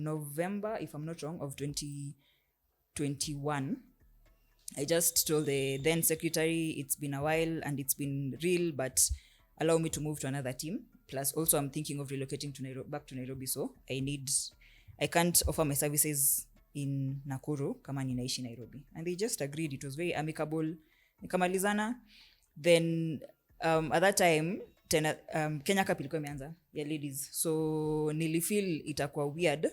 November, if I'm not wrong, of 2021. I just told the then secretary, it's been a while and it's been real, but allow me to move to another team. Plus also I'm thinking of relocating to back to Nairobi, so I can't offer my services in Nakuru kama ninaishi Nairobi. And they just agreed. It was very amicable. Nikamalizana. Then at that time Kenya Cup ilikuwa imeanza ya ladies, so nilifeel itakuwa weird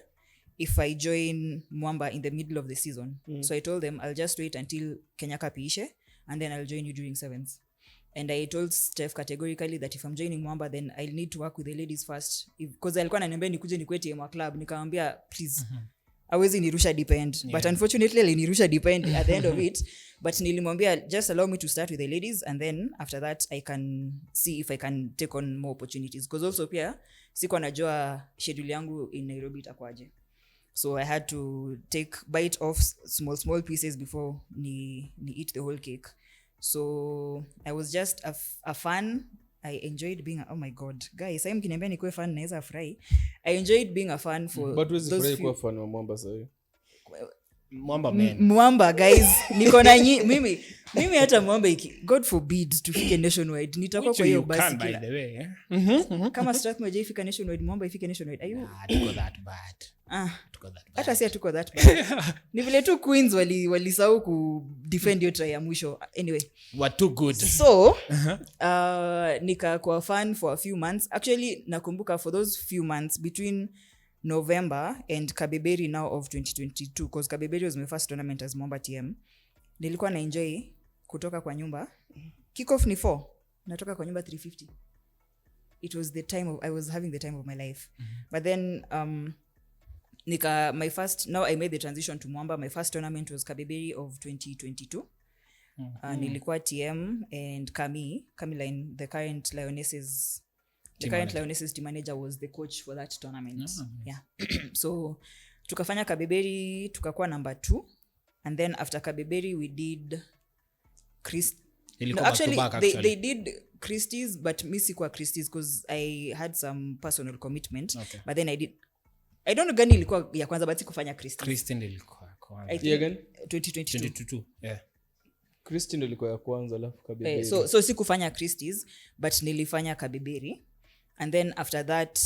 if I join Mwamba in the middle of the season. So I told them I'll just wait until Kenya Cup ishe and then I'll join you during sevens. And I told Steph categorically that if I'm joining Mwamba, then I'll need to work with the ladies first, because alikuwa ananiambia nikuje nikwete mwa club. Nikamwambia please, hawezi nirusha deep end. But unfortunately alinirusha deep end at the end of it. But nilimwambia just allow me to start with the ladies, and then after that I can see if I can take on more opportunities, because also pia sikuwa najua schedule yangu in Nairobi itakuwaje. So I had to bite off small pieces before ni eat the whole cake. So I was just a fan. I enjoyed being oh my god guys, I'm kiniambia nikuwe fan naweza fry. I enjoyed being a fan for but was those few... fan wa Mwamba sasa. Mwamba guys, niko na mimi hata Mwamba god forbid tufike nationwide, nitakuwa kwa hiyo basi by the way kama Strathmore ifika nationwide, Mwamba ifike nationwide. Are you tuko that bad? Hata si tuko that bad. Ni vile tu Queens walisahau ku defend your try ya mwisho. Anyway, were too good. So nikakuwa fan for a few months. Actually nakumbuka for those few months between November and Kabeberi now of 2022, because Kabeberi was my first tournament as Mwamba TM. Nilikuwa na enjoy kutoka kwa nyumba. Kickoff ni 4. Natoka kwa nyumba 3:50. It was I was having the time of my life. But then now I made the transition to Mwamba. My first tournament was Kabeberi of 2022. Nilikuwa TM, and Cameline, the current Lionesses team manager, was the coach for that tournament. Yeah. So tukafanya Kabeberi, tukakuwa number 2, and then after Kabeberi we did they did Christie's, but me sikuwa Christie's because I had some personal commitment. Okay. But then I don't know gani ilikuwa ya kwanza, but sikufanya Christie's ilikuwa kwanza. 2022. Yeah. Christie's ilikuwa ya kwanza alafu Kabeberi. So sikufanya Christie's, but nilifanya Kabeberi. And then after that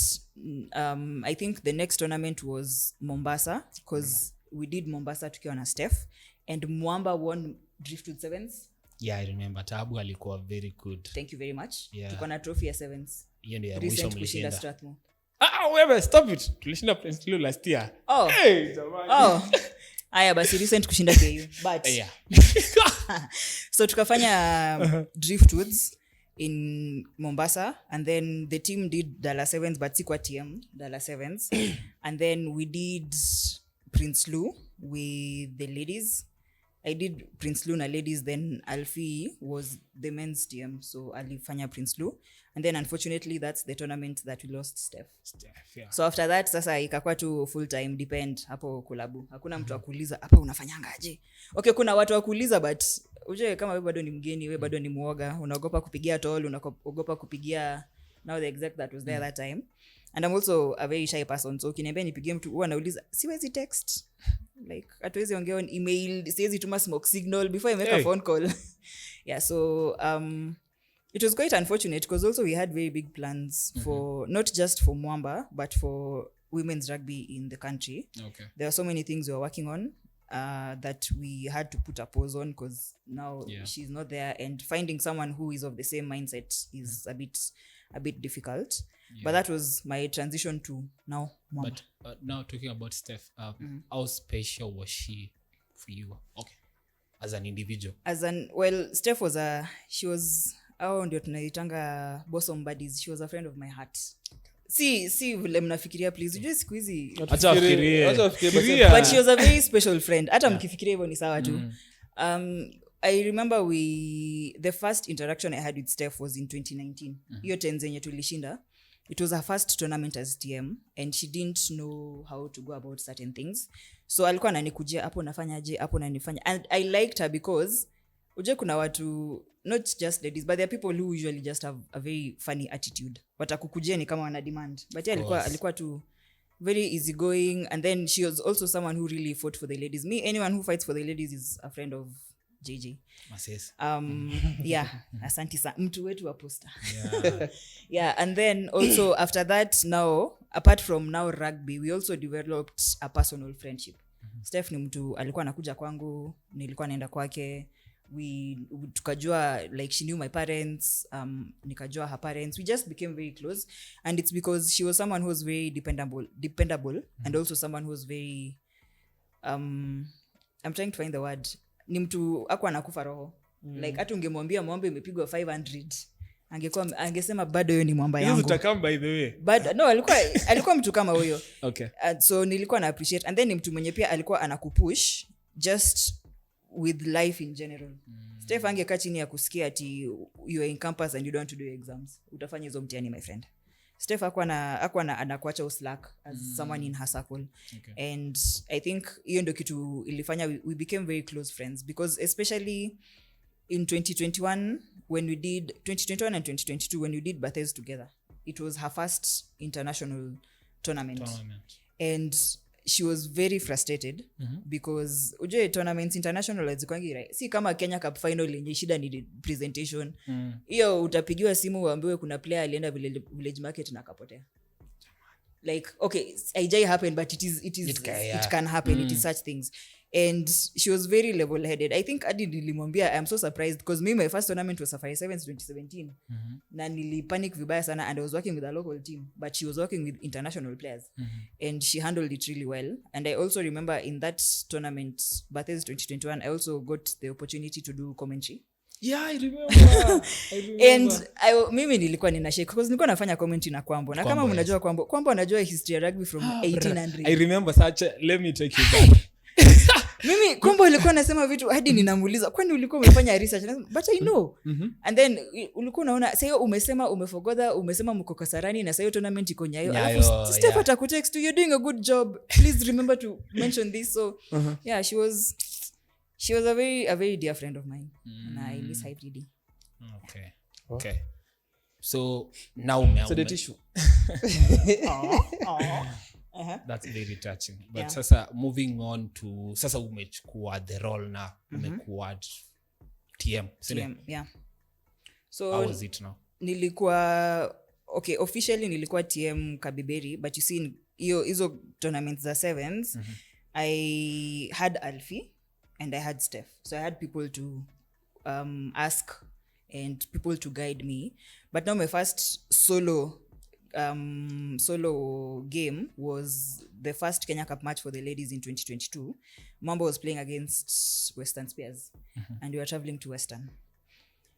I think the next tournament was Mombasa, because we did Mombasa tukiwa na Steph, and Mwamba won Driftwood Sevens. Yeah, I remember. Tabu alikuwa very good. Thank you very much. Yeah. Tuko na trophy ya Sevens. Hiyo ndio ya mwisho mlishinda Strathmore. Wewe stop it. Tulishinda Prince Lu last year. Hey, jamani. Aya basi recent kushinda KU. But yeah. So tukafanya Driftwoods in Mombasa, and then the team did Dala Sevens, but sikwa TM Dala Sevens. And then we did Prince Lu with the ladies. I did Prince Lu na ladies, then Alfie was the men's team, so alifanya Prince Lu. And then unfortunately that's the tournament that we lost Steph. Yeah. So after that sasa ikakuwa tu full time depend hapo KULABU. Hakuna mtu akuuliza hapa unafanyanga aje. Okay, kuna watu wakuuliza, but uje kama wewe bado ni mgeni, wewe bado ni muoga, unaogopa kupigia toll, unaogopa kupigia now the exec that was there that time. And I'm also a very shy person, so ukiniambia nipigie mtu huwa nauliza siwezi text, like hatuwezi ongea on email, siwezi tuma smoke signal before I make a phone call. Yeah, so it was quite unfortunate because also we had very big plans for not just for Mwamba but for women's rugby in the country. Okay. There are so many things we were working on that we had to put a pause on because now she's not there, and finding someone who is of the same mindset is a bit difficult. Yeah. But that was my transition to now Mwamba. But now talking about Steph, how special was she for you? Okay. as an individual? Well, Steph was she was ndio tunaitanga bosom buddies. She was a friend of my heart. Si vile mnafikiria, please ujue siku hizi Acha fikirie. but she was a very special friend. Hata mkifikiria hivyo ni sawa tu. I remember the first interaction I had with Steph was in 2019. Hiyo tenze yenye tulishinda. It was her first tournament as TM and she didn't know how to go about certain things. So alikuwa ananikujia hapo nafanyaje, hapo nanifanya. And I liked her because uje kuna watu, not just ladies, but there are people who usually just have a very funny attitude. Watakukujia ni kama wana demand. But yeah, alikuwa tu very easygoing. And then she was also someone who really fought for the ladies. Me, anyone who fights for the ladies is a friend of JJ. Yeah, asante sana mtu wetu wa poster. Yeah, and then also after that, now apart from now rugby, we also developed a personal friendship. Steph ni mtu alikuwa anakuja kwangu, nilikuwa naenda kwake. Tukajua, like she knew my parents, nikajua her parents. We just became very close, and it's because she was someone who was very dependable and also someone who was very I'm trying to find the word. Ni mtu hakuwa anakufa roho. Like hata ungemwambia Mwamba imepigwa 500 angesema bado hiyo ni Mwamba yangu. Utakam by the way. But no, alikuwa mtu kama huyo. Okay. So nilikuwa na appreciate, and then ni mtu mwenye pia alikuwa anakupush just with life in general. Steph angekaa chini ya kusikia ati you are in campus and you don't want to do exams. Utafanya hizo mtihani, my friend. Steph hakuwa anakuacha uslack as someone in her circle. Okay. And I think hiyo ndio kitu ilifanya we became very close friends, because especially in 2021 and 2022 when we did Bathurst together, it was her first international tournament. And she was very frustrated because uje tournaments international azikwangi right. Si kama Kenya Cup final yenye shida ni presentation. Hiyo utapigiwa simu uambiwe kuna player alienda village market na akapotea. Like okay, it happen, but it can happen. It is such things. And she was very level headed. I think Adi nilimwambia I'm so surprised because my first tournament was Safari Sevens 2017. Na nilipanic vibaya sana, and I was working with a local team, but she was working with international players. And she handled it really well. And I also remember in that tournament, Bathurst 2021, I also got the opportunity to do commentary. Yeah, I remember. And mimi nilikuwa ninashake because nilikuwa nafanya commentary na Kwambo. Na kama mnajua Kwambo anajua history ya rugby from 1800. I remember such let me take you back. Mimi Kwambo alikuwa anasema vitu hadi ninamuuliza kwani ulikuwa umefanya research, but I know. And then ulikuwa unaona sasa umesema umefogodha, umesema mko Kasarani na sasa tournament iko Nyayo. Alafu Steph atakutext you're doing a good job, please remember to mention this. So yeah, she was a very dear friend of mine. And I miss her really. Okay. So now so the tissue. That's very touching. But sasa moving on to sasa umechukua the role na umekuwa TM. Yeah. So how was it now? Officially nilikuwa TM Kabiberi, but you see hizo tournaments za sevens, I had Alfie and I had Steph. So I had people to ask and people to guide me. But now my first solo game was the first Kenya Cup match for the ladies in 2022. Mwamba was playing against Western Spears, and we were traveling to Western.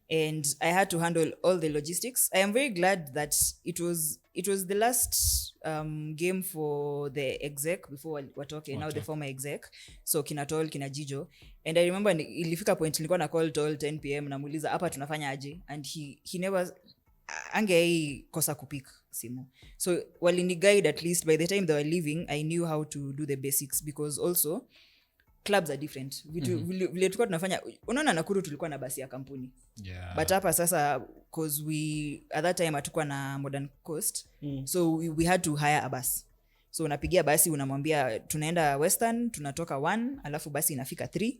And I had to handle all the logistics. I am very glad that it was the last game for the exec before watoke, now the former exec. So kina Tol, kina Jijo. And I remember ilifika point nilikuwa na call Tol 10 PM namuuliza hapa tunafanya aje, and he never angei kosa kupik simu. So walini guide, at least by the time they were leaving I knew how to do the basics, because also clubs are different. Vile tulikuwa tunafanya, unaona Nakuru tulikuwa na basi ya kampuni. But hapa sasa cause we at that time hatukuwa na Modern Coast, so we had to hire a bus. So unapigia basi unamwambia tunaenda Western, tunatoka 1 alafu basi inafika 3.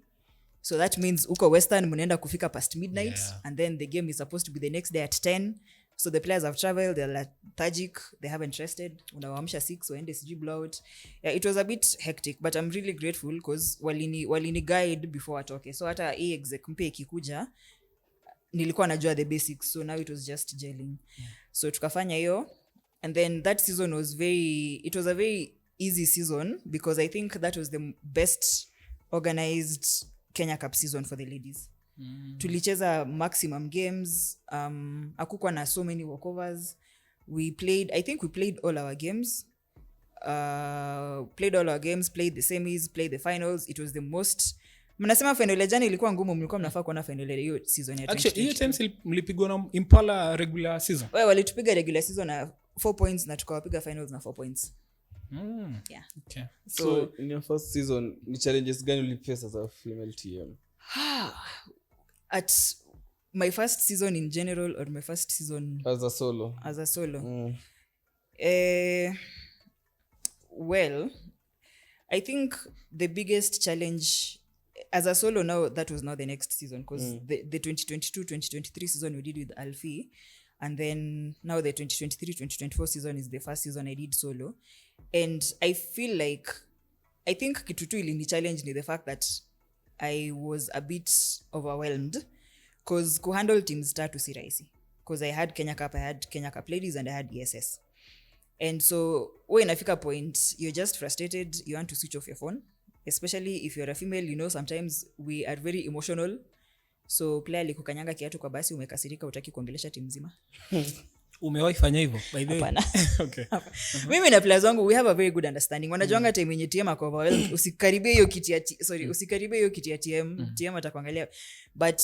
So that means uko Western mnaenda kufika past midnight, and then the game is supposed to be the next day at 10. So the players have traveled, they're lethargic, they haven't rested. Unawaamsha 6 waende siji blowout. Yeah, it was a bit hectic, but I'm really grateful because walini guide before atoke. So hata hii exec mpya ikikuja nilikuwa najua the basics, so now it was just gelling. So tukafanya hiyo, and then that season was it was a very easy season because I think that was the best organized Kenya Cup season for the ladies. Tulicheza maximum games, akukwa na so many walkovers. I think we played all our games. Played the semis, played the finals. It was the most. Mnasema final ya jana ilikuwa ngumu, mlikuwa mnafaa kuona final ya hiyo season ya 2020. Actually, hiyo times mlipigwa na Impala regular season. Wao walitupiga regular season na 4 points na tukawapiga finals na 4 points. Yeah. Okay. So in your first season, ni challenges gani uliface as a female TM? At my first season in general or my first season As a solo? Well, I think the biggest challenge as a solo now, that was now the next season, because the 2022-2023 season we did with Alfie, and then now the 2023-2024 season is the first season I did solo. And I feel like, I think kitu tu ilini challenge ni the fact that I was a bit overwhelmed, because kuhandle teams tatu si rahisi, because I had Kenya Cup ladies, and I had ESS. And so when I fika point, you're just frustrated, you want to switch off your phone, especially if you're a female. You know, sometimes we are very emotional, so player likukanyanga kiatu kwa basi umekasirika, utaki kuongelesha timu nzima. Umewahi fanya hivyo by the way? Hapana. Okay. Mimi na players wangu we have a very good understanding. Wanajuanga time yenye TM ako overwhelmed, usikaribie hiyo kiti ya usikaribie hiyo kiti ya TM atakuangalia. But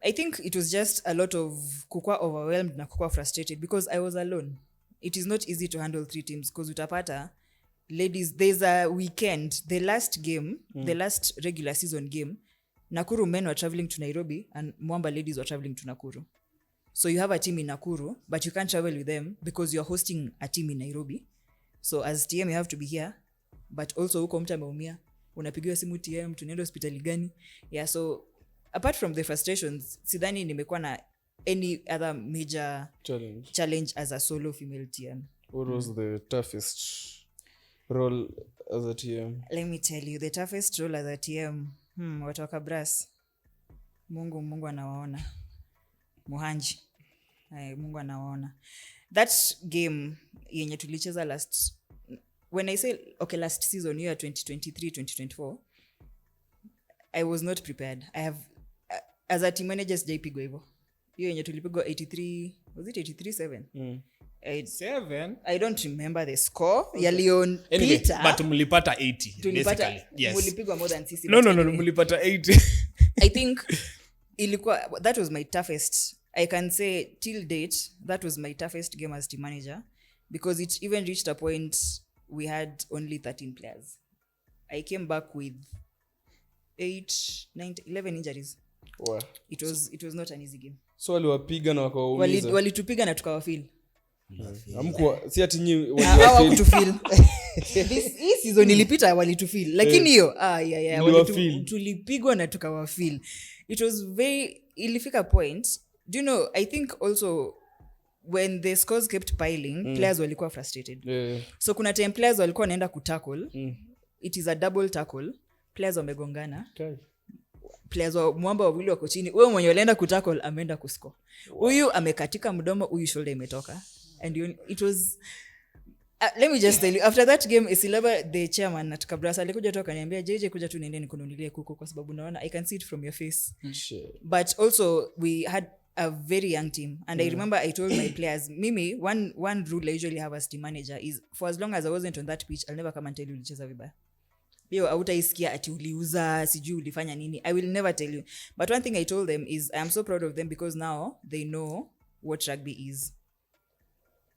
I think it was just a lot of kukua overwhelmed na kukua frustrated, because I was alone. It is not easy to handle 3 teams, because utapata ladies, there's a weekend, the last game, the last regular season game, Nakuru men were traveling to Nairobi and Mwamba ladies were traveling to Nakuru. So you have a team in Nakuru, but you can't travel with them because you're hosting a team in Nairobi. So as TM you have to be here, but also huko mtu ameumia, unapigiwa simu TM, tunaenda hospitali gani? Yeah, so apart from the frustrations, sidhani nimekuwa na any other major challenge as a solo female TM. What was the toughest role as a TM? Let me tell you, the toughest role as a TM, watoka brass. Mungu anawaona. Muhanji. Mungu anawaona. That game yenye tulicheza when I say last season, year 2023-2024, I was not prepared. I have as a team manager sijapigwa hivyo. Hiyo yenye tulipigwa 83, was it 83-7? 7? I don't remember the score. Yalion Anyway, Peter. but mlipata 80 basically. Yes. Mulipigwa more than sisi. No, mlipata 80. I think that was my toughest. I can say till date that was my toughest game as team manager, because it even reached a point we had only 13 players. I came back with 8, 9, 11 injuries. Wow. It was not an easy game. So waliwapiga na wakawaumiza. Walitupiga na tukawafeel. Amkuwa si ati nyinyi hawakutufeel. Hii season ilipita walitufeel. Lakini hiyo tulipigwa na tukawafeel. It was very ilifika point. Do you know, I think also when the scores kept piling, players walikuwa frustrated. Yeah. So kuna time players walikuwa wanaenda kutackle. It is a double tackle. Players wamegongana. Okay. Players wa Mwamba wawili wako chini. Huyo mwenye alienda kutackle ameenda kuscore. Huyu amekatika mdomo, huyu shoulder imetoka. And it was let me just tell you, after that game Isilaba the chairman at Kabrasa alikuja toka niambia JJ kuja tu niende nikununulie kuku kwa sababu naona I can see it from your face. Shit. But also we had a very young team, and I remember I told my players, Mimi, one rule I usually have as team manager is, for as long as I wasn't on that pitch, I'll never come and tell you ulicheza vibaya. Hiyo hautaisikia ati uliuza sijui ulifanya nini. I will never tell you. But one thing I told them is I am so proud of them because now they know what rugby is.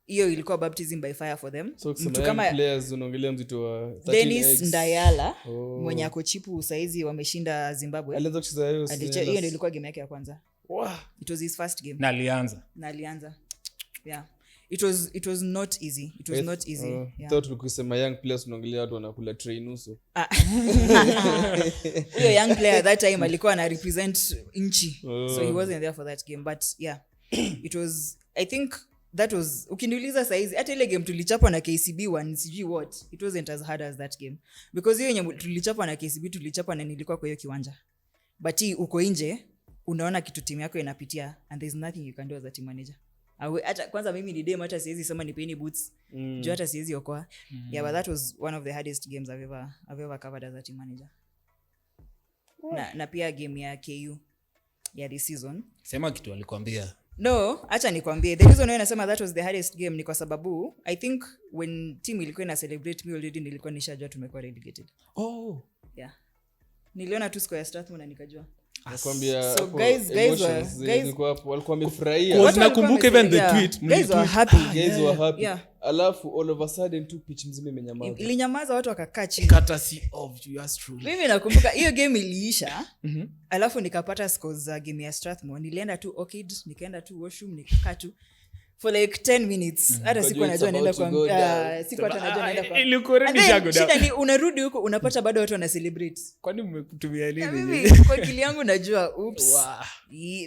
Hiyo ilikuwa baptism by fire for them. So kama players unaongelea mzito wa 13x. Dennis Ndayala mwenye ako chipu saizi wameshinda Zimbabwe. Alianza kucheza hiyo. Hiyo ndio ilikuwa game yake ya kwanza. Wow. It was his first game. Na alianza. Yeah. It was not easy. Yeah. Thought ukisema young players unaongelea watu wanakula train uso. Huyo young player that time alikuwa ana represent nchi. So he wasn't there for that game, but yeah. It was, I think that was, ukiniuliza saizi hata ile game tulichapwa na KCB 1 sijui what, it wasn't as hard as that game, because hiyo yenye tulichapwa na KCB tulichapwa na nilikuwa kwa hiyo kiwanja, but uko nje unaona kitu timu yako inapitia and there's nothing you can do as a team manager. Hata kwanza mimi ni dem, hata siwezi sema nipeni boots juu hata siwezi okoa. Yeah, but that was one of the hardest games I've ever covered as a team manager. na pia game ya KU ya this season. Sema kitu alikwambia. No, acha nikwambie. The reason why nasema that was the hardest game ni kwa sababu I think when team ilikuwa ina celebrate me already nilikuwa nishajua tumekuwa relegated. Yeah. Niliona tu score ya Strathmore na nikajua. Nakwambia So guys nilikuwa hapo walikuwa wamefurahia. Nakumbuka even the tweet. Guys were happy. Guys were happy. Yeah. Alafu all of a sudden tu pitch mzima imenyamaza. Ilinyamaza, watu wakakaa chini. Courtesy of yours truly. Mimi nakumbuka hiyo game iliisha. Alafu nikapata scores za game ya Strathmore. Nilienda tu Orchid, nikaenda tu washroom, nikakaa tu for like 10 minutes. Hata sikuwa najua naenda kwa sikuwa hata najua naenda kwa. Ilikuwa ready jago down. Shida ni unarudi huko unapata bado watu wana celebrate. Kwani mmekutumia nini? Mimi kwa akili yangu najua oops.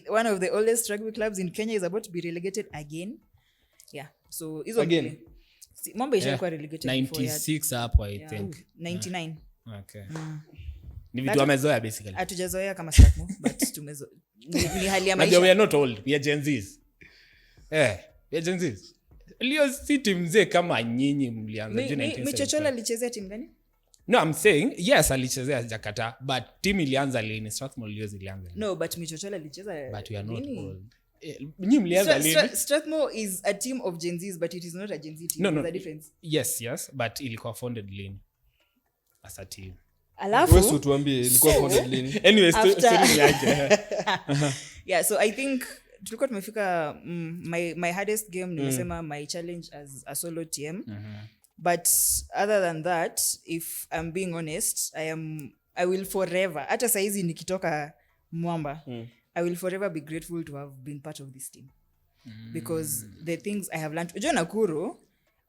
One of the oldest rugby clubs in Kenya is about to be relegated again. Yeah. So hizo again. Mwamba ishakuwa relegated 96 hapo I think. 99. Okay. Ni vitu wamezoea basically. Hatujazoea kama Strathmore but tumezoea. Ni hali ya maisha. We are not old. We are Gen Zs. We are Gen Zs. Leo si timu mzee kama nyinyi mlianza 1970. Michochola alichezea timu gani? No, I'm saying yes alichezea Jakarta but team ilianza lini? Strathmore ilianza. No, but Michochola alicheza. But we are not old. Nyinyi mlianza lini? Strathmore is a team of Gen Zs but it is not a Gen Z team. No. There's a difference. Yes, but ilikuwa founded lini as a team. Alafu wewe tuambie ilikuwa founded lini? Anyway, story yake. Yeah, so I think tulikuwa tumefika my hardest game nimesema my challenge as a solo team. But other than that, if I'm being honest, I will forever, hata saizi nikitoka Mwamba, I will forever be grateful to have been part of this team. Because the things I have learned, unajua Nakuru,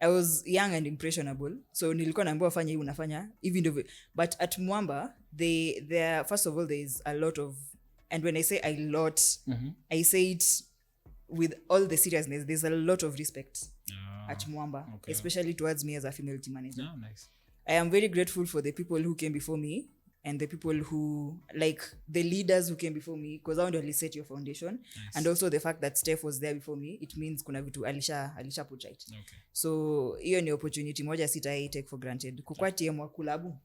I was young and impressionable, so nilikuwa naambiwa fanya hii unafanya even though, but at Mwamba there first of all there is a lot of, and when I say a lot, I say it with all the seriousness, there's a lot of respect at Mwamba, okay. Especially towards me as a female team manager. Oh, nice. I am very grateful for the people who came before me and the people who, like the leaders who came before me, because I only set your foundation. Nice. And also the fact that Steph was there before me, it means kuna vitu alisha put right. Okay. So hiyo ni opportunity moja sitai take for granted. Kukua TM wa KULABU.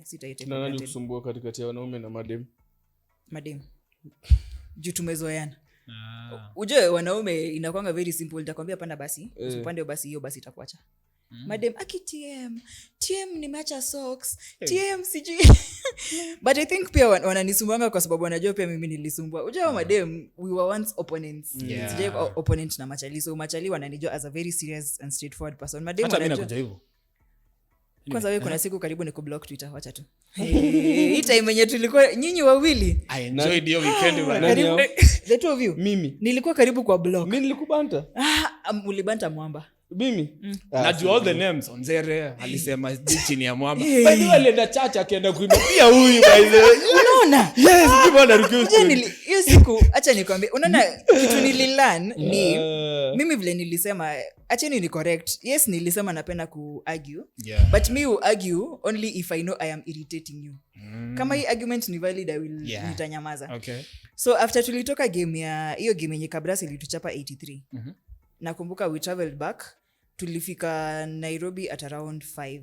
Sitai take for granted. Nani kusumbua katikati ya wanaume na madem? Juu tumezoeana. Ujue wanaume inakuanga very simple, nitakwambia panda basi, upande basi hiyo basi itakuacha. Madam aki TM nimeacha socks, TM sijui. But I think pia wananisumbanga kwa sababu wanajua pia mimi nilisumbua. Ujue madam we were once opponents. Sijui opponent na Machali, so Machali wananijua as a very serious and straightforward person. Madam wanajua hivyo. Kwanza wewe kuna siku karibu nikublock Twitter, wacha tu. Hii time yenye tulikuwa nyinyi wawili. I enjoyed your weekend karibu, the two of you. Mimi nilikuwa karibu kwa block. Mimi nilikubanta. Ulibanta Mwamba. Mimi najua all the names Onzere alisema chini ya Mwamba. By the way alienda chacha akaenda kuimba pia huyu by the way. Unaona? Yes, bwana request. Hiyo siku acha nikwambie. Unaona kitu nililearn ni mimi vile nilisema acheni ni correct. Yes, nilisema napenda ku-argue. Yeah. But me will argue only if I know I am irritating you. Kama hii argument ni valid, I will nitanyamaza. Okay. So after tulitoka game ya hiyo game yenye Kabrasi ilituchapa 83. Nakumbuka we traveled back. Tulifika Nairobi at around 5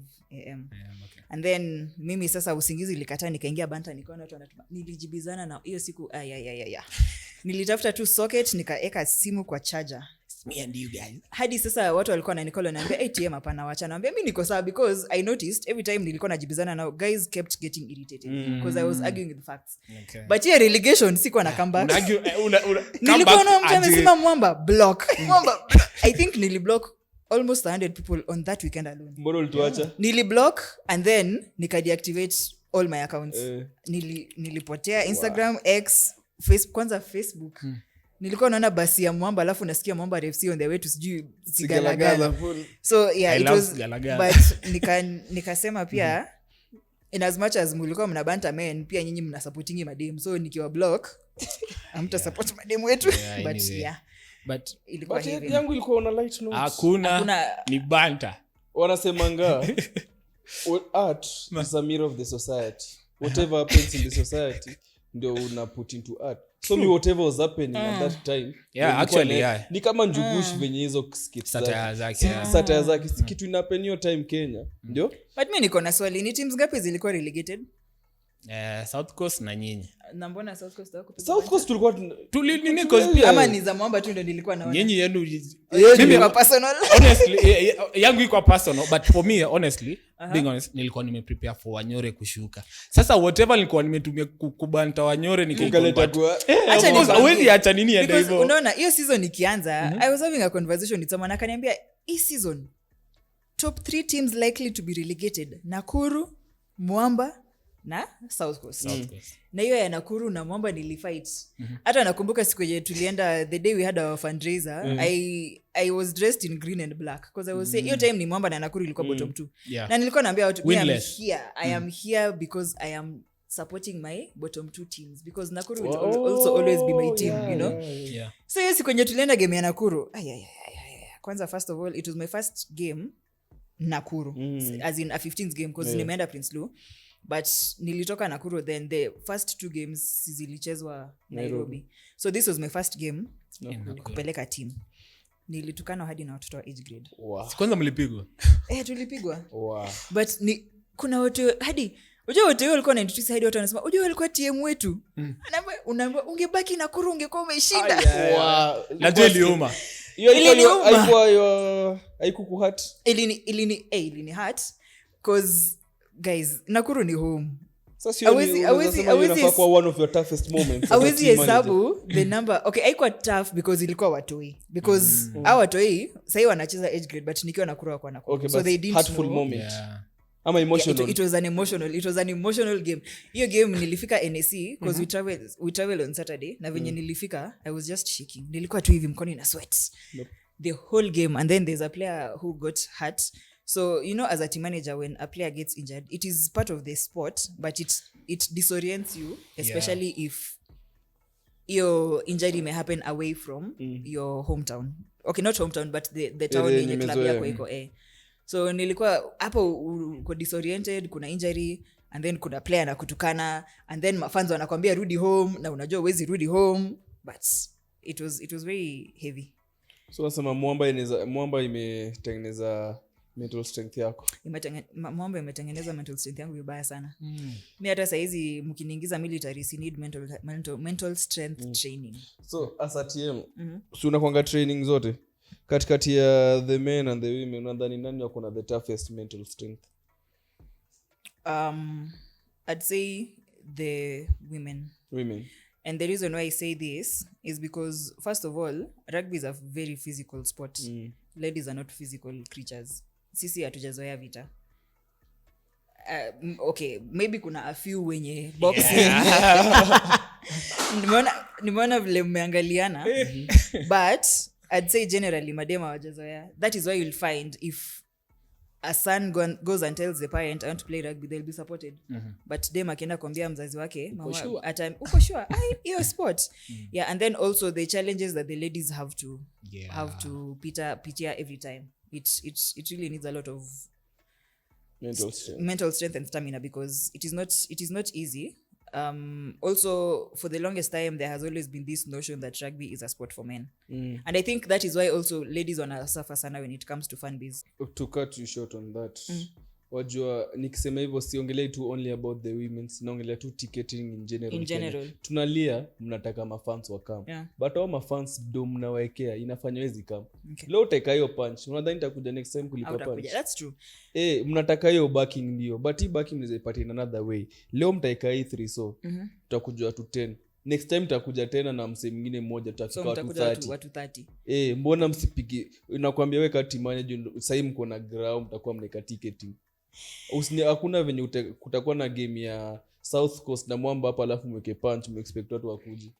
am. Okay. And then mimi sasa usingizi ilikataa, nikaingia banta, nikaona watu wanatuma. Nilijibizana na hiyo siku nilitafuta tu socket, nikaeka simu kwa charger. Me and you guys. Hadi sasa watu walikuwa wananicoll naambia ATM hapana, wacha. Naambia mimi niko sawa, because I noticed every time nilikuwa najibizana na guys kept getting irritated because I was arguing with facts. Okay. But here relegation sikuwa na comeback. Nilikuwa na mtu amesema Mwamba block. Mwamba I think niliblock almost 100 people on that weekend alone. Mbona ulituacha? Niliblock and then nika-deactivate all my accounts. Nilipotea Instagram, X, Facebook, kwanza Facebook. Nilikuwa naona basi ya Mwamba alafu nasikia Mwamba FC on the way to sijui Sigalagala. So yeah, it was Galagala. But nikasema pia in as much as mlikuwa mnabanta men, pia nyinyi mnasupportingi madem. So nikiwa block amta support madem wetu. But anyway. Yeah. But ilikuwa hivi. Yangu ilikuwa on a light note. Hakuna ni banta. Wanasemanga art is a mirror of the society. Whatever happens in the society ndio una put into art. So me whatever was happening at that time, actually ni kama njugush venye hizo skits satire zake kitu inapenyo time Kenya ndio. But mimi niko na swali, ni teams ngapi zilikuwa relegated? South Coast na nyinyi. Na mbona South Coast hawakupiga? South Coast tulikuwa Nini Ama ni za Mwamba tu ndio nilikuwa naona. nyinyi yenu Mimi kwa personal. honestly yangu iko personal but for me honestly being honest nilikuwa nimeprepare for Wanyore kushuka. Sasa whatever nilikuwa nimetumia kubanta Wanyore nikaleta kwa hawezi acha nini ende Because hivyo. unaona hiyo season ikianza I was having a conversation with someone akaniambia hii season top 3 teams likely to be relegated: Nakuru, Mwamba na South Coast. Na hiyo ya Nakuru na Mwamba nilifight. Hata nakumbuka siku yenye tulienda the day we had our fundraiser, I was dressed in green and black because I was saying hiyo time ni Mwamba na Nakuru ilikuwa bottom 2. Yeah. Na nilikuwa naambia watu I am here because I am supporting my bottom 2 teams because Nakuru will also always be my team, you know. Yeah. So hiyo siku yenye tulienda game ya Nakuru. Kwanza first of all it was my first game Nakuru, as in a 15th game because nimeenda Prince Lu. But nilitoka Nakuru, then the first 2 games zilichezwa Nairobi. So this was my first game kupeleka team. Nilitukana hadi na watoto wa age grade. Wow. Kwanza mlipigwa? Tulipigwa. Wow. But kuna watu hadi unajua watu walikuwa wanaintroduce hadi watu wanasema unajua walikuwa TM wetu. Unaambia ungebaki Nakuru ungekuwa umeshinda. Wow. Najua iliuma. Haikukuhat. Ilini hurt cause guys Nakuru ni home. Sasa kwa one of your toughest moments. Awezi hesabu the number. Okay, haikuwa tough because ilikuwa watoi. Because hao watoi sasa wanacheza age grade but nikiwa Nakuru kwa Nakuru. Okay, so they didn't hurtful know. moment. Yeah. Ama emotional. It was an emotional game. Hiyo game nilifika NSC because we travel on Saturday na venye nilifika I was just shaking. Nilikuwa tu hivi mkono ina sweat. Nope. The whole game, and then there's a player who got hurt. So you know, as a team manager, when a player gets injured, it is part of the sport, but it disorients you, especially if your injury may happen away from your hometown. Okay, not hometown, but the town yenye club yako iko So nilikuwa hapo uko disoriented, kuna injury, and then kuna player na kutukana, and then fans wanakuambia rudi home na unajua huwezi rudi home, but it was very heavy. So nasema Mwamba imetengeneza mental strength yako. Mwamba imetengeneza mental strength yangu vibaya sana. Mimi hata saa hizi mkiniingiza military si need mental strength training. So as a TM, so unakwanga training zote katikati ya the men and the women, unadhani nani wako na the toughest mental strength? I'd say the women. And the reason why I say this is because, first of all, rugby is a very physical sport. Ladies are not physical creatures. Sisi hatujazoea vita. Okay, maybe kuna a few wenye boxing. Nimeona vile mmeangaliana. But I'd say generally madema hawajazoea. That is why you'll find if a son goes and tells the parent I want to play rugby, they'll be supported. But dem akienda kuambia mzazi wake uko sure hiyo sport. Yeah, and then also the challenges that the ladies have to pitia every time. It really needs a lot of mental strength and stamina because it is not easy. Also for the longest time there has always been this notion that rugby is a sport for men. And I think that is why also ladies wana suffer sana when it comes to fan base. To cut you short on that, wajua nikisema hivyo siongelei tu only about the women, naongelea tu ticketing in general. Tunalia mnataka mafans wakam, but all mafans do mnawaekea inafanya wezi kam. Leo utaka hiyo punch, unadhani nitakuja next time kulipa punch? That's true. Mnataka hiyo backing ndio, but hii backing mnaweza ipata in another way. Leo mtaika hii 3 so tutakuja to 10. Next time tutakuja tena na mse mwingine mmoja tutafika watu 30. Mbona msipige? Nakwambia weka team manager sasa mko na ground mtakuwa mneka ticketing. Hakuna venye kutakuwa na game ya South Coast na Mwamba hapa alafu mweke punch expect watu wakuje.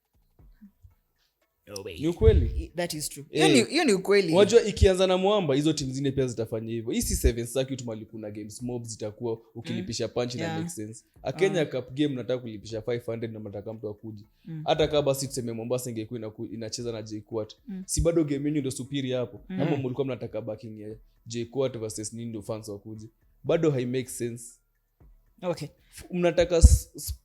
Ni ukweli? That is true. Hiyo ni ukweli. Wajua ikianza na Mwamba hizo timu zingine pia zitafanya hivyo. Hii si 7 circuit mali kuna games mob zitakuwa ukilipisha punch na make sense. A Kenya Cup game nataka kulipisha 500 na nataka mtu akuje. Hata kama basi tuseme Mombasa ingekuwa inacheza na JKUAT. Si bado game yenu ndio superior hapo. Ama mlikuwa mnataka backing ya JKUAT versus nini fans wakuje. Bado hai make sense. Okay. Mnataka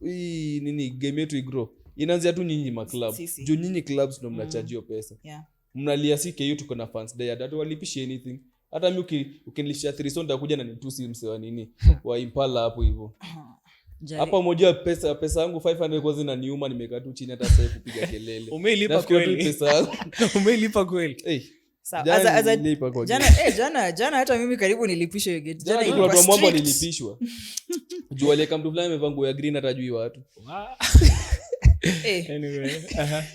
nini game yetu igrow. Inaanzia tu nyinyi ma club. Juu nyinyi clubs ndio mnachajio pesa. Mnalia si KU tuko na fans day hata walipishi anything. Hata mimi ukinilishia 3 sonda kuja na ni 2 sims wa nini wa Impala hapo hivyo. hapa moja pesa yangu 500 kwa zina niuma nimekaa tu chini hata sasa kupiga kelele Umeilipa kweli pesa yangu umeilipa kweli jana hata mimi karibu nilipishwa hiyo gate jana ilikuwa kwa Mwamba nilipishwa juu aleka mtu fulani amevaa nguo ya green hata jui watu anyway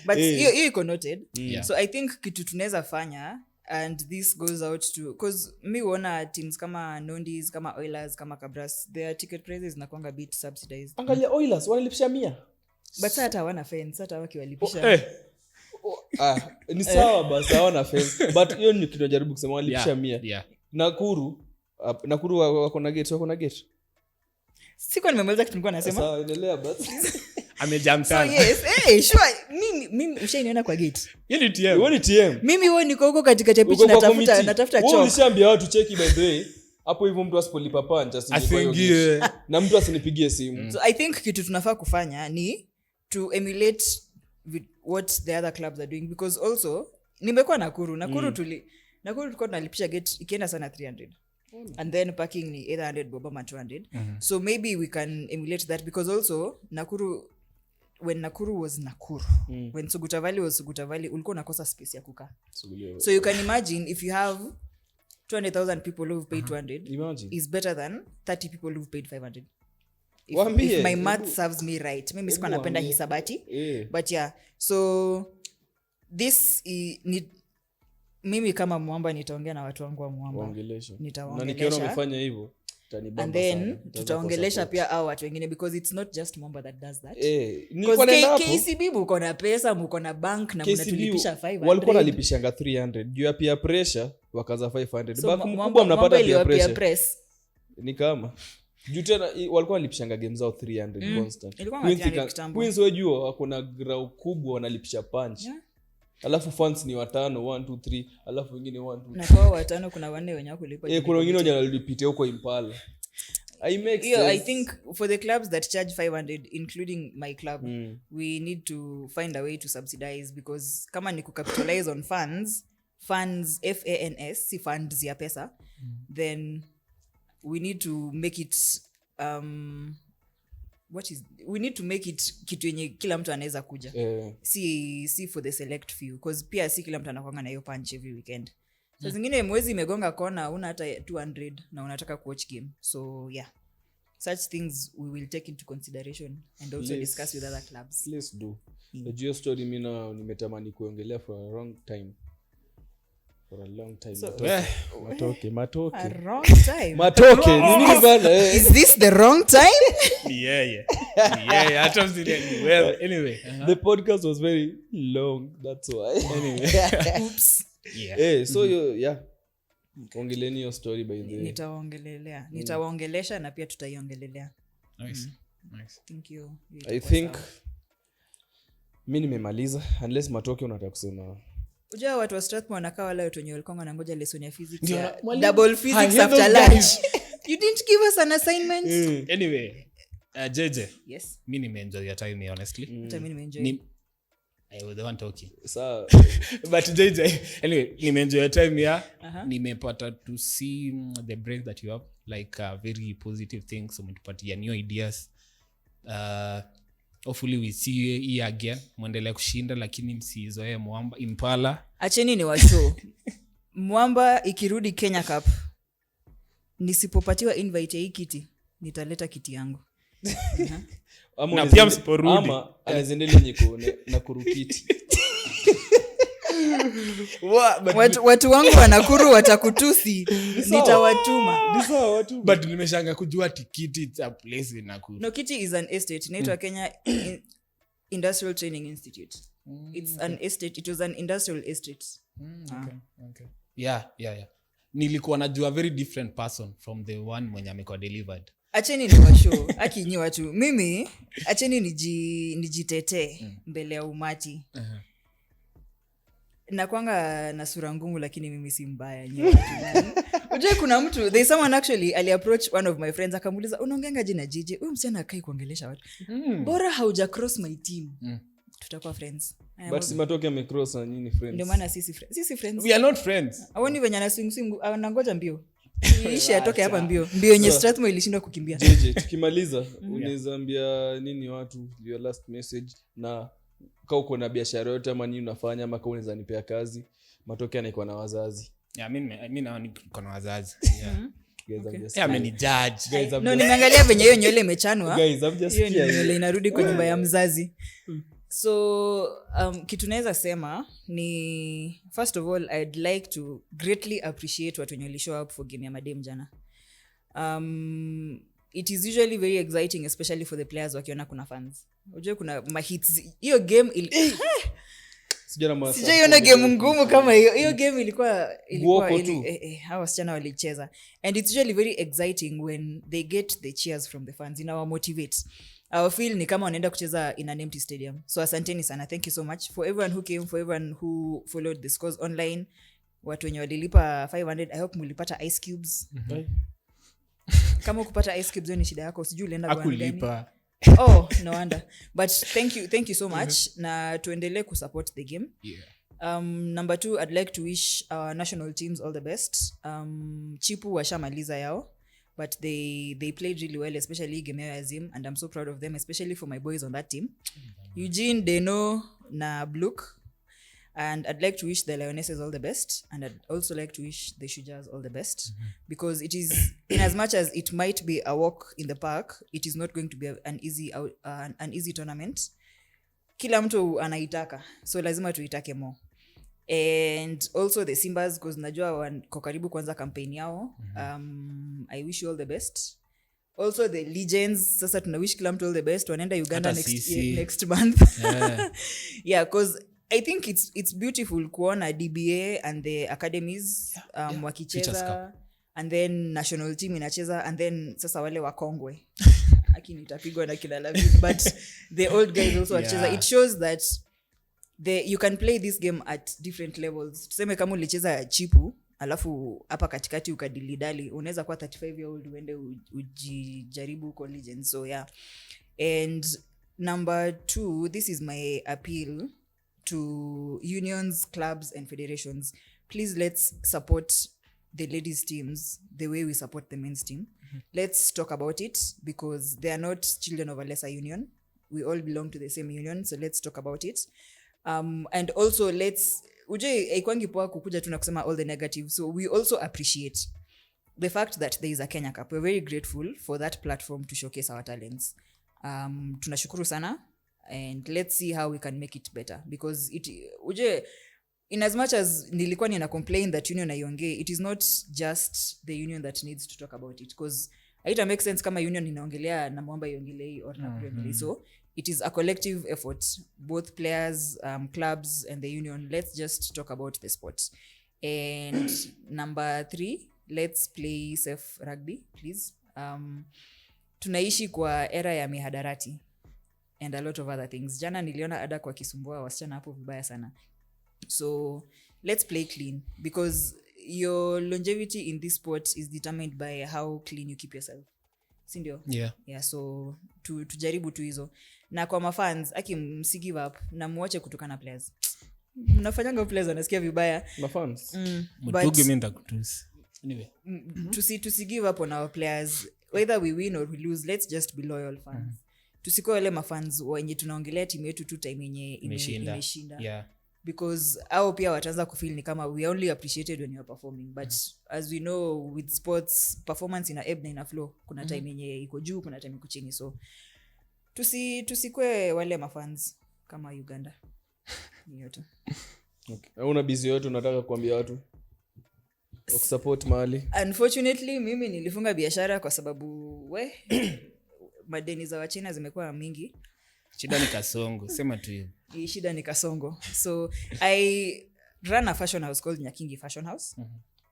but hiyo iko noted. So I think kitu tunaweza fanya and this goes out to cause mi huona teams kama Nondis kama Oilers kama Cabras their ticket prices nakwanga bit subsidized. Angalia Oilers wanalipisha 100 but sasa hata hawana fence hata wakiwalipisha ni sawa basi hawana fence but hiyo ni kitu najaribu kusema wanalipisha 100. Nakuru wako na gate siko nimemaliza kitu nilikuwa nasema sawa endelea basi amejamtana so yes sure mimi ushaniona kwa gate ni TM mimi wewe niko huko katika pitch natafuta choo wewe ulishaambia watu cheki by the way hapo hivyo mtu asipolipa punch asingie na mtu asinipigie simu. So I think kitu tunafaa kufanya ni to emulate with what the other clubs are doing because also nimekuwa Nakuru tulikuwa tunalipisha gate ikienda sana 300 and then parking ni either 100 bob ama 200 so maybe we can emulate that because also when Nakuru was Nakuru when Suguta Valley was Suguta Valley ulikuwa unakosa space ya kukaa so you can imagine if you have 200,000 people who've paid 200 is better than 30 people who've paid 500 if my math serves me right mimi sikuwa napenda hisabati but yeah so this mimi kama Mwamba nitaongea na watu wangu wa Mwamba na nikiona umefanya hivyo and then tutaongelesha pia au watu wengine because it's not just Mwamba that does that KCB mko na pesa mko na bank na mnatulipisha 500 walikuwa nalipishanga 300 juu ya peer pressure wakaza 500 so back mkubwa mnapata peer pressure ni kama juu tena walikuwa nalipishanga game zao 300 constant Queens wajua wako na grau kubwa wanalipisha punch alafu fans ni 5 1 2 3 alafu wengine 1 2 na kwa 5 kuna wanne wenye kulipa kuna wengine wanalipitia huko Impala I think for the clubs that charge 500 including my club we need to find a way to subsidize because kama ni kucapitalize on funds FANS si funds ya pesa then we need to make it we need to make it kitu yenye kila mtu anaweza kuja si for the select few because pia si kila mtu anakuanga na hiyo punch every weekend so zingine mwezi imegonga kona una hata 200 na unataka kuwatch game so yeah such things we will take into consideration and also discuss with other clubs. Let's do the geo story mina nimetamani kuongelea for a long time so, matoke nini bana is this the wrong time yeah hata msiri well anyway the podcast was very long that's why anyway oops so ongeleni your story by the way nitawaongelesha na pia tutaiongelelea nice thank you I think mimi nimemaliza unless matoke unataka kusema unajua watu wa Strathmore wanakaa wale watu wenye walikuwa wanangoja lesson ya physics ya double physics after lunch you didn't give us an assignment anyway JJ yes mimi nimeenjoy your time honestly mimi nimeenjoy I was the one talking so but JJ anyway nimeenjoy your time here nimepata to see the brain that you have like very positive things umetupatia new ideas hopefully we see you here again muendelee kushinda lakini msizoee Mwamba Impala acheni ni washow Mwamba ikirudi Kenya Cup nisipopatiwa invite hii kiti nitaleta kiti yangu na pia msiporudi ama anazendelea nyiko na kurukiti watu wangu wa Nakuru watakutusi nitawatuma ni sawa watu but nimeshanga kujua tikiti it's a place in Nakuru no kiti is an estate inaitwa Kenya Industrial Training Institute it's an estate it was an industrial estate okay yeah nilikuwa najua very different person from the one mwenye amekuwa delivered acheni ni washow akinyi watu mimi acheni nijitetee mbele ya umati nakwanga na sura ngumu lakini mimi si mbaya nyewe unajua kuna mtu there is someone actually ali approach one of my friends akamuuliza unaongeanga jina JJ huyu msichana akai kuongelesha watu bora hauja cross my team tutakuwa friends but si matoke amecross na nini friends ndio maana sisi friends we are not friends awoni venye na swing anangoja mbio ishi atoke hapa mbio yenye Strathmore ilishindwa kukimbia. JJ tukimaliza unaweza ambia nini watu your last message, na kama uko na biashara yote ama nini unafanya ama kama unaweza nipea kazi, matokeo yanaikuwa na wazazi. mimi na niko na wazazi. No, nimeangalia venye hiyo nywele imechanwa. Guys, I'm just hiyo nywele inarudi kwa nyumba ya mzazi. So kitu naweza sema ni first of all I'd like to greatly appreciate watu wenye show up for game ya madem jana. It is usually very exciting especially for the players wakiona kuna fans. Unajua kuna mahits. Hiyo game sijaiona game ngumu kama hiyo game ilikuwa hao wasichana walicheza, and it's usually very exciting when they get the cheers from the fans. Inawa motivate. Our feel ni kama wanaenda kucheza in an empty stadium. So asanteni sana, thank you so much for everyone who came, for everyone who followed the scores online. Watu wenye walilipa 500, I hope mulipata ice cubes. Kama kupata ice cubes ni shida yako, usijui ulienda kwa nini. Oh, no wonder. But thank you so much. Na tuendelee kusupport the game. Number 2, I'd like to wish our national teams all the best. Chipu washamaliza yao, but they played really well, especially game ya Azim, and I'm so proud of them, especially for my boys on that team. Eugene, Deno na Bluk. And I'd like to wish the Lionesses all the best, and I'd also like to wish the Shujas all the best, because it is, in as much as it might be a walk in the park, it is not going to be an easy tournament. Kila mtu anaitaka, so lazima tuitake more. And also the Simbas, because najua wako karibu kuanza campaign yao. I wish you all the best. Also the Legends, sasa tunawish kila mtu all the best. Wanaenda Uganda next month. Yeah, because I think it's beautiful kuona DBA and the academies wakicheza, and then national team inacheza, and then sasa wale wakongwe lakini itapigwa na kila lavi, but the old guys also wakicheza. It shows that you can play this game at different levels. Tuseme kama ulicheza chipu alafu hapa katikati ukadilidali, unaweza kuwa 35 year old uende ujijaribu huko Legends. So yeah. And number 2, this is my appeal to unions, clubs and federations. Please, let's support the ladies teams the way we support the men's team. Let's talk about it, because they are not children of a lesser union. We all belong to the same union, so let's talk about it. And also haikwangi poa kukuja tu na kusema all the negative. So we also appreciate the fact that there is a Kenya Cup. We're very grateful for that platform to showcase our talents. Tunashukuru sana, and let's see how we can make it better, because in as much as nilikuwa nina complain that union aiongee, it is not just the union that needs to talk about it, because haita make sense kama union inaongelea na Mwamba iongelei or na kuongelei. So it is a collective effort, both players, clubs and the union. Let's just talk about the sport. And number 3, let's play safe rugby, please. Tunaishi kwa era ya mihadarati and a lot of other things. Jana niliona ada kwa kisumbua wasichana hapo vibaya sana. So let's play clean, because your longevity in this sport is determined by how clean you keep yourself. Sindio? Yeah, so tujaribu tu hizo. Na kwa mafans, msi give up na muache kutukana players. Mnafanyanga players wanasikia vibaya. Mafans. Mtuge minda kutusi. Anyway. Tusi give up on our players. Whether we win or we lose, let's just be loyal fans. Tusikuwa wale mafans wenye tunaongelea timu yetu tu time yenye imeshinda. Yeah. Because au pia wataanza kufeel ni kama we only appreciated when you are performing, but as we know with sports, performance ina ebb na ina flow. Kuna time yenye iko juu, kuna time iko chini. So tusikwe wale mafans kama Uganda. Ni yote. Okay. Una busy yote unataka kuambia watu support mahali? Unfortunately mimi nilifunga biashara kwa sababu madeni za Wachina zimekuwa mingi. Shida ni kasongo, sema tu hiyo. Shida ni kasongo. So I run a fashion house called Nyakingi Fashion House.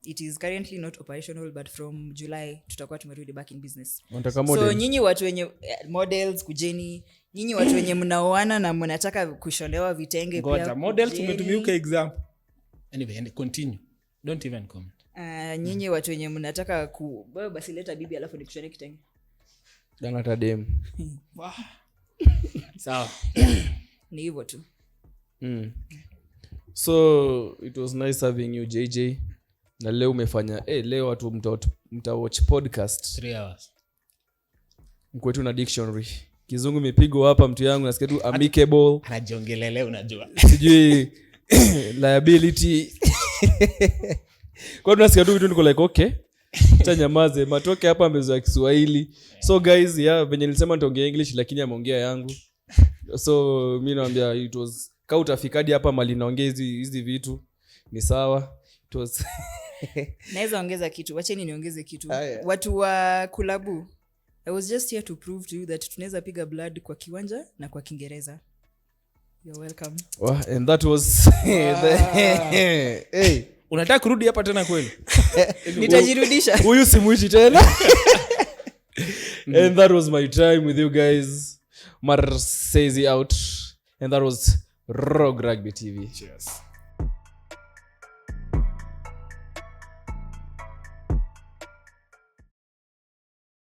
It is currently not operational, but from July tutakuwa tumerudi back in business. So nyinyi watu wenye models kujeni, nyinyi watu wenye mnaoana na mnataka kushonewa vitenge pia. Ngoja models umetumia example. Anyway, continue. Don't even comment. Nyinyi watu wenye mnataka basi leta bibi alafu nikushone kitenge. Dana tadem. Sawa. Ni hivyo tu. So it was nice having you JJ. Na leo umefanya leo watu mtawatch podcast 3 hours mkwetu na dictionary kizungu imepigwa hapa mtu yangu nasikia tu amicable anajiongelelea unajua sijui liability kwa tunasikia tu vitu niko like okay acha nyamaze matoke hapa mbezo ya Kiswahili so guys venye nilisema nitaongea English lakini ameongea yangu so mimi naambia it was ka utafikadi hapa mali naongea hizi vitu ni sawa it was naweza ongeza kitu wacheni niongeze kitu watu wa kulabu I was just here to prove to you that tunaweza piga blood kwa kiwanja na kwa Kiingereza. You're welcome. And that was hey unataka kurudi hapa tena kweli nitajirudisha huyu simuishi tena and that was my time with you guys Marseille out and that was Rogue Rugby TV. Cheers.